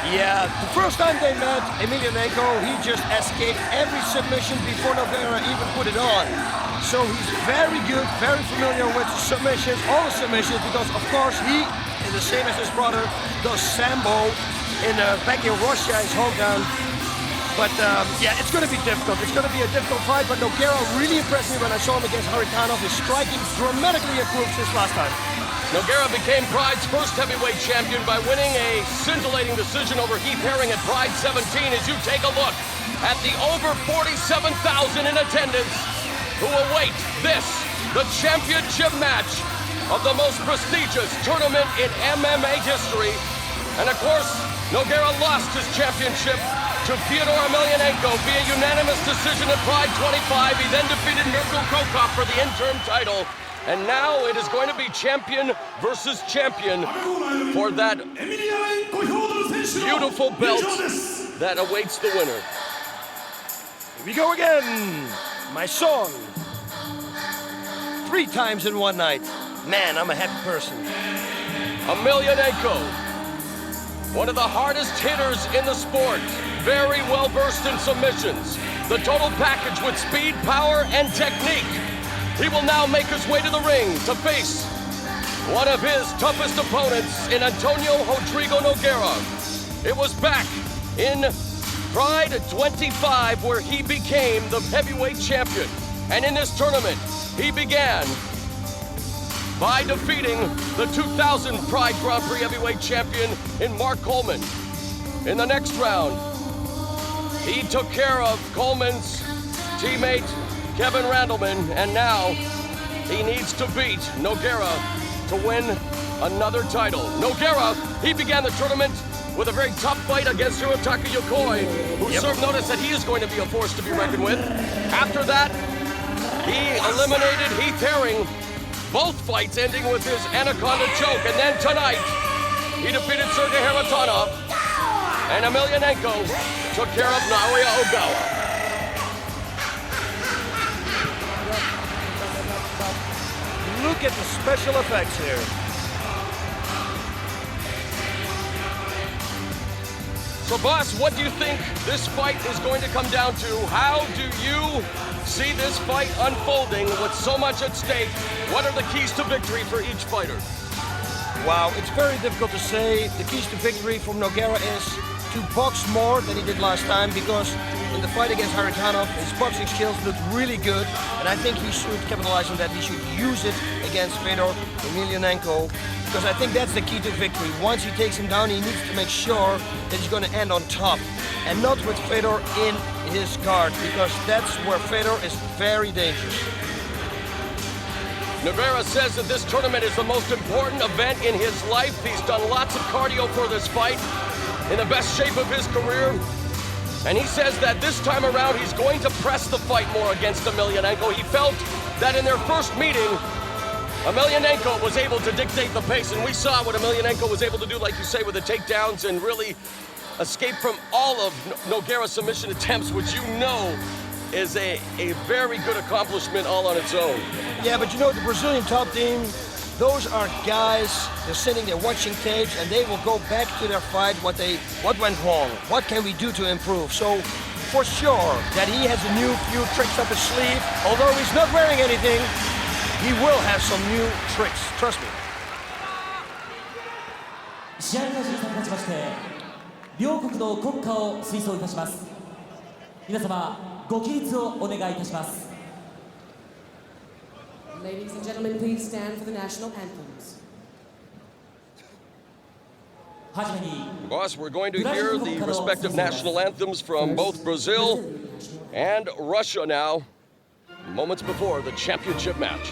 Yeah, the first time they met, Emelianenko, he just escaped every submission before Nogueira even put it on. So he's very good, very familiar with submissions, all the submissions, because of course he is the same as his brother, does Sambo back in Russia, his hometown. But yeah, it's going to be difficult. It's going to be a difficult fight, but Nogueira really impressed me when I saw him against Kharitonov. His striking dramatically improved since last time. Nogueira became Pride's first heavyweight champion by winning a scintillating decision over Heath Herring at Pride 17 as you take a look at the over 47,000 in attendance who await this, the championship match of the most prestigious tournament in MMA history. And of course, Nogueira lost his championship to Fedor Emelianenko via unanimous decision at Pride 25. He then defeated Mirko Cro Cop for the interim title. And now it is going to be champion versus champion for that beautiful belt that awaits the winner. Here we go again. My song. 3 times in one night. Man, I'm a happy person. Emelianenko, one of the hardest hitters in the sport. Very well versed in submissions. The total package with speed, power, and technique. He will now make his way to the ring to face one of his toughest opponents in Antonio Rodrigo Nogueira. It was back in Pride 25 where he became the heavyweight champion. And in this tournament, he began by defeating the 2000 Pride Grand Prix heavyweight champion in Mark Coleman. In the next round, he took care of Coleman's teammate, Kevin Randleman, and now he needs to beat Nogueira to win another title. Nogueira, he began the tournament with a very tough fight against Hirotaka Yokoi, who served notice that he is going to be a force to be reckoned with. After that, he eliminated Heath Herring, both fights ending with his Anaconda choke. And then tonight, he defeated Sergei Haratonov, and Emelianenko took care of Naoya Ogawa. Look at the special effects here. So, boss, what do you think this fight is going to come down to? How do you see this fight unfolding with so much at stake? What are the keys to victory for each fighter? Wow, it's very difficult to say. The keys to victory from Nogueira is to box more than he did last time, because in the fight against Haratonov, his boxing skills looked really good, and I think he should capitalize on that. He should use it against Fedor Emelianenko, because I think that's the key to victory. Once he takes him down, he needs to make sure that he's going to end on top, and not with Fedor in his guard, because that's where Fedor is very dangerous. Nogueira says that this tournament is the most important event in his life. He's done lots of cardio for this fight, in the best shape of his career. And he says that this time around, he's going to press the fight more against Emelianenko. He felt that in their first meeting, Emelianenko was able to dictate the pace, and we saw what Emelianenko was able to do, like you say, with the takedowns and really escape from all of Nogueira's submission attempts, which you know is a very good accomplishment all on its own. Yeah, but you know, the Brazilian top team, those are guys, they're sitting there watching tapes, and they will go back to their fight, what went wrong, what can we do to improve. So, for sure, that he has a few tricks up his sleeve. Although he's not wearing anything, he will have some new tricks, trust me. 試合開始に先立ちまして、両国の国歌を吹奏いたします。皆様、ご起立をお願いいたします。 Ladies and gentlemen, please stand for the national anthems. Boss, we're going to hear the respective national anthems from both Brazil and Russia now, moments before the championship match.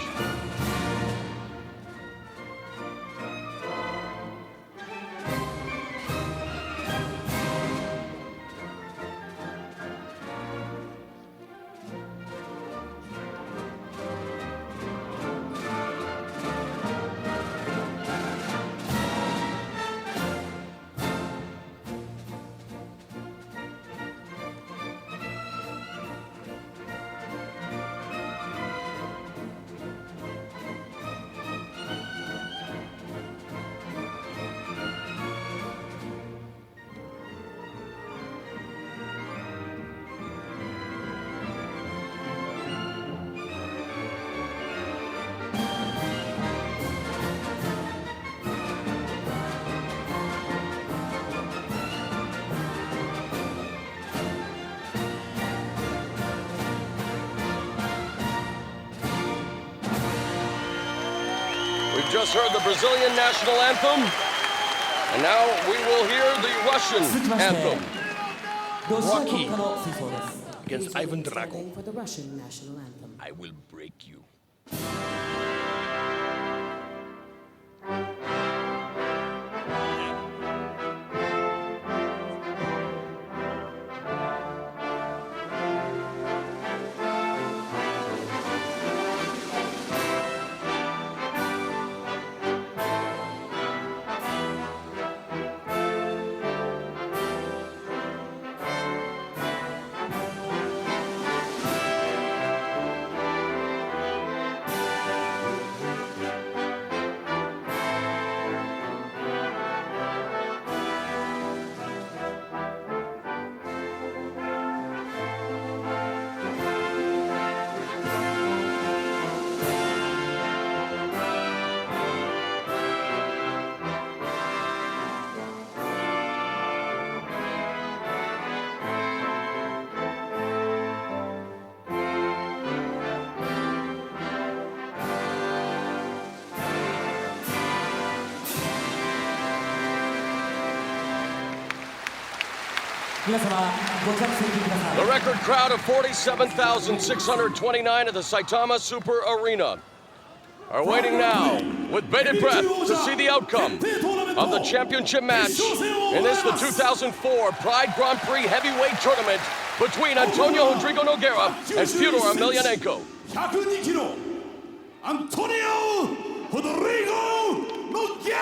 We've just heard the Brazilian national anthem, and now we will hear the Russian anthem. Rocky against Ivan Drago. For the Russian national anthem. I will break you. The record crowd of 47,629 at the Saitama Super Arena are waiting now with bated breath to see the outcome of the championship match in this, the 2004 Pride Grand Prix heavyweight tournament between Antonio Rodrigo Nogueira and Fyodor Emelianenko. 102キロ、アントニオ・ロドリゴ・ノゲラ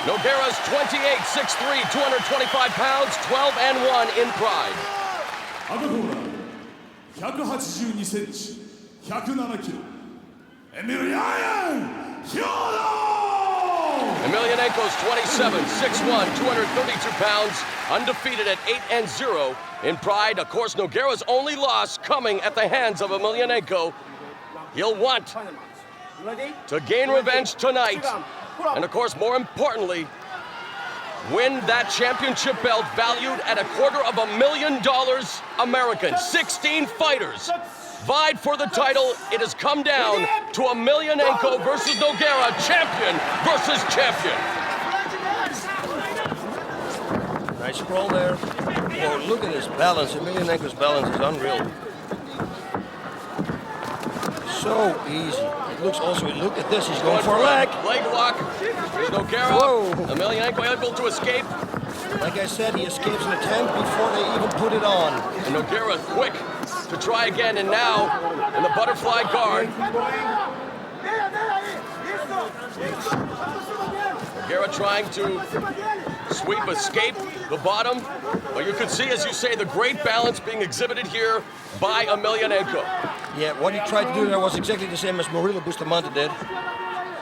Nogueira's 28, 6'3", 225 pounds, 12-1 in pride. 赤コーナー182センチ107キロエミリアン・ヒョード Emelianenko's 27, 6'1", 232 pounds, undefeated at 8-0 in pride. Of course, Nogueira's only loss coming at the hands of Emelianenko. He'll want to gain revenge tonight, and of course, more importantly, win that championship belt valued at $250,000 American. 16 fighters vied for the title. It has come down to Emelianenko versus Nogueira, champion versus champion. Nice sprawl there. Oh, look at his balance. Emelianenko's balance is unreal. So easy. It looks also, look at this, he's going for a leg. Leg lock. There's Nogueira. Whoa. Emelianenko able to escape. Like I said, he escapes an attempt before they even put it on. And Nogueira quick to try again, and now in the butterfly guard. Nogueira trying to sweep, escape the bottom. But you can see, as you say, the great balance being exhibited here by Emelianenko. Yeah, what he tried to do there was exactly the same as Murilo Bustamante did.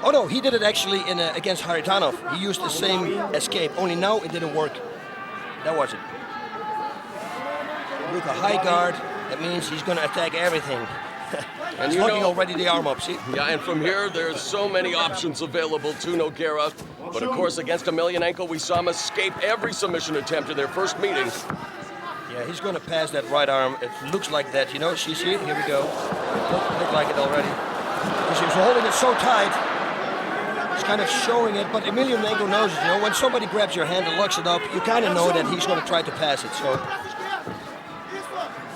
Oh no, he did it actually against Kharitonov. He used the same escape, only now it didn't work. That was it. With a high guard, that means he's going to attack everything. And he's you hooking know, already the arm up, see? Yeah, and from here, there's so many options available to Nogueira. But of course, against Emelianenko, we saw him escape every submission attempt in their first meeting. Yeah, he's going to pass that right arm. It looks like that, you know? See it? Here we go. Look like it already. Because he was holding it so tight. He's kind of showing it, but Emelianenko knows it, you know? When somebody grabs your hand and locks it up, you kind of know that he's going to try to pass it, so...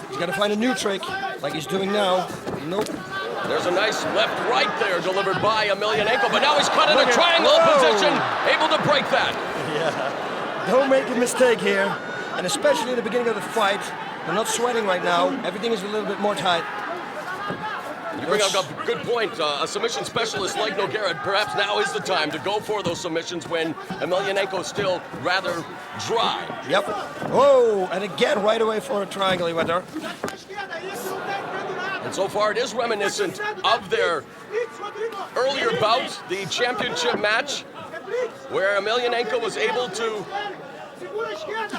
He's got to find a new trick, like he's doing now. Nope. There's a nice left-right there delivered by Emelianenko, but now he's cut in a triangle position, able to break that. Yeah. Don't make a mistake here. And especially in the beginning of the fight, they're not sweating right now. Everything is a little bit more tight. You bring up a good point. A submission specialist like Nogueira, perhaps now is the time to go for those submissions when Emelianenko's still rather dry. Yep. Whoa, and again right away for a triangle he went there. And so far it is reminiscent of their earlier bout, the championship match, where Emelianenko was able to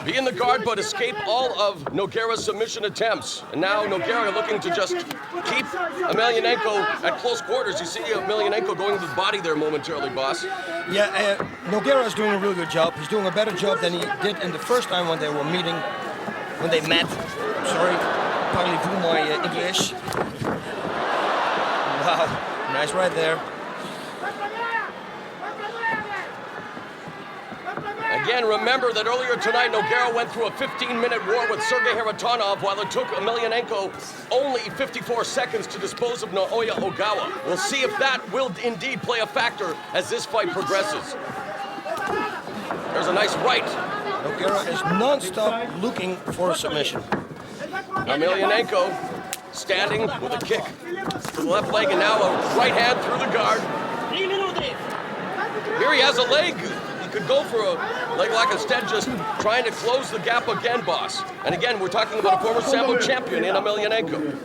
be in the guard but escape all of Nogueira's submission attempts. And now Nogueira looking to just keep Emelianenko at close quarters. You see Emelianenko going to the body there momentarily, boss. Yeah, Nogueira is doing a really good job. He's doing a better job than he did in the first time when they were meeting, when they met. I'm sorry, parlez-vous my English. Wow, nice right there. Again, remember that earlier tonight, Nogueira went through a 15-minute war with Sergei Kharitonov, while it took Emelianenko only 54 seconds to dispose of Naoya Ogawa. We'll see if that will indeed play a factor as this fight progresses. There's a nice right. Nogueira is non-stop looking for a submission. Emelianenko standing with a kick to the left leg, and now a right hand through the guard. Here he has a leg. Could go for a leg lock instead, just trying to close the gap again, boss. And again, we're talking about a former Sambo champion in Emelianenko.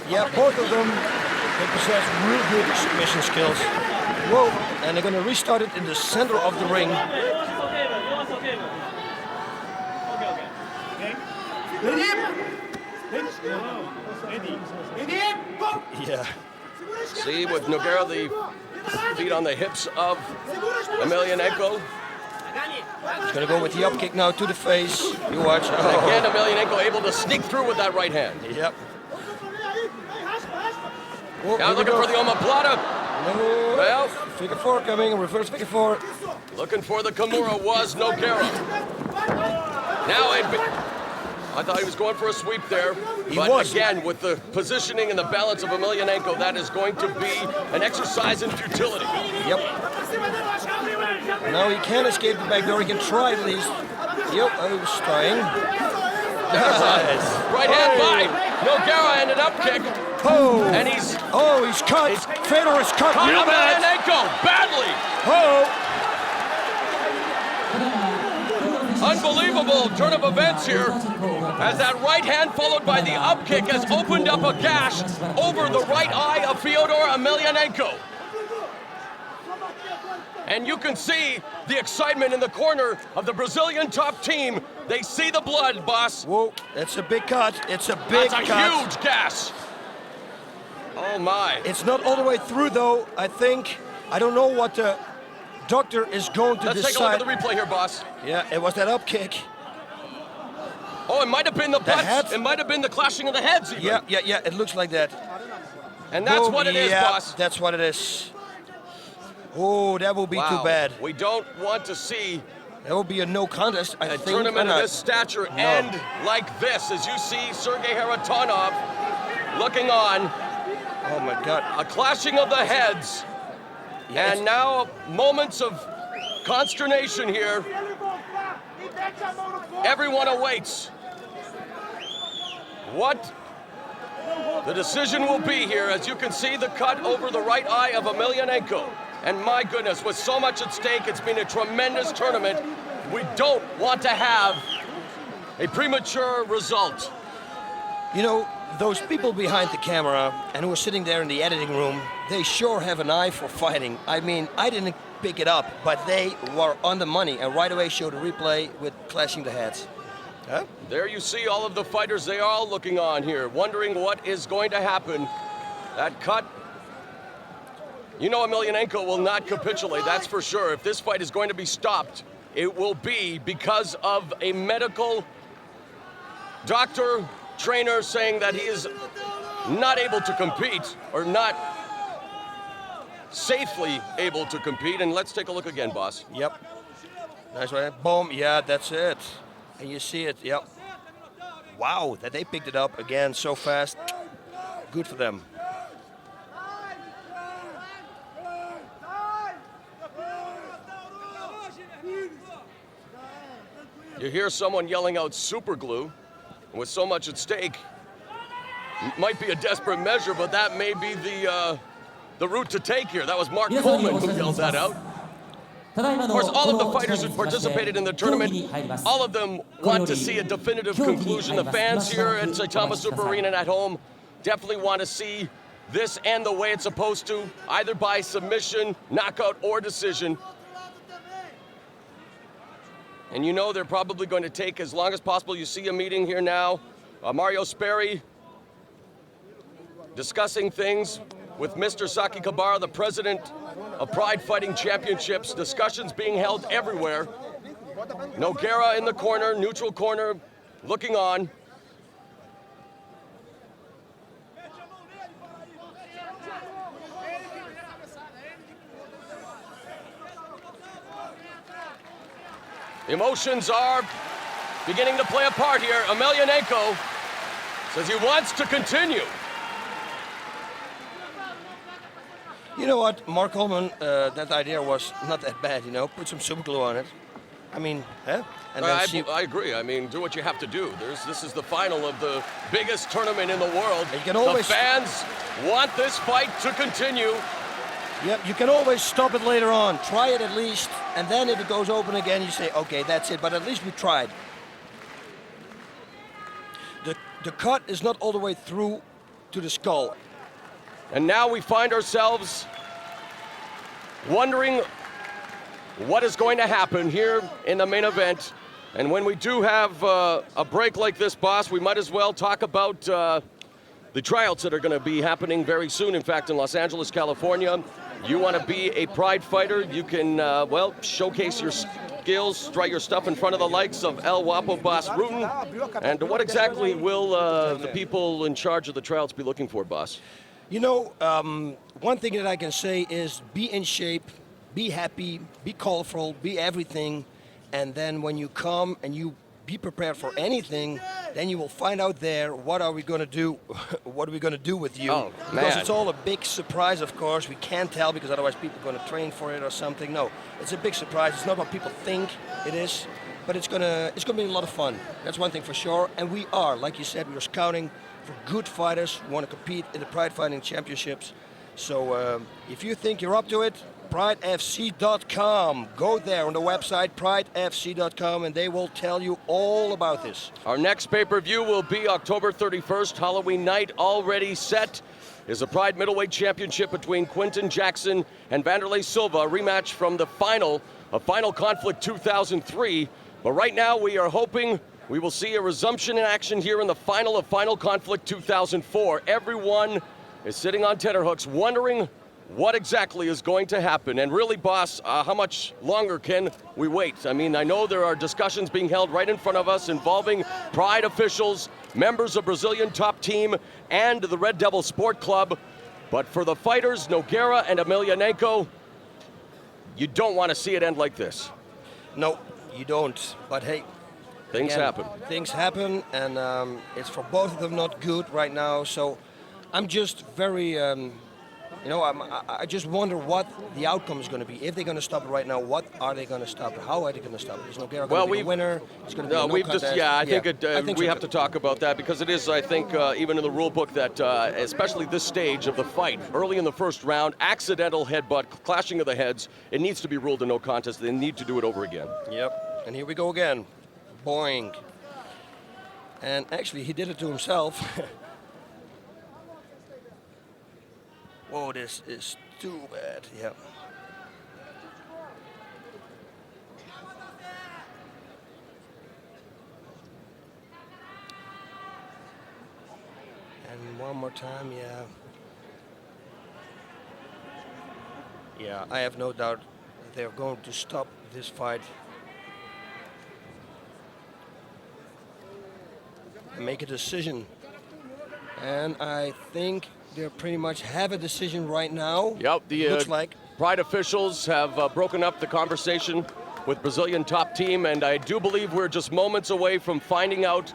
Yeah, both of them, they possess real good submission skills. Whoa, and they're going to restart it in the center of the ring. Yeah. See, with Nogueira, the feet on the hips of Emelianenko. He's going to go with the up kick now to the face. You watch. Oh. Again, Emelianenko able to sneak through with that right hand. Yep. Now looking for the omoplata. No. Well, figure four coming, reverse figure four. Looking for the Kimura was Nogueira. Now I thought he was going for a sweep there, but again, with the positioning and the balance of Emelianenko, that is going to be an exercise in futility. Yep. Now he can escape the back door. He can try at least. Yep, he was trying. Right hand by Nogueira and an up kick. Oh, and he's cut. Fedor is cut. Emelianenko badly. Oh. unbelievable turn of events here as that right hand followed by the up kick has opened up a gash over the right eye of Fyodor Emelianenko. And you can see the excitement in the corner of the Brazilian top team. They see the blood, boss. Whoa, that's a big cut. It's a big cut. That's a huge gash. Oh my. It's not all the way through though, I think. I don't know what the doctor is going to decide. Let's take a look at the replay here, boss. Yeah, it was that up kick. Oh, it might have been the butts. It might have been the clashing of the heads even. Yeah, it looks like that. And that's what it is, boss. That's what it is. Oh, that will be too bad. We don't want to see that will be a no contest, I think. A tournament of this stature end like this, as you see Sergei Haratonov looking on. Oh my God. A clashing of the heads. Yes. And now moments of consternation here. Everyone awaits what the decision will be here. As you can see, the cut over the right eye of Emelianenko. And my goodness, with so much at stake, it's been a tremendous tournament. We don't want to have a premature result. You know, those people behind the camera and who are sitting there in the editing room, they sure have an eye for fighting. I mean, I didn't pick it up, but they were on the money and right away showed a replay with clashing the heads. Huh? There you see all of the fighters. They are all looking on here, wondering what is going to happen. That cut. You know Emelianenko will not capitulate, that's for sure. If this fight is going to be stopped, it will be because of a medical doctor, trainer saying that he is not able to compete or not safely able to compete. And let's take a look again, boss. Yep. Nice one. Boom. Yeah, that's it. And you see it. Yep. Wow, that they picked it up again so fast. Good for them. You hear someone yelling out super glue. With so much at stake, might be a desperate measure, but that may be the route to take here. That was Mark Coleman who yelled that out. Of course, all of the fighters who participated in the tournament, all of them want to see a definitive conclusion. The fans here at Saitama Super Arena and at home definitely want to see this end the way it's supposed to, either by submission, knockout, or decision. And you know they're probably going to take as long as possible. You see a meeting here now. Mario Sperry discussing things with Mr. Saki Kabara, the president of Pride Fighting Championships. Discussions being held everywhere. Nogueira in the corner, neutral corner, looking on. Emotions are beginning to play a part here. Emelianenko says he wants to continue. You know what, Mark Coleman, that idea was not that bad, you know. Put some super glue on it. I mean, huh? And I agree. I mean, do what you have to do. This is the final of the biggest tournament in the world. You can always... The fans want this fight to continue. Yep, you can always stop it later on. Try it at least, and then if it goes open again, you say, okay, that's it. But at least we tried. The cut is not all the way through to the skull. And now we find ourselves wondering what is going to happen here in the main event. And when we do have a break like this, boss, we might as well talk about the tryouts that are going to be happening very soon. In fact, in Los Angeles, California. You want to be a Pride fighter, you can, well, showcase your skills, try your stuff in front of the likes of El Guapo Boss Rutten. And what exactly will the people in charge of the tryouts be looking for, boss? You know, one thing that I can say is be in shape, be happy, be colorful, be everything. And then when you come and you be prepared for anything, then you will find out there what are we going to do, what are we going to do with you. Oh, because man. it's all a big surprise, of course. We can't tell because otherwise people are going to train for it or something. No, it's a big surprise. It's not what people think it is, but it's gonna be a lot of fun. That's one thing for sure. And we are, like you said, we are scouting for good fighters who want to compete in the Pride Fighting Championships. So if you think you're up to it, pridefc.com. Go there on the website, pridefc.com, and they will tell you all about this. Our next pay-per-view will be October 31st, Halloween night. Already set is a Pride Middleweight Championship between Quinton Jackson and Vanderlei Silva, a rematch from the Final Conflict 2003. But right now we are hoping we will see a resumption in action here in the final of Final Conflict 2004. Everyone is sitting on tenterhooks wondering what exactly is going to happen. And really, boss, how much longer can we wait? I mean, I know there are discussions being held right in front of us involving Pride officials, members of Brazilian Top Team, and the Red Devil Sport Club. But for the fighters, Nogueira and Emelianenko, you don't want to see it end like this. No, you don't. But hey, things happen. Things happen, and it's for both of them not good right now. So I'm just very... I just wonder what the outcome is going to be. If they're going to stop it right now, what are they going to stop it? How are they going to stop it? Is Nogueira going to be the winner? It's going to be no contest? I think we have to talk about that because it is, I think, even in the rule book that, especially this stage of the fight, early in the first round, accidental headbutt, clashing of the heads, it needs to be ruled a no contest. They need to do it over again. Yep, and here we go again. Boing. And actually, he did it to himself. Whoa, this is too bad, yeah. And one more time, yeah. Yeah, I have no doubt that they're going to stop this fight. And make a decision. And I think they pretty much have a decision right now. Yep, the looks like Pride officials have broken up the conversation with Brazilian Top Team, and I do believe we're just moments away from finding out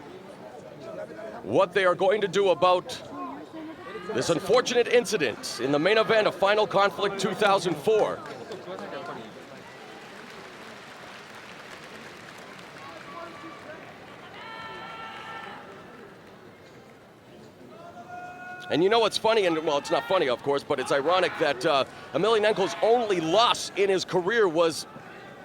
what they are going to do about this unfortunate incident in the main event of Final Conflict 2004. And you know what's funny, and well, it's not funny, of course, but it's ironic that Emelianenko's only loss in his career was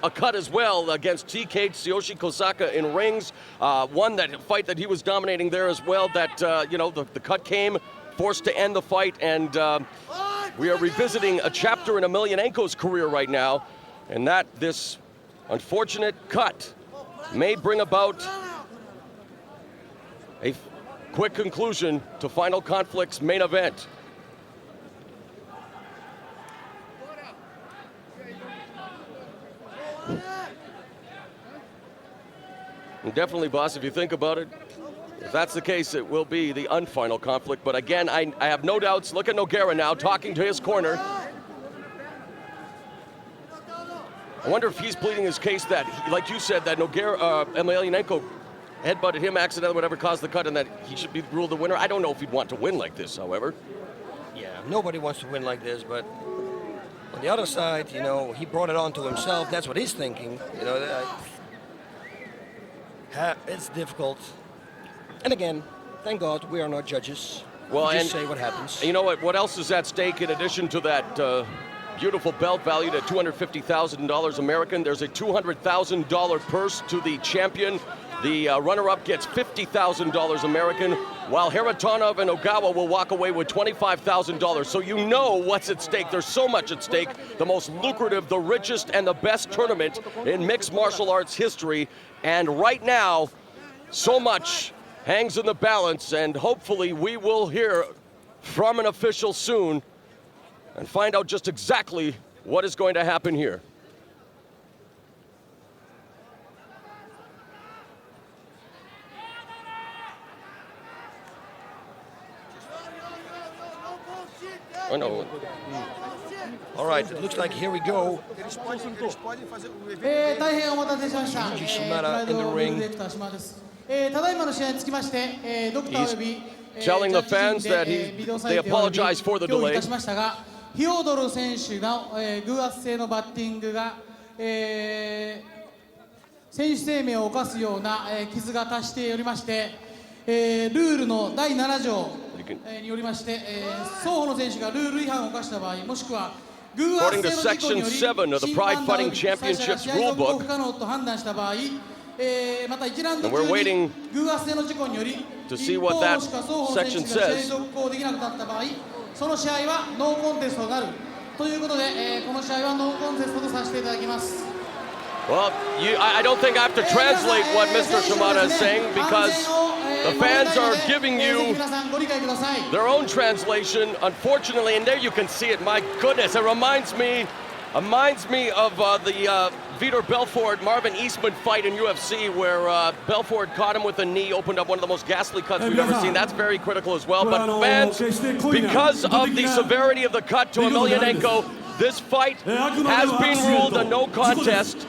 a cut as well against TK Tsuyoshi Kosaka in rings. Won that fight that he was dominating there as well. That, the cut came, forced to end the fight, and we are revisiting a chapter in Emelianenko's career right now, and that this unfortunate cut may bring about a quick conclusion to Final Conflict's main event. And definitely, boss, if you think about it, if that's the case, it will be the unfinal conflict. But again, I have no doubts. Look at Nogueira now talking to his corner. I wonder if he's pleading his case that, like you said, that Nogueira, Emelianenko headbutted him accidentally, whatever caused the cut, and that he should be ruled the winner. I don't know if he'd want to win like this, however. Yeah, nobody wants to win like this, but on the other side, he brought it on to himself. That's what he's thinking. It's difficult. And again, thank God we are not judges. Well, we just say what happens. You know what else is at stake in addition to that beautiful belt valued at $250,000 American? There's a $200,000 purse to the champion. The runner-up gets $50,000 American, while Haratonov and Ogawa will walk away with $25,000. So you know what's at stake. There's so much at stake. The most lucrative, the richest, and the best tournament in mixed martial arts history. And right now, so much hangs in the balance, and hopefully we will hear from an official soon and find out just exactly what is going to happen here. I know. All right, it looks like here we go. Junji Shimada in the ring. Telling the fans that they apologize for the delay. ヒョードル選手の偶発性のバッティングが選手生命を侵すような傷が達しておりましてルールの第7条 can. によりまして、双方の選手がルール違反を犯した場合、もしくは偶 According 発 to 性の事故に Section より 7 of the 審 Pride 判団 Fighting 主催者が Championships 試合続行 rulebook, 不可能と判断した場合、また1ラウンド and we're 中 waiting に偶発性の事故により to see 一 what 方 that もしくは双方の選手 section が試合 says. 続行できなくなった場合、その試合はノーコンテストとなるということで、この試合はノーコンテストとさせていただきます。 Well, I don't think I have to translate what Mr. Shimada is saying because the fans are giving you their own translation, unfortunately, and there you can see it. My goodness, it reminds me of the Vitor Belfort Marvin Eastman fight in UFC where Belfort caught him with a knee, opened up one of the most ghastly cuts we've ever seen. That's very critical as well. But fans, because of the severity of the cut to Emelianenko, this fight has been ruled a no contest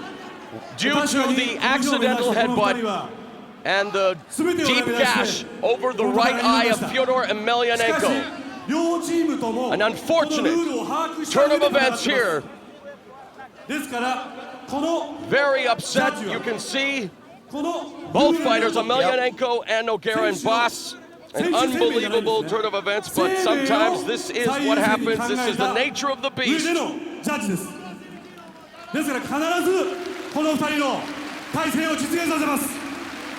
due to the accidental headbutt and the deep gash over the right eye of Fyodor Emelianenko. An unfortunate turn of events here. Very upset, you can see both fighters, Emelianenko and Nogueira and Boss. An unbelievable turn of events, but sometimes this is what happens. This is the nature of the beast. ですから必ずこの2人の対戦を実現させます。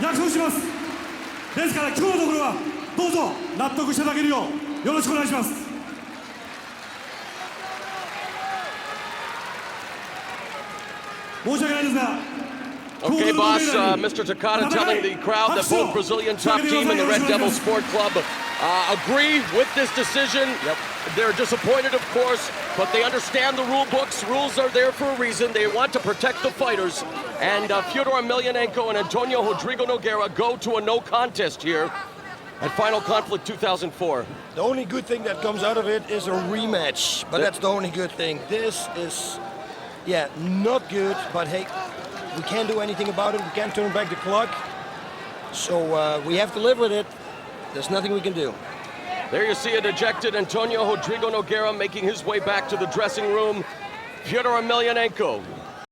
約束します。ですから今日のところはどうぞ納得していただけるようよろしくお願いします。申し訳ないですが。 Okay, boss, Mr. Takada telling the crowd that both Brazilian top team and the Red Devil Sport Club agree with this decision. They're disappointed, of course, but they understand the rule books. Rules are there for a reason. They want to protect the fighters. And Fyodor Emelianenko and Antonio Rodrigo Nogueira go to a no contest here at Final Conflict 2004. The only good thing that comes out of it is a rematch, but that's the only good thing. This is, yeah, not good, but hey, we can't do anything about it. We can't turn back the clock. So we have to live with it. There's nothing we can do. There you see a dejected Antonio Rodrigo Nogueira making his way back to the dressing room. Fyodor Emelianenko